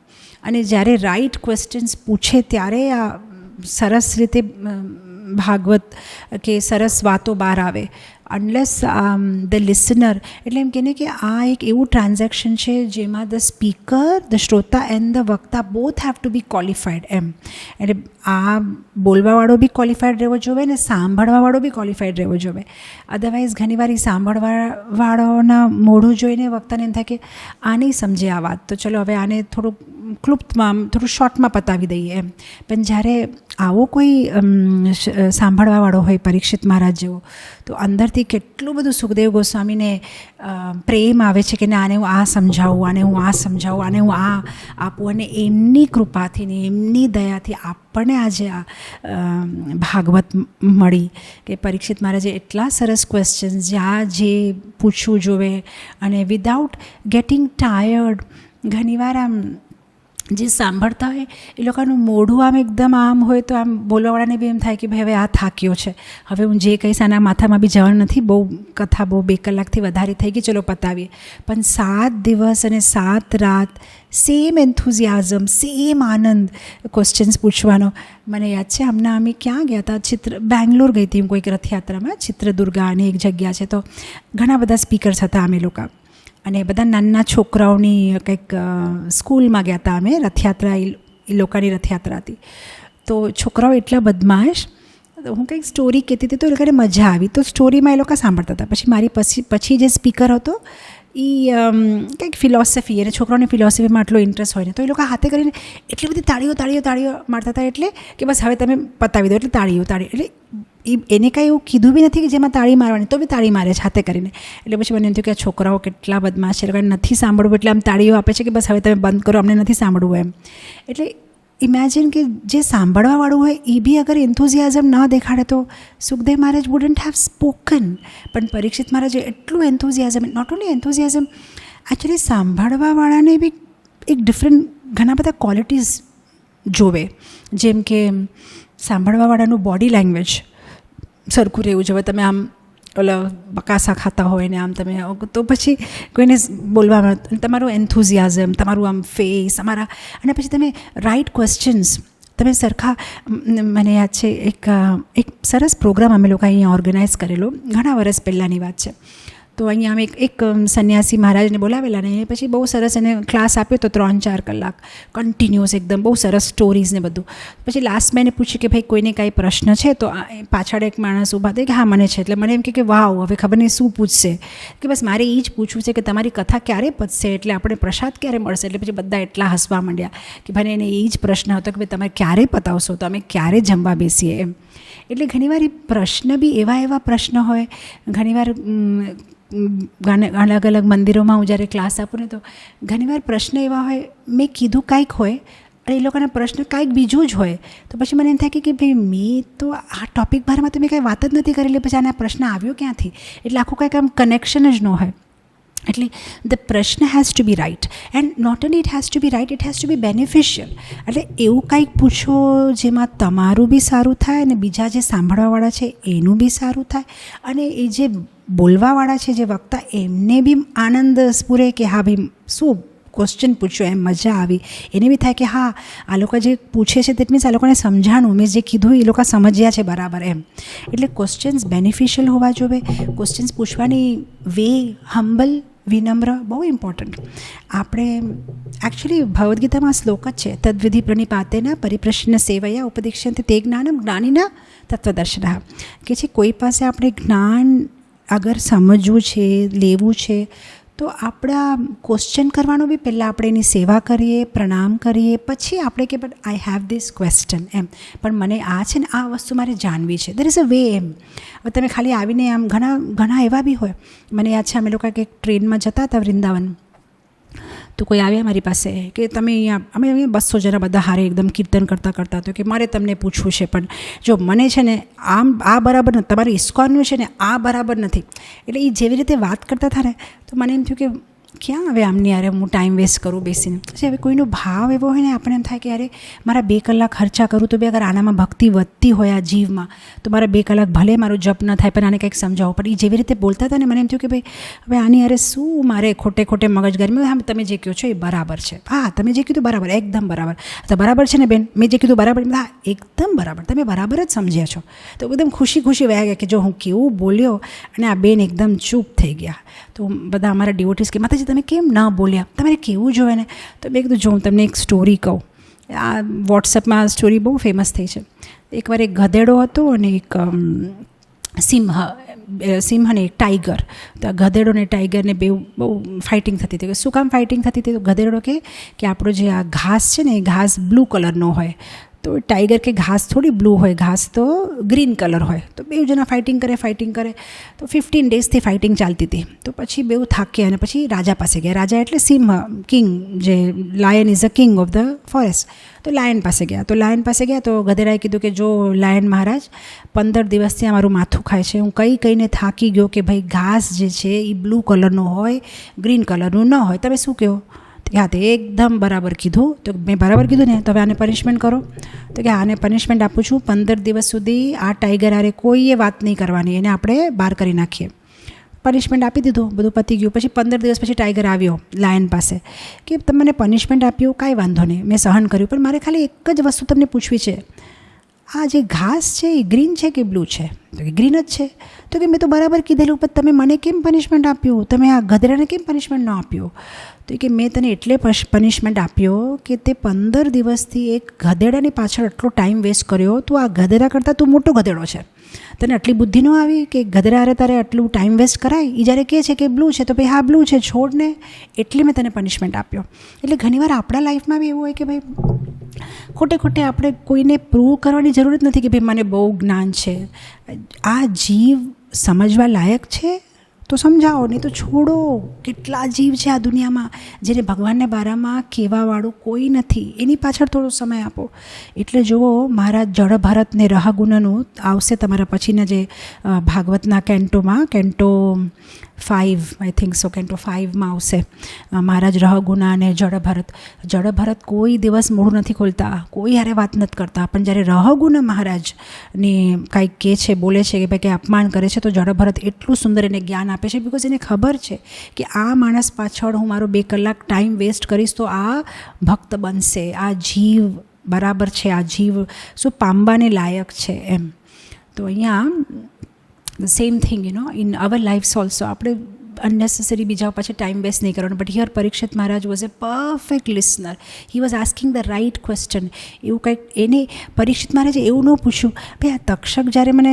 અને જ્યારે રાઈટ ક્વેશ્ચન્સ પૂછે ત્યારે આ સરસ રીતે ભાગવત કે સરસ વાતો બહાર આવે. અનલેસ ધ લિસનર, એટલે એમ કહીને કે આ એક એવું ટ્રાન્ઝેક્શન છે જેમાં ધ સ્પીકર, ધ શ્રોતા એન્ડ ધ વક્તા both have to be qualified એમ. એટલે આ બોલવાવાળો બી ક્વોલિફાઈડ રહેવો જોઈએ ને સાંભળવાવાળો બી ક્વોલિફાઈડ રહેવો જોઈએ. અદરવાઇઝ ઘણીવાર એ સાંભળવાવાળોના મોઢું જોઈને વક્તાને એમ થાય કે આ નહીં સમજે આ વાત, તો ચલો હવે આને થોડુંક ક્લુપ્તમાં થોડું શોર્ટમાં પતાવી દઈએ એમ. પણ જ્યારે આવો કોઈ સાંભળવાવાળો હોય પરીક્ષિત મહારાજ જેવો, તો અંદરથી કેટલું બધું સુખદેવ ગોસ્વામીને પ્રેમ આવે છે કે ને આને હું આ સમજાવું, આને હું આ સમજાવું, આને હું આ આપું. અને એમની કૃપાથી ને એમની દયાથી આપણને આજે આ ભાગવત મળી કે પરીક્ષિત મહારાજે એટલા સરસ ક્વેશ્ચન્સ જ્યાં જે પૂછવું જોવે અને વિદાઉટ ગેટિંગ ટાયર્ડ. ઘણીવાર આમ જે સાંભળતા હોય એ લોકોનું મોઢું આમ એકદમ આમ હોય તો આમ બોલવાવાળાને બી એમ થાય કે ભાઈ હવે આ થાક્યો છે, હવે હું જે કહીશ આના માથામાં બી જવાનું નથી, બહુ કથા બહુ 2 કલાકથી વધારે થઈ ગઈ, ચલો પતાવીએ. પણ 7 દિવસ અને 7 રાત સેમ એન્થુઝિયાઝમ, સેમ આનંદ ક્વેશ્ચન્સ પૂછવાનો. મને યાદ છે હમણાં અમે ક્યાં ગયા હતા, બેંગ્લોર ગઈ હતી હું કોઈક રથયાત્રામાં, ચિત્રદુર્ગા અને એક જગ્યા છે, તો ઘણા બધા સ્પીકર્સ હતા અમે લોકો, અને બધા નાના છોકરાઓની કંઈક સ્કૂલમાં ગયા હતા અમે. રથયાત્રા એ લોકોની રથયાત્રા હતી, તો છોકરાઓ એટલા બદમાશ. હું કંઈક સ્ટોરી કહેતી હતી તો એ લોકોને મજા આવી, તો સ્ટોરીમાં એ લોકો સાંભળતા હતા. પછી મારી પછી જે સ્પીકર હતો એ કંઈક ફિલોસોફી, અને છોકરાઓને ફિલોસોફીમાં આટલો ઇન્ટરેસ્ટ હોય ને, તો એ લોકો હાથે કરીને એટલી બધી તાળીઓ મારતા હતા, એટલે કે બસ હવે તમે પતાવી દો, એટલે તાળીઓ. એટલે એને કાંઈ એવું કીધું બી નથી કે જેમાં તાળી મારવાની, તો બી તાળી મારે છે હાથે કરીને. એટલે પછી મને એમ થયું કે આ છોકરાઓ કેટલા બદમાશ છે, એ લોકોને નથી સાંભળવું એટલે આમ તાળીઓ આપે છે કે બસ હવે તમે બંધ કરો, અમને નથી સાંભળવું એમ. એટલે ઇમેજિન કે જે સાંભળવાવાળું હોય એ બી અગર એન્થુઝિયાઝમ ન દેખાડે તો સુખદેવ મહારાજ વુડન્ટ હેવ સ્પોકન. પણ પરીક્ષિત મહારાજે એટલું enthusiasm, not only enthusiasm, actually સાંભળવાવાળાને બી એક ડિફરન્ટ ઘણા બધા ક્વોલિટીઝ જોવે. જેમ કે સાંભળવાવાળાનું બોડી લેંગ્વેજ સરખું રહેવું જોઈએ. તમે આમ ઓલા બકાસા ખાતા હોય ને આમ તમે, તો પછી કોઈને બોલવામાં તમારું એન્થુઝિયાઝમ, તમારું આમ ફેસ, અમારા, અને પછી તમે રાઇટ ક્વેશ્ચન્સ તમે સરખા. મને યાદ છે એક સરસ પ્રોગ્રામ અમે લોકો અહીંયા ઓર્ગેનાઇઝ કરેલો, ઘણા વર્ષ પહેલાંની વાત છે. તો અહીંયા અમે એક સંન્યાસી મહારાજને બોલાવેલા, ને પછી બહુ સરસ એને ક્લાસ આપ્યો તો 3-4 કલાક કન્ટિન્યુઅસ એકદમ બહુ સરસ સ્ટોરીઝ ને બધું. પછી લાસ્ટ મેં એને પૂછ્યું કે ભાઈ કોઈને કાંઈ પ્રશ્ન છે, તો પાછળ એક માણસ ઊભા થાય કે હા મને છે. એટલે મને એમ કે વાવ, હવે ખબર નહીં શું પૂછશે, કે બસ મારે એ જ પૂછવું છે કે તમારી કથા ક્યારે પતશે, એટલે આપણે પ્રસાદ ક્યારે મળશે. એટલે પછી બધા એટલા હસવા માંડ્યા કે ભાઈ એને એ જ પ્રશ્ન હતો કે ભાઈ તમે ક્યારે પતાવશો, તો અમે ક્યારે જમવા બેસીએ એમ. એટલે ઘણીવાર એ પ્રશ્ન બી એવા પ્રશ્ન હોય. ઘણીવાર અલગ અલગ મંદિરોમાં હું જ્યારે ક્લાસ આપું ને, તો ઘણીવાર પ્રશ્ન એવા હોય, મેં કીધું કાંઈક હોય અને એ લોકોના પ્રશ્ન કાંઈક બીજું જ હોય. તો પછી મને એમ થાય કે ભાઈ મેં તો આ ટૉપિક બારમાં તો મેં કાંઈ વાત જ નથી કરેલી, પછી આને પ્રશ્ન આવ્યો ક્યાંથી? એટલે આખું કાંઈક આમ કનેક્શન જ ન હોય. એટલે ધ પ્રશ્ન has to be right, and not only it has to be right, it has to be beneficial. એટલે એવું કાંઈક પૂછો જેમાં તમારું બી સારું થાય અને બીજા જે સાંભળવાવાળા છે એનું બી સારું થાય, અને એ જે બોલવાવાળા છે જે વક્તા એમને બી આનંદ સ્ફુરે કે હા ભાઈ શું ક્વેશ્ચન પૂછ્યો, એમ મજા આવી. એને બી થાય કે હા આ લોકો જે પૂછે છે દેટ મીન્સ આ લોકોને સમજાણું, મેં જે કીધું એ લોકો સમજ્યા છે બરાબર એમ. એટલે ક્વેશ્ચન્સ બેનિફિશિયલ હોવા જોઈએ. ક્વેશ્ચન્સ પૂછવાની વે હમ્બલ, વિનમ્ર, બહુ ઇમ્પોર્ટન્ટ. આપણે એકચ્યુઅલી ભગવદ્ગીતામાં શ્લોક જ છે, તદ્વિધિ પ્રણિપાતેના પરિપ્રશ્ન સેવયા ઉપદિશ્યંતે તે જ્ઞાનમ જ્ઞાનીના તત્વદર્શનઃ, કે છે કોઈ પાસે આપણે જ્ઞાન અગર સમજવું છે, લેવું છે, તો આપણા ક્વેશ્ચન કરવાનો બી પહેલાં આપણે એની સેવા કરીએ, પ્રણામ કરીએ, પછી આપણે કે but I have this question એમ, પણ મને આ છે ને આ વસ્તુ મારે જાણવી છે. દેર ઇઝ અ વે એમ. હવે તમે ખાલી આવીને આમ ઘણા એવા બી હોય. મને યાદ છે અમે લોકો એક ટ્રેનમાં જતા હતા વૃંદાવન, તો કોઈ આવ્યા મારી પાસે કે તમે અમે 200 જણા બધા હારે એકદમ કીર્તન કરતા તો કે મારે તમને પૂછવું છે, પણ જો મને છે ને આ બરાબર નથી, તમારું ઇસ્કોનનું છે ને આ બરાબર નથી. એટલે એ જેવી રીતે વાત કરતા હતા ને તો મને એમ થયું કે ક્યાં હવે આમની યારે હું ટાઈમ વેસ્ટ કરું બેસીને. પછી હવે કોઈનો ભાવ એવો હોય ને આપણને એમ થાય કે અરે મારા 2 કલાક ખર્ચા કરું તો બી અગર આનામાં ભક્તિ વધતી હોય આ જીવમાં તો મારા 2 કલાક ભલે મારો જપ ન થાય પણ આને કંઈક સમજાવો. પણ એ જેવી રીતે બોલતા હતા ને મને એમ થયું કે ભાઈ હવે આની યારે શું મારે ખોટે મગજગરમી. હા તમે જે કહો છો એ બરાબર છે, હા તમે જે કીધું બરાબર, એકદમ બરાબર. તો બરાબર છે ને બેન, મેં જે કીધું બરાબર, હા એકદમ બરાબર, તમે બરાબર જ સમજ્યા છો. તો એકદમ ખુશી વયા ગયા કે જો હું કેવું બોલ્યો અને આ બેન એકદમ ચૂપ થઈ ગયા. તો બધા અમારા ડિવોટીસ કે માતાજી તમે કેમ ન બોલ્યા, તમારે કેવું જોઈએ ને. તો મેં કીધું જો હું તમને એક સ્ટોરી કહું. આ વોટ્સએપમાં આ સ્ટોરી બહુ ફેમસ થઈ છે. એકવાર એક ગધેડો હતો અને એક સિંહ અને એક ટાઈગર. તો આ ગધેડો અને ટાઈગરને બહુ ફાઇટિંગ થતી હતી. શું કામ ફાઇટિંગ થતી હતી? તો ગધેડો કે આપણો જે આ ઘાસ છે ને એ ઘાસ બ્લુ કલરનો હોય, તો ટાઈગર કે ઘાસ થોડી બ્લુ હોય, ઘાસ તો ગ્રીન કલર હોય. તો બે જણા ફાઇટિંગ કરે તો 15 ડેઝથી ફાઇટિંગ ચાલતી હતી. તો પછી બેઉ થાક્યા અને પછી રાજા પાસે ગયા. રાજા એટલે સિંહ, કિંગ, જે lion is a king of the forest. તો લાયન પાસે ગયા તો ગધેડાએ કીધું કે જો લાયન મહારાજ 15 દિવસથી અમારું માથું ખાય છે, હું કહીને થાકી ગયો કે ભાઈ ઘાસ જે છે એ બ્લુ કલરનું હોય, ગ્રીન કલરનું ન હોય, તમે શું કહો? હા તે એકદમ બરાબર કીધું. તો મેં બરાબર કીધું ને, તો હવે આને પનિશમેન્ટ કરો. તો કે આને પનિશમેન્ટ આપું છું, 15 દિવસ સુધી આ ટાઈગર હારે કોઈએ વાત નહીં કરવાની, એને આપણે બહાર કરી નાખીએ. પનિશમેન્ટ આપી દીધું, બધું પતી ગયું. પછી 15 દિવસ પછી ટાઈગર આવ્યો લાયન પાસે કે તમને પનિશમેન્ટ આપ્યું, કાંઈ વાંધો નહીં, મેં સહન કર્યું, પણ મારે ખાલી એક જ વસ્તુ તમને પૂછવી છે, આ જે ઘાસ છે એ ગ્રીન છે કે બ્લુ છે? તો કે ગ્રીન જ છે. તો કે મેં તો બરાબર કીધેલું, પણ તમે મને કેમ પનિશમેન્ટ આપ્યું, તમે આ ગધેડાને કેમ પનિશમેન્ટ ન આપ્યું? તો કે મેં તને એટલે પનિશમેન્ટ આપ્યો કે તે 15 દિવસથી એક ગધેડાની પાછળ આટલો ટાઈમ વેસ્ટ કર્યો, તું આ ગધેડા કરતાં તું મોટો ગધેડો છે, તને આટલી બુદ્ધિ ન આવી કે ગધેડા હારે તારે આટલું ટાઈમ વેસ્ટ કરાય? એ જ્યારે કહે છે કે બ્લુ છે તો ભાઈ હા બ્લુ છે, છોડ ને, એટલે મેં તને પનિશમેન્ટ આપ્યો. એટલે ઘણીવાર આપણા લાઈફમાં બી એવું હોય કે ભાઈ ખોટે આપણે કોઈને પ્રૂવ કરવાની જરૂર જ નથી કે ભાઈ મને બહુ જ્ઞાન છે. આ જીવ સમજવા લાયક છે તો સમજાવો, નહીં તો છોડો. કેટલા જીવ છે આ દુનિયામાં જેને ભગવાનને બારામાં કહેવાવાળું કોઈ નથી, એની પાછળ થોડો સમય આપો. એટલે જુઓ, મારા જળ ભારતને રહગુણનું આવશે તમારા પછીના જે ભાગવતના Kento 5 I think so, Kento 5માં આવશે મહારાજ રહગુણા અને જળ ભરત કોઈ દિવસ મોઢું નથી ખોલતા, કોઈ હારે વાત નથી કરતા. પણ જ્યારે રહગુણા મહારાજની કાંઈક કહે છે, બોલે છે કે ભાઈ કે અપમાન કરે છે, તો જળ ભરત એટલું સુંદર એને જ્ઞાન આપે છે. બિકોઝ એને ખબર છે કે આ માણસ પાછળ હું મારો 2 કલાક ટાઈમ વેસ્ટ કરીશ તો આ ભક્ત બનશે, આ જીવ બરાબર છે, આ જીવ શું પામવાને લાયક છે એમ. તો અહીંયા same thing in our lifes also. આપણે અનનેસેસરી બીજા પાછળ ટાઈમ વેસ્ટ નહીં કરવાનો. But here Parikshit Maharaj was a perfect listener. He was asking the right question. એવું કંઈક એને પરીક્ષિત મહારાજે એવું ન પૂછ્યું, ભાઈ આ તક્ષક જ્યારે મને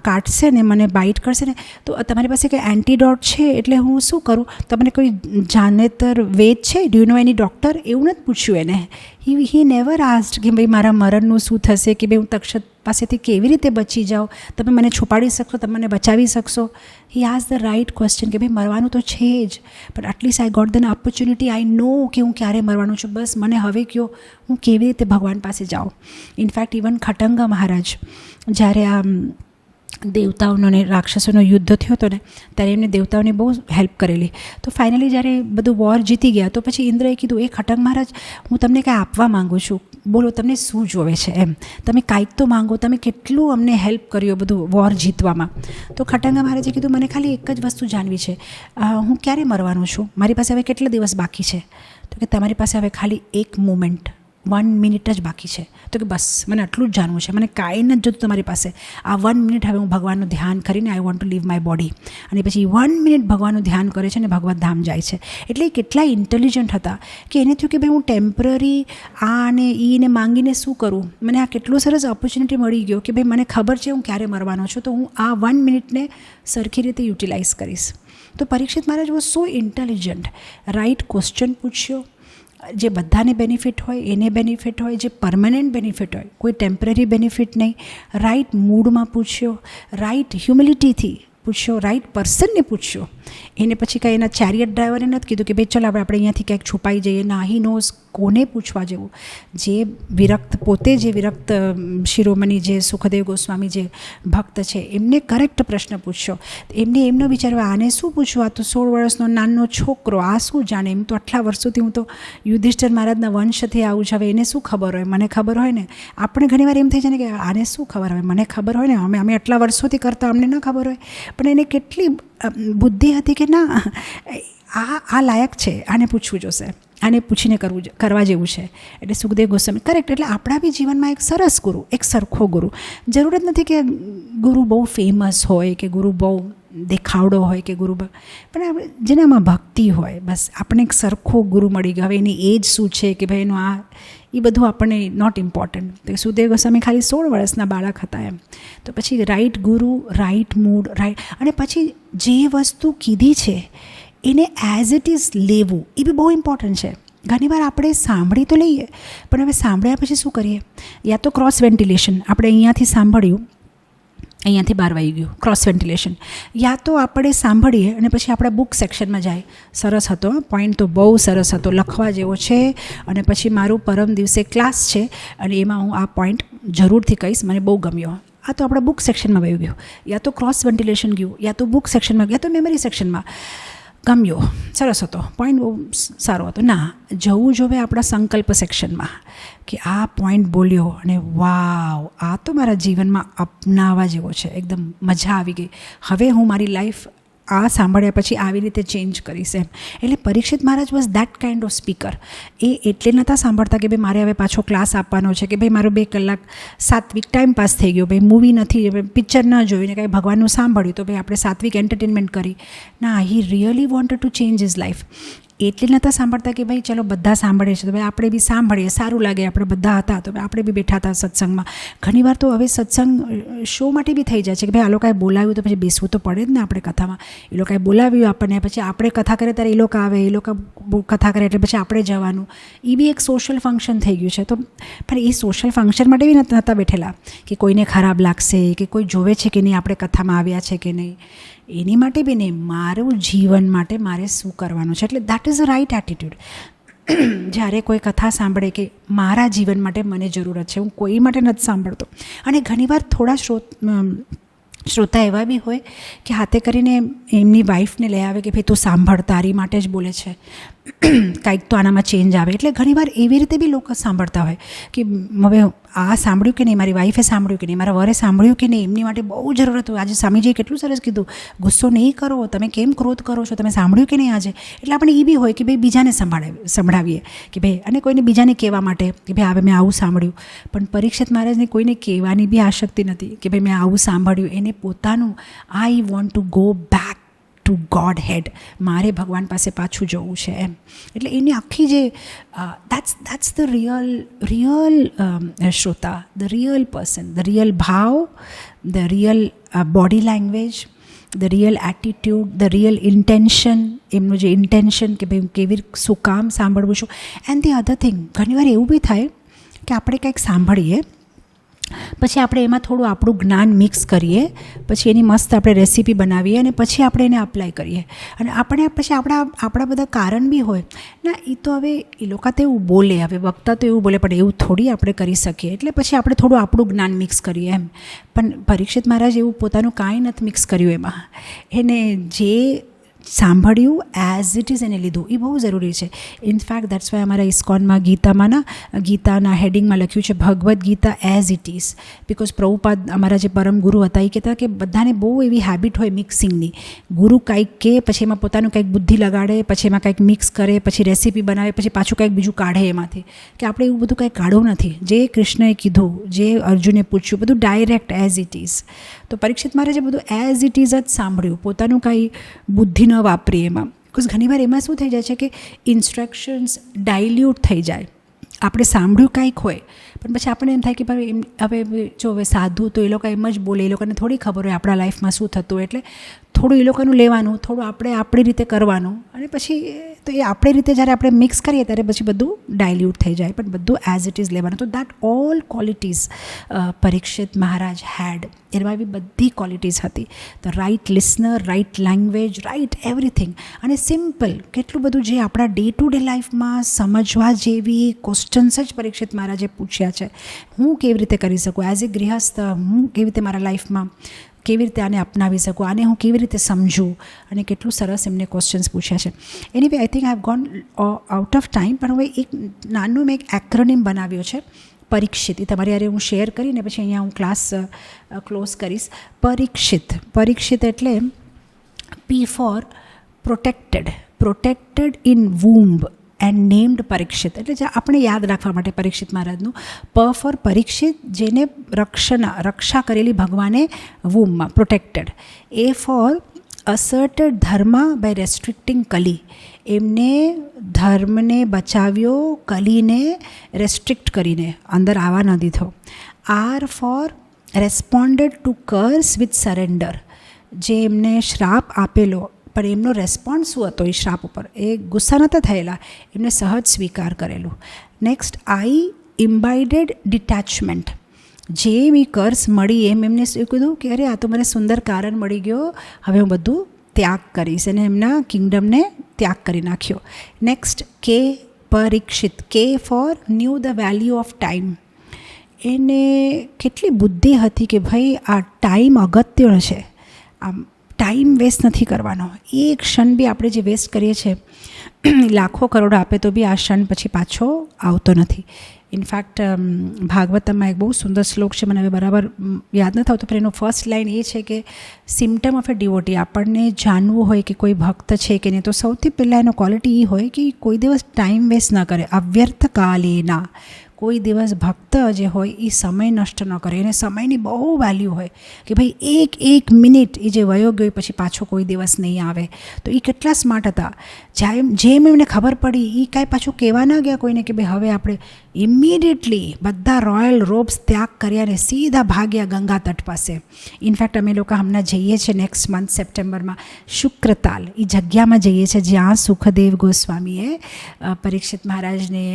કાટશે ને, મને બાઇટ કરશે ને, તો તમારી પાસે કંઈ એન્ટીડોટ છે, એટલે હું શું કરું? તમને કોઈ જાનેતર વેદ છે? Do you know any doctor? એવું નથી પૂછ્યું એને. હી નેવર આસ્ડ કે ભાઈ મારા મરણનું શું થશે, કે ભાઈ હું તક્ષક પાસેથી કેવી રીતે બચી જાઉં, તમે મને છુપાડી શકશો, તમે મને બચાવી શકશો? He asked the right question કે ભાઈ મરવાનું તો છે જ, પણ at least I got the opportunity, I know કે હું ક્યારે મરવાનું છું, બસ મને હવે કહો હું કેવી રીતે ભગવાન પાસે જાઉં. ઇનફેક્ટ ઇવન ખટંગ મહારાજ જ્યારે આ દેવતાઓનો ને રાક્ષસોનો યુદ્ધ થયો હતો ને, ત્યારે એમને દેવતાઓને બહુ હેલ્પ કરેલી. તો ફાઇનલી જ્યારે બધું વોર જીતી ગયા, તો પછી ઇન્દ્રએ કીધું, એ ખટંગ મહારાજ હું તમને કાંઈ આપવા માગું છું, બોલો તમને શું જોવે છે એમ, તમે કાંઈક તો માંગો, તમે કેટલું અમને હેલ્પ કર્યો બધું વોર જીતવામાં. તો ખટંગ મહારાજે કીધું, મને ખાલી એક જ વસ્તુ જાણવી છે, હું ક્યારે મરવાનું છું, મારી પાસે હવે કેટલા દિવસ બાકી છે? તો કે તમારી પાસે હવે ખાલી 1 મોમેન્ટ, 1 મિનિટ જ બાકી છે. તો કે બસ મને આટલું જ જાણવું છે, મને કાંઈ નથી જોતું તમારી પાસે. આ 1 મિનિટ હવે હું ભગવાનનું ધ્યાન કરીને I want to leave my body. અને પછી 1 મિનિટ ભગવાનનું ધ્યાન કરે છે અને ભગવત ધામ જાય છે. એટલે એ કેટલા ઇન્ટેલિજન્ટ હતા કે એને થયું કે ભાઈ હું ટેમ્પરરી આ ને ઈને માંગીને શું કરું, મને આ કેટલો સરસ ઓપોર્ચ્યુનિટી મળી ગયો કે ભાઈ મને ખબર છે હું ક્યારે મરવાનો છું, તો હું આ 1 મિનિટને સરખી રીતે યુટિલાઇઝ કરીશ. તો Parikshit Maharaj was so intelligent. Right question પૂછ્યો, જે બધાને બેનિફિટ હોય એને બેનિફિટ હોય, જે પરમનન્ટ બેનિફિટ હોય, કોઈ ટેમ્પરરી બેનિફિટ નહીં. રાઇટ મૂડમાં પૂછ્યો, રાઇટ હ્યુમિલિટીથી પૂછ્યો, રાઇટ પર્સનને પૂછ્યો. એને પછી કાંઈ એના ચેરિયટ ડ્રાઈવરે નથી કીધું કે ભાઈ ચાલ આપણે અહીંયાથી ક્યાંક છુપાઈ જઈએ. ના, હી નોઝ કોને પૂછવા જેવું. જે વિરક્ત પોતે જે વિરક્ત શિરોમણી જે સુખદેવ ગોસ્વામી જે ભક્ત છે એમને કરેક્ટ પ્રશ્ન પૂછ્યો. એમને એમનો વિચારવા આને શું પૂછવું, આ તો 16 વર્ષનો નાનો છોકરો, આ શું જાણે, એમ તો આટલા વર્ષોથી હું તો યુધિષ્ઠિર મહારાજના વંશથી આવું છું, હવે એને શું ખબર હોય, મને ખબર હોય ને. આપણે ઘણીવાર એમ થઈ જાય ને કે આને શું ખબર હોય, મને ખબર હોય ને, અમે આટલા વર્ષોથી કરતા અમને ન ખબર હોય. પણ એને કેટલી બુદ્ધિ હતી કે ના, આ લાયક છે, આને પૂછવું જોશે, આને પૂછીને કરવા જેવું છે. એટલે સુખદેવ ગોસ્વામી કરેક્ટ. એટલે આપણા બી જીવનમાં એક સરસ ગુરુ, એક સરખો ગુરુ. જરૂરત નથી કે ગુરુ બહુ ફેમસ હોય કે ગુરુ બહુ દેખાવડો હોય કે ગુરુ, પણ જેનામાં ભક્તિ હોય, બસ આપણે એક સરખો ગુરુ મળી ગયો. હવે એની એજ શું છે કે ભાઈ એનું આ એ બધું આપણને નોટ ઇમ્પોર્ટન્ટ. તો સુખદેવ ગોસ્વામી ખાલી 16 વર્ષના બાળક હતા એમ. તો પછી રાઈટ ગુરુ, રાઈટ મૂડ, રાઈટ, અને પછી જે વસ્તુ કીધી છે એને એઝ ઇટ ઇઝ લેવું, એ બી બહુ ઇમ્પોર્ટન્ટ છે. ઘણીવાર આપણે સાંભળી તો લઈએ, પણ હવે સાંભળ્યા પછી શું કરીએ? યા તો ક્રોસ વેન્ટિલેશન, આપણે અહીંયાથી સાંભળ્યું, અહીંયાથી બહાર આવી ગયું, ક્રોસ વેન્ટિલેશન. યા તો આપણે સાંભળીએ અને પછી આપણા બુક સેક્શનમાં જાય, સરસ હતો, પોઈન્ટ તો બહુ સરસ હતો, લખવા જેવો છે, અને પછી મારું પરમ દિવસે ક્લાસ છે અને એમાં હું આ પોઈન્ટ જરૂરથી કહીશ, મને બહુ ગમ્યો. આ તો આપણા બુક સેક્શનમાં વહી ગયું. યા તો ક્રોસ વેન્ટિલેશન ગયું, યા તો બુક સેક્શનમાં ગયું, યા તો મેમરી સેક્શનમાં ગમ્યો, સરસ હતો, પોઈન્ટ બહુ સારો હતો. ના, જવું જોવે આપણા સંકલ્પ સેક્શનમાં કે આ પોઈન્ટ બોલ્યો અને વાવ, આ તો મારા જીવનમાં અપનાવવા જેવો છે, એકદમ મજા આવી ગઈ, હવે હું મારી લાઈફ આ સાંભળ્યા પછી આવી રીતે ચેન્જ કરીશ એમ. એટલે Parikshit Maharaj was that kind of speaker. એ એટલે નહોતા સાંભળતા કે ભાઈ મારે હવે પાછો ક્લાસ આપવાનો છે, કે ભાઈ મારો 2 કલાક સાત્વિક ટાઈમ પાસ થઈ ગયો, ભાઈ મૂવી નથી, પિક્ચર ન જોઈને કાંઈ ભગવાનનું સાંભળ્યું તો ભાઈ આપણે સાત્વિક એન્ટરટેનમેન્ટ કરી. ના, he really wanted to change his life. એટલે નહોતા સાંભળતા કે ભાઈ ચલો બધા સાંભળે છે તો ભાઈ આપણે બી સાંભળીએ, સારું લાગે, આપણે બધા હતા તો ભાઈ આપણે બી બેઠા હતા સત્સંગમાં. ઘણીવાર તો હવે સત્સંગ શો માટે બી થઈ જાય છે કે ભાઈ આ લોકોએ બોલાવ્યું તો પછી બેસવું તો પડે જ ને આપણે કથામાં. એ લોકોએ બોલાવ્યું આપણને, પછી આપણે કથા કરીએ ત્યારે એ લોકો આવે, એ લોકો કથા કરે એટલે પછી આપણે જવાનું. એ બી એક સોશિયલ ફંક્શન થઈ ગયું છે. તો પણ એ સોશિયલ ફંક્શન માટે બી નહોતા બેઠેલા કે કોઈને ખરાબ લાગશે કે કોઈ જોવે છે કે નહીં આપણે કથામાં આવ્યા છે કે નહીં, એની માટે બી નહીં, મારું જીવન માટે મારે શું કરવાનું છે. એટલે that is a right attitude. જ્યારે કોઈ કથા સાંભળે કે મારા જીવન માટે મને જરૂરત છે, હું કોઈ માટે નથી સાંભળતો. અને ઘણીવાર થોડા શ્રોતા એવા બી હોય કે હાથે કરીને એમની વાઈફને લઈ આવે કે ભાઈ તું સાંભળ, તારી માટે જ બોલે છે, કાંઈક તો આનામાં ચેન્જ આવે. એટલે ઘણીવાર એવી રીતે બી લોકો સાંભળતા હોય કે હવે આ સાંભળ્યું કે નહીં, મારી વાઈફે સાંભળ્યું કે નહીં, મારા વરે સાંભળ્યું કે નહીં, એમની માટે બહુ જરૂરત હોય. આજે સ્વામીજીએ કેટલું સરસ કીધું, ગુસ્સો નહીં કરો, તમે કેમ ક્રોધ કરો છો, તમે સાંભળ્યું કે નહીં આજે. એટલે આપણે એ બી હોય કે ભાઈ બીજાને સંભળાવીએ કે ભાઈ, અને કોઈને બીજાને કહેવા માટે કે ભાઈ હવે મેં આવું સાંભળ્યું. પણ પરીક્ષિત મહારાજને કોઈને કહેવાની બી આસક્તિ નથી કે ભાઈ મેં આવું સાંભળ્યું. એને પોતાનું I want to go back to Godhead, મારે ભગવાન પાસે પાછું જવું છે એમ. એટલે એની આખી જે દેટ્સ ધ રિયલ શ્રોતા, the real person, the real ભાવ, the real body language, the real attitude, the real intention, એમનું જે ઇન્ટેન્શન કે ભાઈ કેવી શું કામ સાંભળવું છું. એન્ડ ધી અધર થિંગ, ઘણીવાર એવું બી થાય કે આપણે કંઈક સાંભળીએ પછી આપણે એમાં થોડું આપણું જ્ઞાન મિક્સ કરીએ, પછી એની મસ્ત આપણે રેસીપી બનાવીએ અને પછી આપણે એને અપ્લાય કરીએ. અને આપણે પછી આપણા બધા કારણ બી હોય ના, એ તો હવે એ લોકો તો એવું બોલે, હવે વક્તા તો એવું બોલે, પણ એવું થોડી આપણે કરી શકીએ. એટલે પછી આપણે થોડું આપણું જ્ઞાન મિક્સ કરીએ એમ. પણ પરીક્ષિત મહારાજ એવું પોતાનું કાંઈ નથી મિક્સ કર્યું એમાં. એને જે સાંભળ્યું એઝ ઇટ ઇઝ એને લીધું, એ બહુ જરૂરી છે. ઇનફેક્ટ દેટ્સ વાય અમારા ઇસ્કોનમાં ગીતાના હેડિંગમાં લખ્યું છે Bhagavad Gita as it is. Because Prabhupada અમારા જે પરમ ગુરુ હતા એ કહેતા કે બધાને બહુ એવી હેબિટ હોય મિક્સિંગની. ગુરુ કંઈક કહે પછી એમાં પોતાનું કંઈક બુદ્ધિ લગાડે, પછી એમાં કંઈક મિક્સ કરે, પછી રેસીપી બનાવે, પછી પાછું કંઈક બીજું કાઢે એમાંથી. કે આપણે એવું બધું કંઈ કાઢવું નથી. જે કૃષ્ણએ કીધું, જે અર્જુને પૂછ્યું, બધું ડાયરેક્ટ એઝ ઇટ ઇઝ. તો પરીક્ષિત મહારાજે બધું એઝ ઇટ ઇઝ જ સાંભળ્યું, પોતાનું કાંઈ બુદ્ધિ ન વાપરીએ એમાં. બિકોઝ ઘણીવાર એમાં શું થઈ જાય છે કે ઇન્સ્ટ્રક્શન્સ ડાયલ્યુટ થઈ જાય. આપણે સાંભળ્યું કાંઈક હોય પણ પછી આપણને એમ થાય કે ભાઈ હવે જો હવે સાધુ તો એ લોકો એમ જ બોલે, એ લોકોને થોડી ખબર હોય આપણા લાઈફમાં શું થતું હોય. એટલે થોડું એ લોકોનું લેવાનું, થોડું આપણે આપણી રીતે કરવાનું, અને પછી તો એ આપણી રીતે જ્યારે આપણે મિક્સ કરીએ ત્યારે પછી બધું ડાયલ્યુટ થઈ જાય, પણ બધું એઝ ઇટ ઇઝ લેવાનું. તો that all qualities Parikshit Maharaj had. એમાં એવી બધી ક્વોલિટીઝ હતી. The right listener, right language, right everything. અને સિમ્પલ કેટલું બધું જે આપણા ડે ટુ ડે લાઈફમાં સમજવા જેવી ક્વેશ્ચન્સ જ પરીક્ષિત મહારાજે પૂછ્યા છે. હું કેવી રીતે કરી શકું એઝ એ ગૃહસ્થ, હું કેવી રીતે મારા લાઈફમાં કેવી રીતે આને અપનાવી શકું, આને હું કેવી રીતે સમજું, અને કેટલું સરસ એમને ક્વેશ્ચન્સ પૂછ્યા છે. Anyway I think I have gone out of time, પણ હવે એક નાનું મેં એક એક્રોનિમ બનાવ્યો છે પરીક્ષિત. એ તમારી યારે હું શેર કરીને પછી અહીંયા હું ક્લાસ ક્લોઝ કરીશ. પરીક્ષિત એટલે P for protected, protected in womb and named Parikshit. એટલે જે આપણે યાદ રાખવા માટે પરીક્ષિત મહારાજનું. પ ફોર પરીક્ષિત, જેને રક્ષા કરેલી ભગવાને વૂમમાં, પ્રોટેક્ટેડ. એ ફોર અસર્ટેડ ધર્મ બાય રેસ્ટ્રિક્ટિંગ કલી. એમને ધર્મને બચાવ્યો કલીને રેસ્ટ્રિક્ટ કરીને અંદર આવવા ન દીધો. R for responded to curse with surrender. જે એમને શ્રાપ આપેલો, પણ એમનો રેસ્પોન્સ શું હતો એ શ્રાપ ઉપર, એ ગુસ્સા નહોતા થયેલા, એમને સહજ સ્વીકાર કરેલું. નેક્સ્ટ આઈ ઇમ્બાઇડેડ ડિટેચમેન્ટ. જેમ એ કર્સ મળી એમ એમને શું કીધું કે અરે આ તો મને સુંદર કારણ મળી ગયો, હવે હું બધું ત્યાગ કરીશ, અને એમના કિંગડમને ત્યાગ કરી નાખ્યો. નેક્સ્ટ કે પરીક્ષિત. કે for new the value of time. એને કેટલી બુદ્ધિ હતી કે ભાઈ આ ટાઈમ અગત્યનો છે, આમ ટાઈમ વેસ્ટ નથી કરવાનો. એક ક્ષણ બી આપણે જે વેસ્ટ કરીએ છીએ, લાખો કરોડો આપે તો બી આ ક્ષણ પછી પાછો આવતો નથી. ઇનફેક્ટ ભાગવતમાં એક બહુ સુંદર શ્લોક છે, મને હવે બરાબર યાદ નથી આવતો, પણ એનો ફર્સ્ટ લાઇન એ છે કે સિમ્ટમ ઓફ એ ડિવોટી. આપણને જાણવું હોય કે કોઈ ભક્ત છે કે નહીં, તો સૌથી પહેલાં એનો ક્વોલિટી એ હોય કે કોઈ દિવસ ટાઈમ વેસ્ટ ન કરે. અવ્યર્થ કાલેના. કોઈ દિવસ ભક્ત જે હોય એ સમય નષ્ટ ન કરે. એને સમયની બહુ વેલ્યુ હોય કે ભાઈ એક મિનિટ એ જે વયો ગયો પછી પાછો કોઈ દિવસ નહીં આવે. તો એ કેટલા સ્માર્ટ હતા. જેમ એમને ખબર પડી એ કાંઈ પાછું કહેવા ના ગયા કોઈને કે ભાઈ હવે આપણે ઇમિડિયેટલી બધા રોયલ રોબ્સ ત્યાગ કર્યા ને સીધા ભાગ્યા ગંગા તટ પાસે. ઇનફેક્ટ અમે લોકો હમણાં જઈએ છીએ નેક્સ્ટ મંથ સપ્ટેમ્બરમાં શુક્રતાલ, એ જગ્યામાં જઈએ છીએ જ્યાં સુખદેવ ગોસ્વામીએ પરીક્ષિત મહારાજને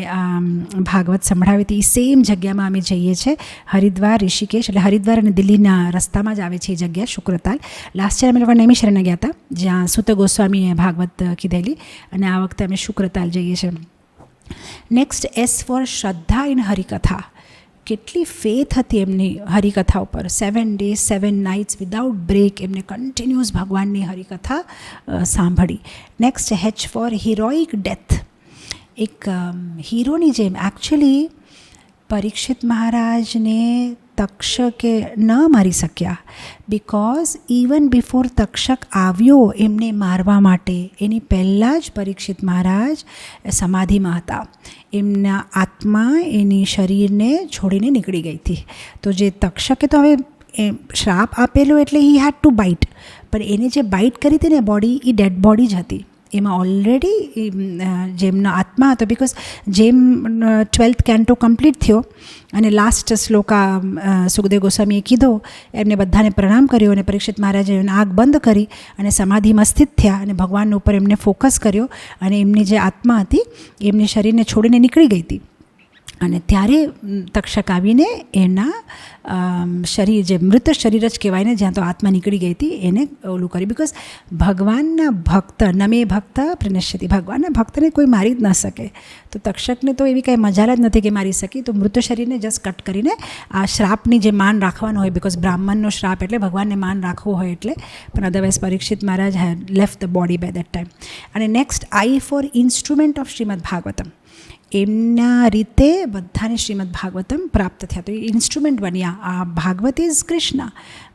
ભાગવત સંભળાવી હતી. એ સેમ જગ્યામાં અમે જઈએ છીએ. હરિદ્વાર, ઋષિકેશ, એટલે હરિદ્વાર અને દિલ્હીના રસ્તામાં જ આવે છે એ જગ્યા શુક્રતાલ. લાસ્ટ યર અમે લોકો નૈમિષારણ્ય ગયા હતા જ્યાં સુત ગોસ્વામીએ ભાગવત કીધેલી, અને આ વખતે અમે શુક્રતાલ જઈએ છીએ. નેક્સ્ટ એસ ફોર શ્રદ્ધા ઇન હરિકથા. કેટલી ફેથ હતી એમની હરિકથા ઉપર. 7 days 7 nights વિદાઉટ બ્રેક એમને કન્ટિન્યુઅસ ભગવાનની હરિકથા સાંભળી. Next H for heroic death. એક હીરોની જેમ. એકચ્યુઅલી પરીક્ષિત મહારાજને તક્ષકે ન મારી શક્યા, બિકોઝ ઇવન બિફોર તક્ષક આવ્યો એમને મારવા માટે, એની પહેલાં જ પરીક્ષિત મહારાજ સમાધિમાં હતા. એમના આત્મા એની શરીરને છોડીને નીકળી ગઈ હતી. તો જે તક્ષકે તો હવે શ્રાપ આપેલો એટલે હી હેડ ટુ બાઇટ, પણ એને જે બાઇટ કરી હતી ને બોડી, એ ડેડ બોડી જ હતી. એમાં ઓલરેડી જેમનો આત્મા હતો, બિકોઝ જેમ 12th કેન્ટો કમ્પ્લીટ થયો અને લાસ્ટ શ્લોકા સુખદેવ ગોસ્વામીએ કીધો, એમને બધાને પ્રણામ કર્યો અને પરીક્ષિત મહારાજે આંખ બંધ કરી અને સમાધિમાં સ્થિત થયા અને ભગવાન ઉપર એમને ફોકસ કર્યો, અને એમની જે આત્મા હતી એમની શરીરને છોડીને નીકળી ગઈ હતી. અને ત્યારે તક્ષક આવીને એના શરીર, જે મૃત શરીર જ કહેવાય ને, જ્યાં તો આત્મા નીકળી ગઈ હતી, એને ઓલું કર્યું. બિકોઝ ભગવાનના ભક્ત નમે ભક્ત પ્રનશ્યતિ. ભગવાનના ભક્તને કોઈ મારી જ ન શકે. તો તક્ષકને તો એવી કાંઈ મજાલ જ નથી કે મારી શકી. તો મૃત શરીરને જસ્ટ કટ કરીને આ શ્રાપની જે માન રાખવાનું હોય, બિકોઝ બ્રાહ્મણનો શ્રાપ એટલે ભગવાનને માન રાખવું હોય એટલે, પણ otherwise Parikshit Maharaj had left the body by that time. અને next I for instrument of Shrimad Bhagavatam. એમના રીતે બધાને શ્રીમદ ભાગવતમ પ્રાપ્ત થયા. તો એ ઇન્સ્ટ્રુમેન્ટ બન્યા. આ ભાગવત ઇઝ કૃષ્ણ.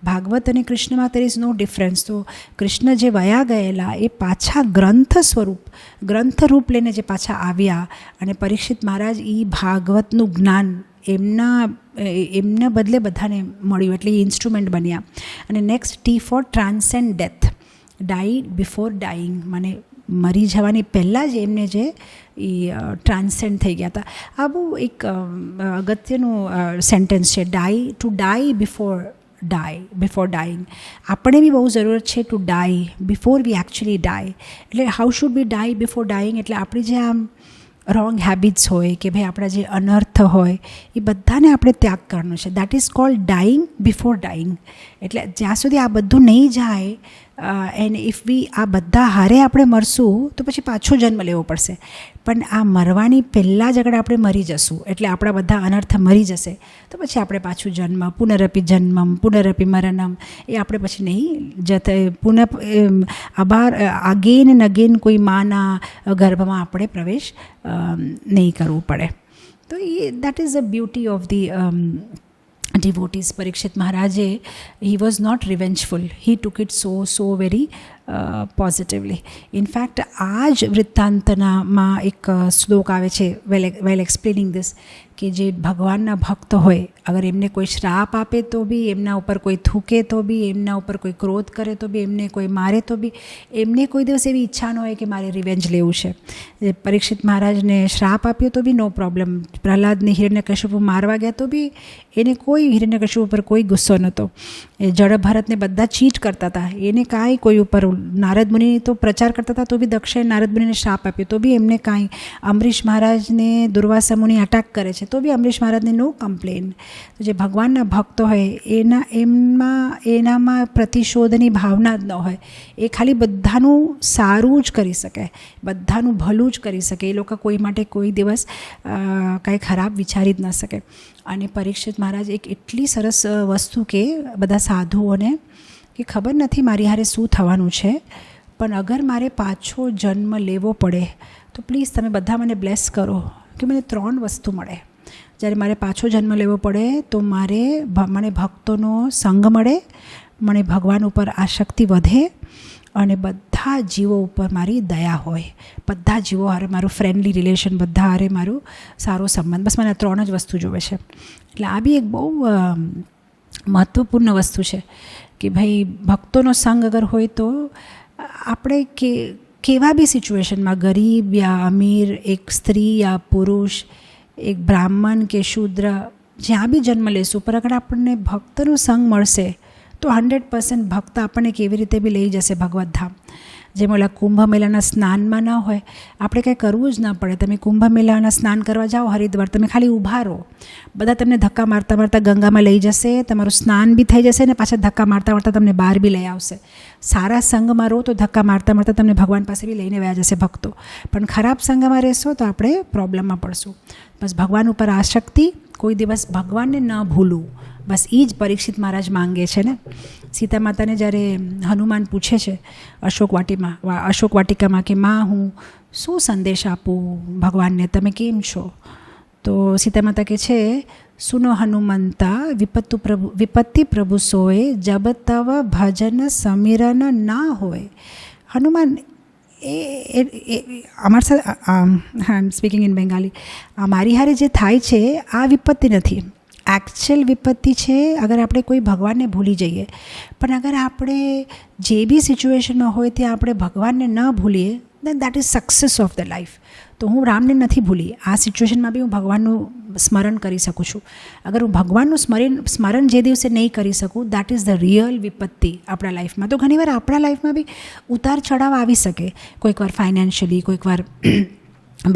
ભાગવત અને કૃષ્ણમાં દેર ઇઝ નો ડિફરન્સ. તો કૃષ્ણ જે વયા ગયેલા એ પાછા ગ્રંથ રૂપ લઈને જે પાછા આવ્યા, અને પરીક્ષિત મહારાજ એ ભાગવતનું જ્ઞાન એમના બદલે બધાને મળ્યું, એટલે એ ઇન્સ્ટ્રુમેન્ટ બન્યા. અને next T for transcend death. Died before dying, મને મરી જવાની પહેલાં જ એમને જે એ ટ્રાન્સેન્ડ થઈ ગયા હતા. આ બહુ એક અગત્યનું સેન્ટેન્સ છે. To die before before dying. આપણે બી બહુ જરૂરત છે to die before we actually die. એટલે how should we die before dying? એટલે આપણી જે આમ રોંગ હેબિટ્સ હોય કે ભાઈ આપણા જે અનર્થ હોય એ બધાને આપણે ત્યાગ કરવાનો છે. That is called dying before dying. એટલે જ્યાં સુધી આ બધું નહીં જાય એન્ડ ઇફ વી આ બધા હારે આપણે મરશું તો પછી પાછો જન્મ લેવો પડશે. પણ આ મરવાની પહેલાં જ અગર આપણે મરી જશું એટલે આપણા બધા અનર્થ મરી જશે તો પછી આપણે પાછું જન્મ પુનરપી જન્મમ પુનરપી મરણમ એ આપણે પછી નહીં અગેન એન્ડ અગેન કોઈ માના ગર્ભમાં આપણે પ્રવેશ નહીં કરવું પડે. તો એ that is the beauty of the devotees. Parikshit Maharaje, he was not revengeful. He took it so very positively. In fact, આ જ વૃત્તાંતનામાં એક શ્લોક આવે છે વેલ એક્સપ્લેનિંગ ધીસ કે જે ભગવાનના ભક્ત હોય અગર એમને કોઈ શ્રાપ આપે તો બી, એમના ઉપર કોઈ થૂકે તો બી, એમના ઉપર કોઈ ક્રોધ કરે તો બી, એમને કોઈ મારે તો બી એમને કોઈ દિવસ એવી ઈચ્છા ન હોય કે મારે રિવેન્જ લેવું છે. પરીક્ષિત મહારાજને શ્રાપ આપ્યો તો બી નો પ્રોબ્લેમ. પ્રહલાદને હિરણ્યકશ્યપુ મારવા ગયા તો બી એને કોઈ હિરણ્યકશ્યપુ ઉપર કોઈ ગુસ્સો નહોતો. એ જળ ભરતને બધા ચીટ કરતા હતા, એને કાંઈ કોઈ ઉપર. નારદ મુનિ તો પ્રચાર કરતા હતા તો બી દક્ષે નારદ મુનિને શ્રાપ આપ્યો તો બી એમને કાંઈ. અમરીશ મહારાજને દુર્વાસા મુનિ અટેક કરે છે તો બી અમરીશ મહારાજને નો કમ્પ્લેન. તો જે ભગવાનના ભક્તો હોય એનામાં પ્રતિશોધની ભાવના જ ન હોય. એ ખાલી બધાનું સારું જ કરી શકે, બધાનું ભલું જ કરી શકે. એ લોકો કોઈ માટે કોઈ દિવસ કાંઈ ખરાબ વિચારી જ ન શકે. અને પરીક્ષિત મહારાજ એક એટલી સરસ વસ્તુ કે બધા સાધુઓને કે ખબર નથી મારી હારે શું થવાનું છે, પણ અગર મારે પાછો જન્મ લેવો પડે તો પ્લીઝ તમે બધા મને બ્લેસ કરો કે મને 3 વસ્તુ મળે. જ્યારે મારે પાછો જન્મ લેવો પડે તો મને ભક્તોનો સંગ મળે, મને ભગવાન ઉપર આસક્તિ વધે અને બધા જીવો ઉપર મારી દયા હોય, બધા જીવો હારે મારું ફ્રેન્ડલી રિલેશન, બધા હારે મારું સારો સંબંધ. બસ મને 3 જ વસ્તુ જોવે છે. એટલે આ બી એક બહુ મહત્ત્વપૂર્ણ વસ્તુ છે કે ભાઈ ભક્તોનો સંગ અગર હોય તો આપણે કેવા બી સિચ્યુએશનમાં, ગરીબ યા અમીર, એક સ્ત્રી યા પુરુષ, એક બ્રાહ્મણ કે શૂદ્ર, જ્યાં બી જન્મ લેશું પર અગર આપણને ભક્તનો સંગ મળશે તો 100% ભક્ત આપણને કેવી રીતે બી લઈ જશે ભગવત ધામ. જેમ ઓલા કુંભ મેળાના સ્નાનમાં ન હોય, આપણે કંઈ કરવું જ ન પડે. તમે કુંભ મેળાના સ્નાન કરવા જાઓ હરિદ્વાર, તમે ખાલી ઊભા રહો, બધા તમને ધક્કા મારતા મારતા ગંગામાં લઈ જશે, તમારું સ્નાન બી થઈ જશે ને પાછા ધક્કા મારતા મારતા તમને બહાર બી લઈ આવશે. સારા સંગમાં રહો તો ધક્કા મારતા મારતા તમને ભગવાન પાસે બી લઈને વ્યા જશે ભક્તો. પણ ખરાબ સંગમાં રહેશો તો આપણે પ્રોબ્લેમમાં પડશું. બસ ભગવાન ઉપર આસક્તિ, કોઈ દિવસ ભગવાનને ન ભૂલવું, બસ એ જ પરીક્ષિત મહારાજ માંગે છે ને. સીતા માતાને જ્યારે હનુમાન પૂછે છે અશોક વાટિકામાં કે માં હું શું સંદેશ આપું ભગવાનને, તમે કેમ છો? તો સીતા માતા કહે છે સુનો હનુમંતા વિપત્તિ પ્રભુ સોય જબ તવ ભજન સમિરન ના હોય. હનુમાન અમારી સાથે આઈ એમ સ્પીકિંગ ઇન બેંગાલી, મારી હારે જે થાય છે આ વિપત્તિ નથી, એકચ્યુઅલ વિપત્તિ છે અગર આપણે કોઈ ભગવાનને ભૂલી જઈએ. પણ અગર આપણે જે બી સિચ્યુએશનમાં હોય ત્યાં આપણે ભગવાનને ન ભૂલીએ then that is success of the life. તો હું રામને નથી ભૂલી, આ સિચ્યુએશનમાં બી હું ભગવાનનું સ્મરણ કરી શકું છું. અગર હું ભગવાનનું સ્મરણ જે દિવસે નહીં કરી શકું, દેટ ઇઝ ધ રિયલ વિપત્તિ આપણા લાઈફમાં. તો ઘણીવાર આપણા લાઈફમાં બી ઉતાર ચઢાવ આવી શકે, કોઈક વાર ફાઇનાન્શિયલી, કોઈક વાર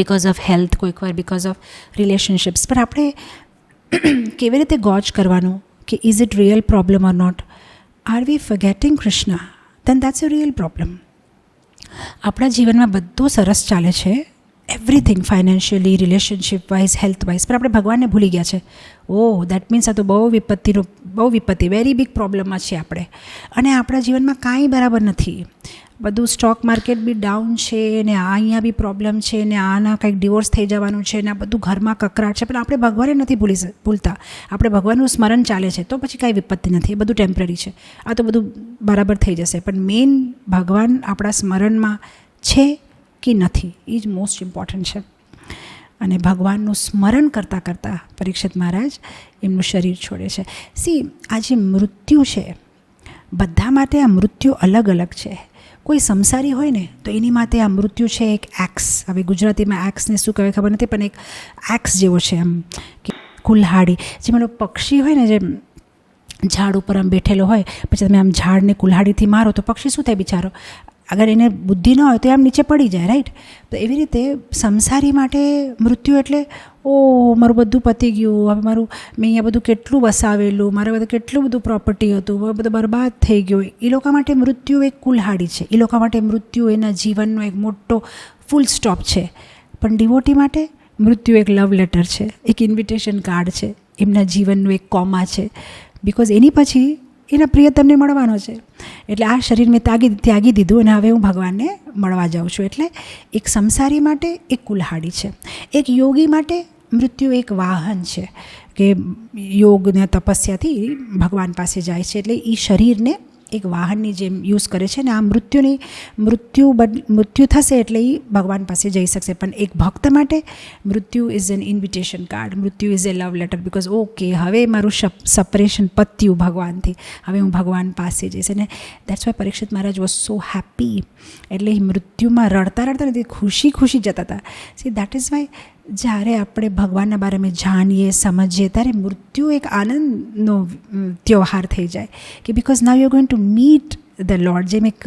બિકોઝ ઓફ હેલ્થ, કોઈક વાર બિકોઝ ઓફ રિલેશનશિપ્સ. પણ આપણે કેવી રીતે ગોજ કરવાનું કે is it real problem or not? Are we forgetting Krishna? Then that's a real problem. આપણા જીવનમાં બધું સરસ ચાલે છે, everything, financially, relationship wise, health wise, પણ આપણે ભગવાનને ભૂલી ગયા છે. ઓહ, દેટ મીન્સ આ તો બહુ વિપત્તિ વેરી બિગ પ્રોબ્લેમમાં છે આપણે. અને આપણા જીવનમાં કાંઈ બરાબર નથી, બધું સ્ટોક માર્કેટ બી ડાઉન છે ને અહીંયા બી પ્રોબ્લેમ છે ને આના કંઈક ડિવોર્સ થઈ જવાનું છે ને આ બધું ઘરમાં કકરાટ છે. પણ આપણે ભગવાનને નથી ભૂલતા, આપણે ભગવાનનું સ્મરણ ચાલે છે તો પછી કાંઈ વિપત્તિ નથી, એ બધું ટેમ્પરરી છે, આ તો બધું બરાબર થઈ જશે. પણ મેઇન ભગવાન આપણા સ્મરણમાં છે કે નથી, એ જ મોસ્ટ ઇમ્પોર્ટન્ટ છે. અને ભગવાનનું સ્મરણ કરતાં કરતાં પરીક્ષિત મહારાજ એમનું શરીર છોડે છે. આ જે મૃત્યુ છે, બધા માટે આ મૃત્યુ અલગ અલગ છે. કોઈ સંસારી હોય ને તો એની માટે આ મૃત્યુ છે એક એક્સ, હવે ગુજરાતીમાં એક્સને શું કહેવાય ખબર નથી, પણ એક એક્સ જેવો છે, આમ કે કુલ્હાડી. જે પેલો પક્ષી હોય ને, ઝાડ ઉપર આમ બેઠેલો હોય, પછી તમે આમ ઝાડને કુલ્હાડીથી મારો તો પક્ષી શું થાય બિચારો? અગર એને બુદ્ધિ ન હોય તો આમ નીચે પડી જાય, રાઈટ? તો એવી રીતે સંસારી માટે મૃત્યુ એટલે મારું બધું પતી ગયું, હવે મારું મેં અહીંયા બધું કેટલું વસાવેલું, મારે બધું કેટલું બધું પ્રોપર્ટી હતું, હવે બધું બરબાદ થઈ ગયું. એ લોકો માટે મૃત્યુ એક કુલ્હાડી છે. એ લોકો માટે મૃત્યુ એના જીવનનો એક મોટો ફૂલ સ્ટોપ છે. પણ ડિવોટી માટે મૃત્યુ એક લવ લેટર છે, એક ઇન્વિટેશન કાર્ડ છે, એમના જીવનનું એક કોમા છે. બિકોઝ એની પછી એના પ્રિયતમને મળવાનો છે. એટલે આ શરીર મેં ત્યાગી દીધું અને હવે હું ભગવાનને મળવા જાઉં છું. એટલે એક સંસારી માટે એક કુલ્હાડી છે. એક યોગી માટે મૃત્યુ એક વાહન છે કે યોગને તપસ્યાથી ભગવાન પાસે જાય છે. એટલે એ શરીરને એક વાહનની જેમ યુઝ કરે છે. ને આ મૃત્યુ થશે એટલે એ ભગવાન પાસે જઈ શકશે. પણ એક ભક્ત માટે મૃત્યુ ઇઝ એન ઇન્વિટેશન કાર્ડ, મૃત્યુ is A love letter. Because okay, હવે મારું સપરેશન પત્યું ભગવાનથી, હવે હું ભગવાન પાસે જઈશ. અને that's why Parikshit Maharaj was so happy. એટલે એ મૃત્યુમાં રડતા નથી, ખુશી જતા હતા. સી દેટ ઇઝ વાય જ્યારે આપણે ભગવાનના બારેમાં જાણીએ, સમજીએ, ત્યારે મૃત્યુ એક આનંદનો ત્યોહાર થઈ જાય કે because now you are going to meet the lord. જેમ એક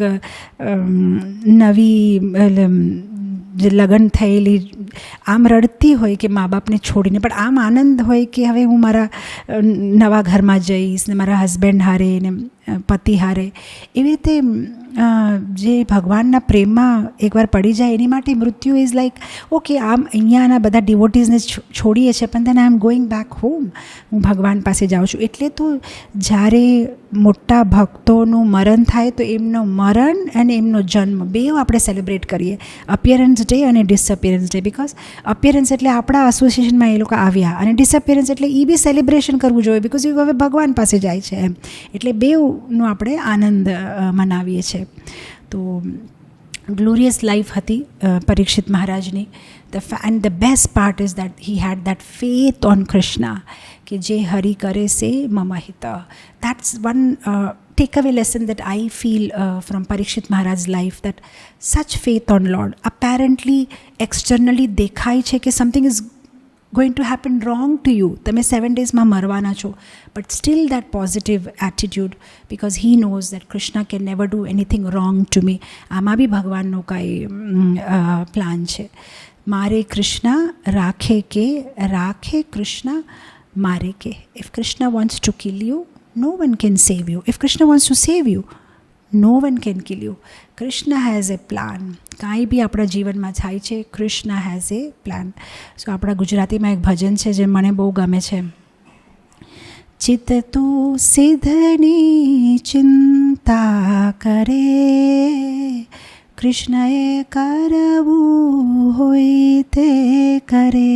નવી જે લગ્ન થયેલી આમ રડતી હોય કે મા બાપને છોડીને, પણ આમ આનંદ હોય કે હવે હું મારા નવા ઘરમાં જઈશ ને મારા હસબન્ડ હારે ને પતિ હારે. એવી રીતે જે ભગવાનના પ્રેમમાં એકવાર પડી જાય એની માટે મૃત્યુ ઇઝ લાઈક ઓકે, આમ અહીંયાના બધા ડિવોટીઝને છોડીએ છીએ પણ then I am going back home, હું ભગવાન પાસે જાઉં છું. એટલે તો જ્યારે મોટા ભક્તોનું મરણ થાય તો એમનો મરણ અને એમનો જન્મ બેઉ આપણે સેલિબ્રેટ કરીએ, અપિયરન્સ ડે અને ડિસઅપિયરન્સ ડે. બિકોઝ અપિયરન્સ એટલે આપણા એસોસિએશનમાં એ લોકો આવ્યા અને ડિસઅપિયરન્સ એટલે એ બી સેલિબ્રેશન કરવું જોઈએ બિકોઝ એ હવે ભગવાન પાસે જાય છે એમ. એટલે બેઉનો આપણે આનંદ મનાવીએ છીએ. તો ગ્લોરિયસ લાઈફ હતી પરીક્ષિત મહારાજની. And the best part is that he had that faith on Krishna કે જે હરિ કરે સે મમ હિત. That's one takeaway lesson that I feel from Parikshit Maharaj's life, that such faith on Lord. Apparently externally દેખાય છે કે something is going to happen wrong to you, તમે 7 daysમાં મરવાના છો, but still that positive attitude because he knows that Krishna can never do anything wrong to me. આમાં બી ભગવાનનો કાંઈ plan છે. મારે કૃષ્ણ રાખે કૃષ્ણ મારે કે. if Krishna wants to kill you, no one can save you. If Krishna wants to save you, no one can kill you. Krishna has a plan. કાંઈ બી આપણા જીવનમાં થાય છે, કૃષ્ણ હેઝ એ પ્લાન. સો આપણા ગુજરાતીમાં એક ભજન છે જે મને બહુ ગમે છે. ચિત્ત તું સિદ્ધની ચિંતા કરે, કૃષ્ણએ કરવું હોય તે કરે.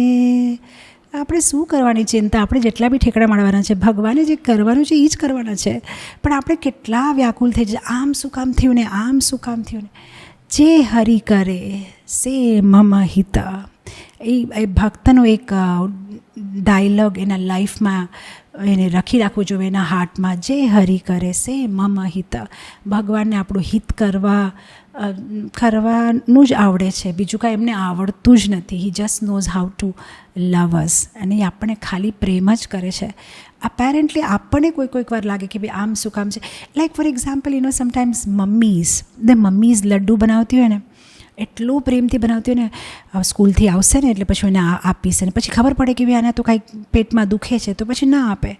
આપણે શું કરવાની ચિંતા? આપણે જેટલા બી ઠેકડા મારવાના છે, ભગવાને જે કરવાનું છે એ જ કરવાના છે. પણ આપણે કેટલા વ્યાકુલ થઈ જાય, આમ શું કામ થયું ને, આમ શું કામ થયું ને. જે હરિ કરે સે મમ હિત. એ ભક્તનો એક ડાયલોગ એના લાઈફમાં એને રાખવું જોઈએ, એના હાર્ટમાં. જે હરિ કરે સે મમ હિત. ભગવાનને આપણું હિત કરવાનું જ આવડે છે, બીજું કાંઈ એમને આવડતું જ નથી. He just knows how to love us. અને એ આપણને ખાલી પ્રેમ જ કરે છે. અપેરેન્ટલી આપણને કોઈક વાર લાગે કે ભાઈ આમ શું કામ છે. Like for example sometimes mummies laddu બનાવતી હોય ને, એટલો પ્રેમથી બનાવતી હોય ને, સ્કૂલથી આવશે ને એટલે પછી એને આપીશ ને પછી ખબર પડે કે ભાઈ આને તો કાંઈક પેટમાં દુખે છે તો પછી ના આપે.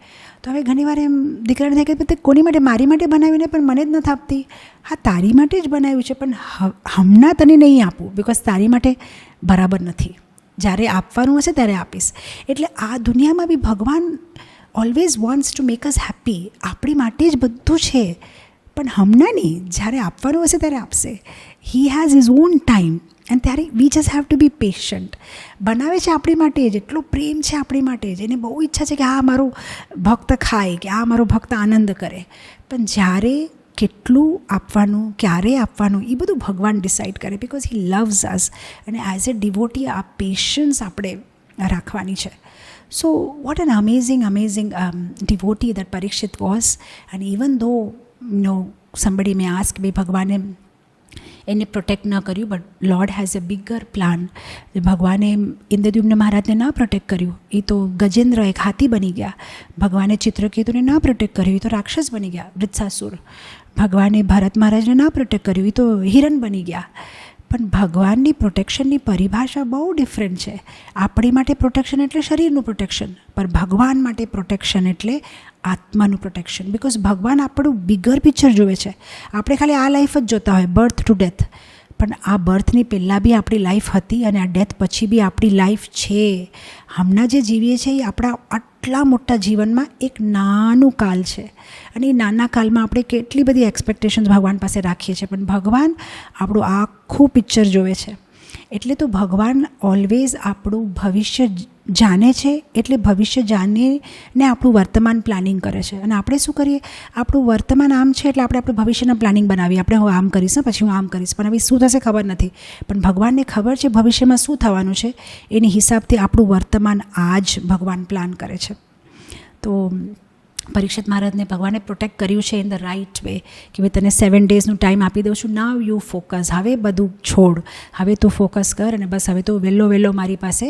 તો હવે ઘણીવાર એમ દીકરાને થાય કે કોની માટે? મારી માટે બનાવીને પણ મને જ નથી આપતી. હા, તારી માટે જ બનાવ્યું છે પણ હમણાં તને નહીં આપું બિકોઝ તારી માટે બરાબર નથી. જ્યારે આપવાનું હશે ત્યારે આપીશ. એટલે આ દુનિયામાં બી ભગવાન always wants to make us happy. આપણી માટે જ બધું છે પણ હમણાં નહીં, જ્યારે આપવાનું હશે ત્યારે આપશે. He has his own time and ત્યારે we just have to be patient. બનાવે છે આપણી માટે જ, એટલો પ્રેમ છે આપણી માટે જ. એને બહુ ઈચ્છા છે કે આ મારો ભક્ત ખાય, કે આ મારો ભક્ત આનંદ કરે. પણ જ્યારે કેટલું આપવાનું, ક્યારે આપવાનું, એ બધું ભગવાન ડિસાઈડ કરે બિકોઝ હી લવ્સ અસ. અને એઝ એ ડિવોટી આ પેશન્સ આપણે રાખવાની છે. So what an amazing devotee that Parikshit was. And even though somebody may ask, ભાઈ ભગવાને એને પ્રોટેક્ટ ન કર્યું, but lord has a bigger plan. ભગવાને ઇન્દ્રદ્યુમ્ન મહારાજને ના પ્રોટેક્ટ કર્યું, એ તો ગજેન્દ્ર એક હાથી બની ગયા. ભગવાને ચિત્રકેતુને ના પ્રોટેક્ટ કર્યું, એ તો રાક્ષસ બની ગયા, વૃત્સાસુર. ભગવાને ભરત મહારાજને ના પ્રોટેક્ટ કર્યું, એ તો હિરણ બની ગયા. પણ ભગવાનની પ્રોટેક્શનની પરિભાષા બહુ ડિફરન્ટ છે. આપણી માટે પ્રોટેક્શન એટલે શરીરનું પ્રોટેક્શન, પણ ભગવાન માટે પ્રોટેક્શન એટલે આત્માનું પ્રોટેક્શન. બિકોઝ ભગવાન આપણું બિગર પિક્ચર જુએ છે. આપણે ખાલી આ લાઈફ જ જોતા હોય, બર્થ ટુ ડેથ, પણ આ બર્થની પહેલાં બી આપણી લાઈફ હતી અને આ ડેથ પછી બી આપણી લાઈફ છે. હમણાં જે જીવીએ છીએ એ આપણા આટલા મોટા જીવનમાં એક નાનું કાલ છે, અને એ નાના કાલમાં આપણે કેટલી બધી એક્સપેક્ટેશન્સ ભગવાન પાસે રાખીએ છીએ, પણ ભગવાન આપણું આખું પિક્ચર જોવે છે. એટલે તો ભગવાન ઓલવેઝ આપણું ભવિષ્ય જાણે છે, એટલે ભવિષ્ય જાણીને આપણું વર્તમાન પ્લાનિંગ કરે છે. અને આપણે શું કરીએ, આપણું વર્તમાન આમ છે એટલે આપણે આપણું ભવિષ્યના પ્લાનિંગ બનાવીએ. આપણે હું આમ કરીશ ને પછી હું આમ કરીશ, પણ હવે શું થશે ખબર નથી. પણ ભગવાનને ખબર છે ભવિષ્યમાં શું થવાનું છે, એની હિસાબથી આપણું વર્તમાન આજ ભગવાન પ્લાન કરે છે. તો પરીક્ષિત મહારાજને ભગવાને પ્રોટેક્ટ કર્યું છે ઇન ધ રાઇટ વે, કે ભાઈ તને 7 daysનું ટાઈમ આપી દઉં છું, નાવ યુ ફોકસ. હવે બધું છોડ, હવે તું ફોકસ કર, અને બસ હવે તો વહેલો મારી પાસે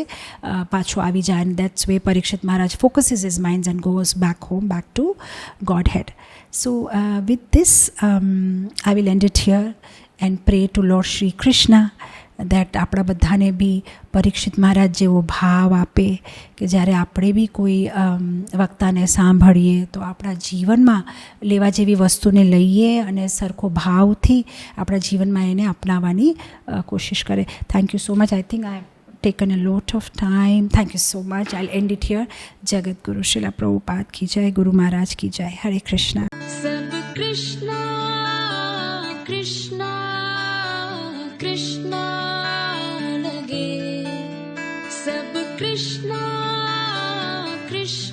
પાછો આવી જાય. And that's way Parikshit Maharaj focuses his mind and goes back home, back to Godhead. So with this I will end it here and pray to Lord Shri Krishna that આપણા બધાને બી પરીક્ષિત મહારાજ જેવો ભાવ આપે કે જ્યારે આપણે બી કોઈ વક્તાને સાંભળીએ તો આપણા જીવનમાં લેવા જેવી વસ્તુને લઈએ અને સરખો ભાવથી આપણા જીવનમાં એને અપનાવવાની કોશિશ કરે. Thank you so much. I think I have taken a lot of time. Thank you so much. I'll end it here. Jagat Guru Srila Prabhupada ki jai, Guru Maharaj ki jai. Hare Krishna. Sab Krishna Krishna Krishna lage, sab Krishna Krishna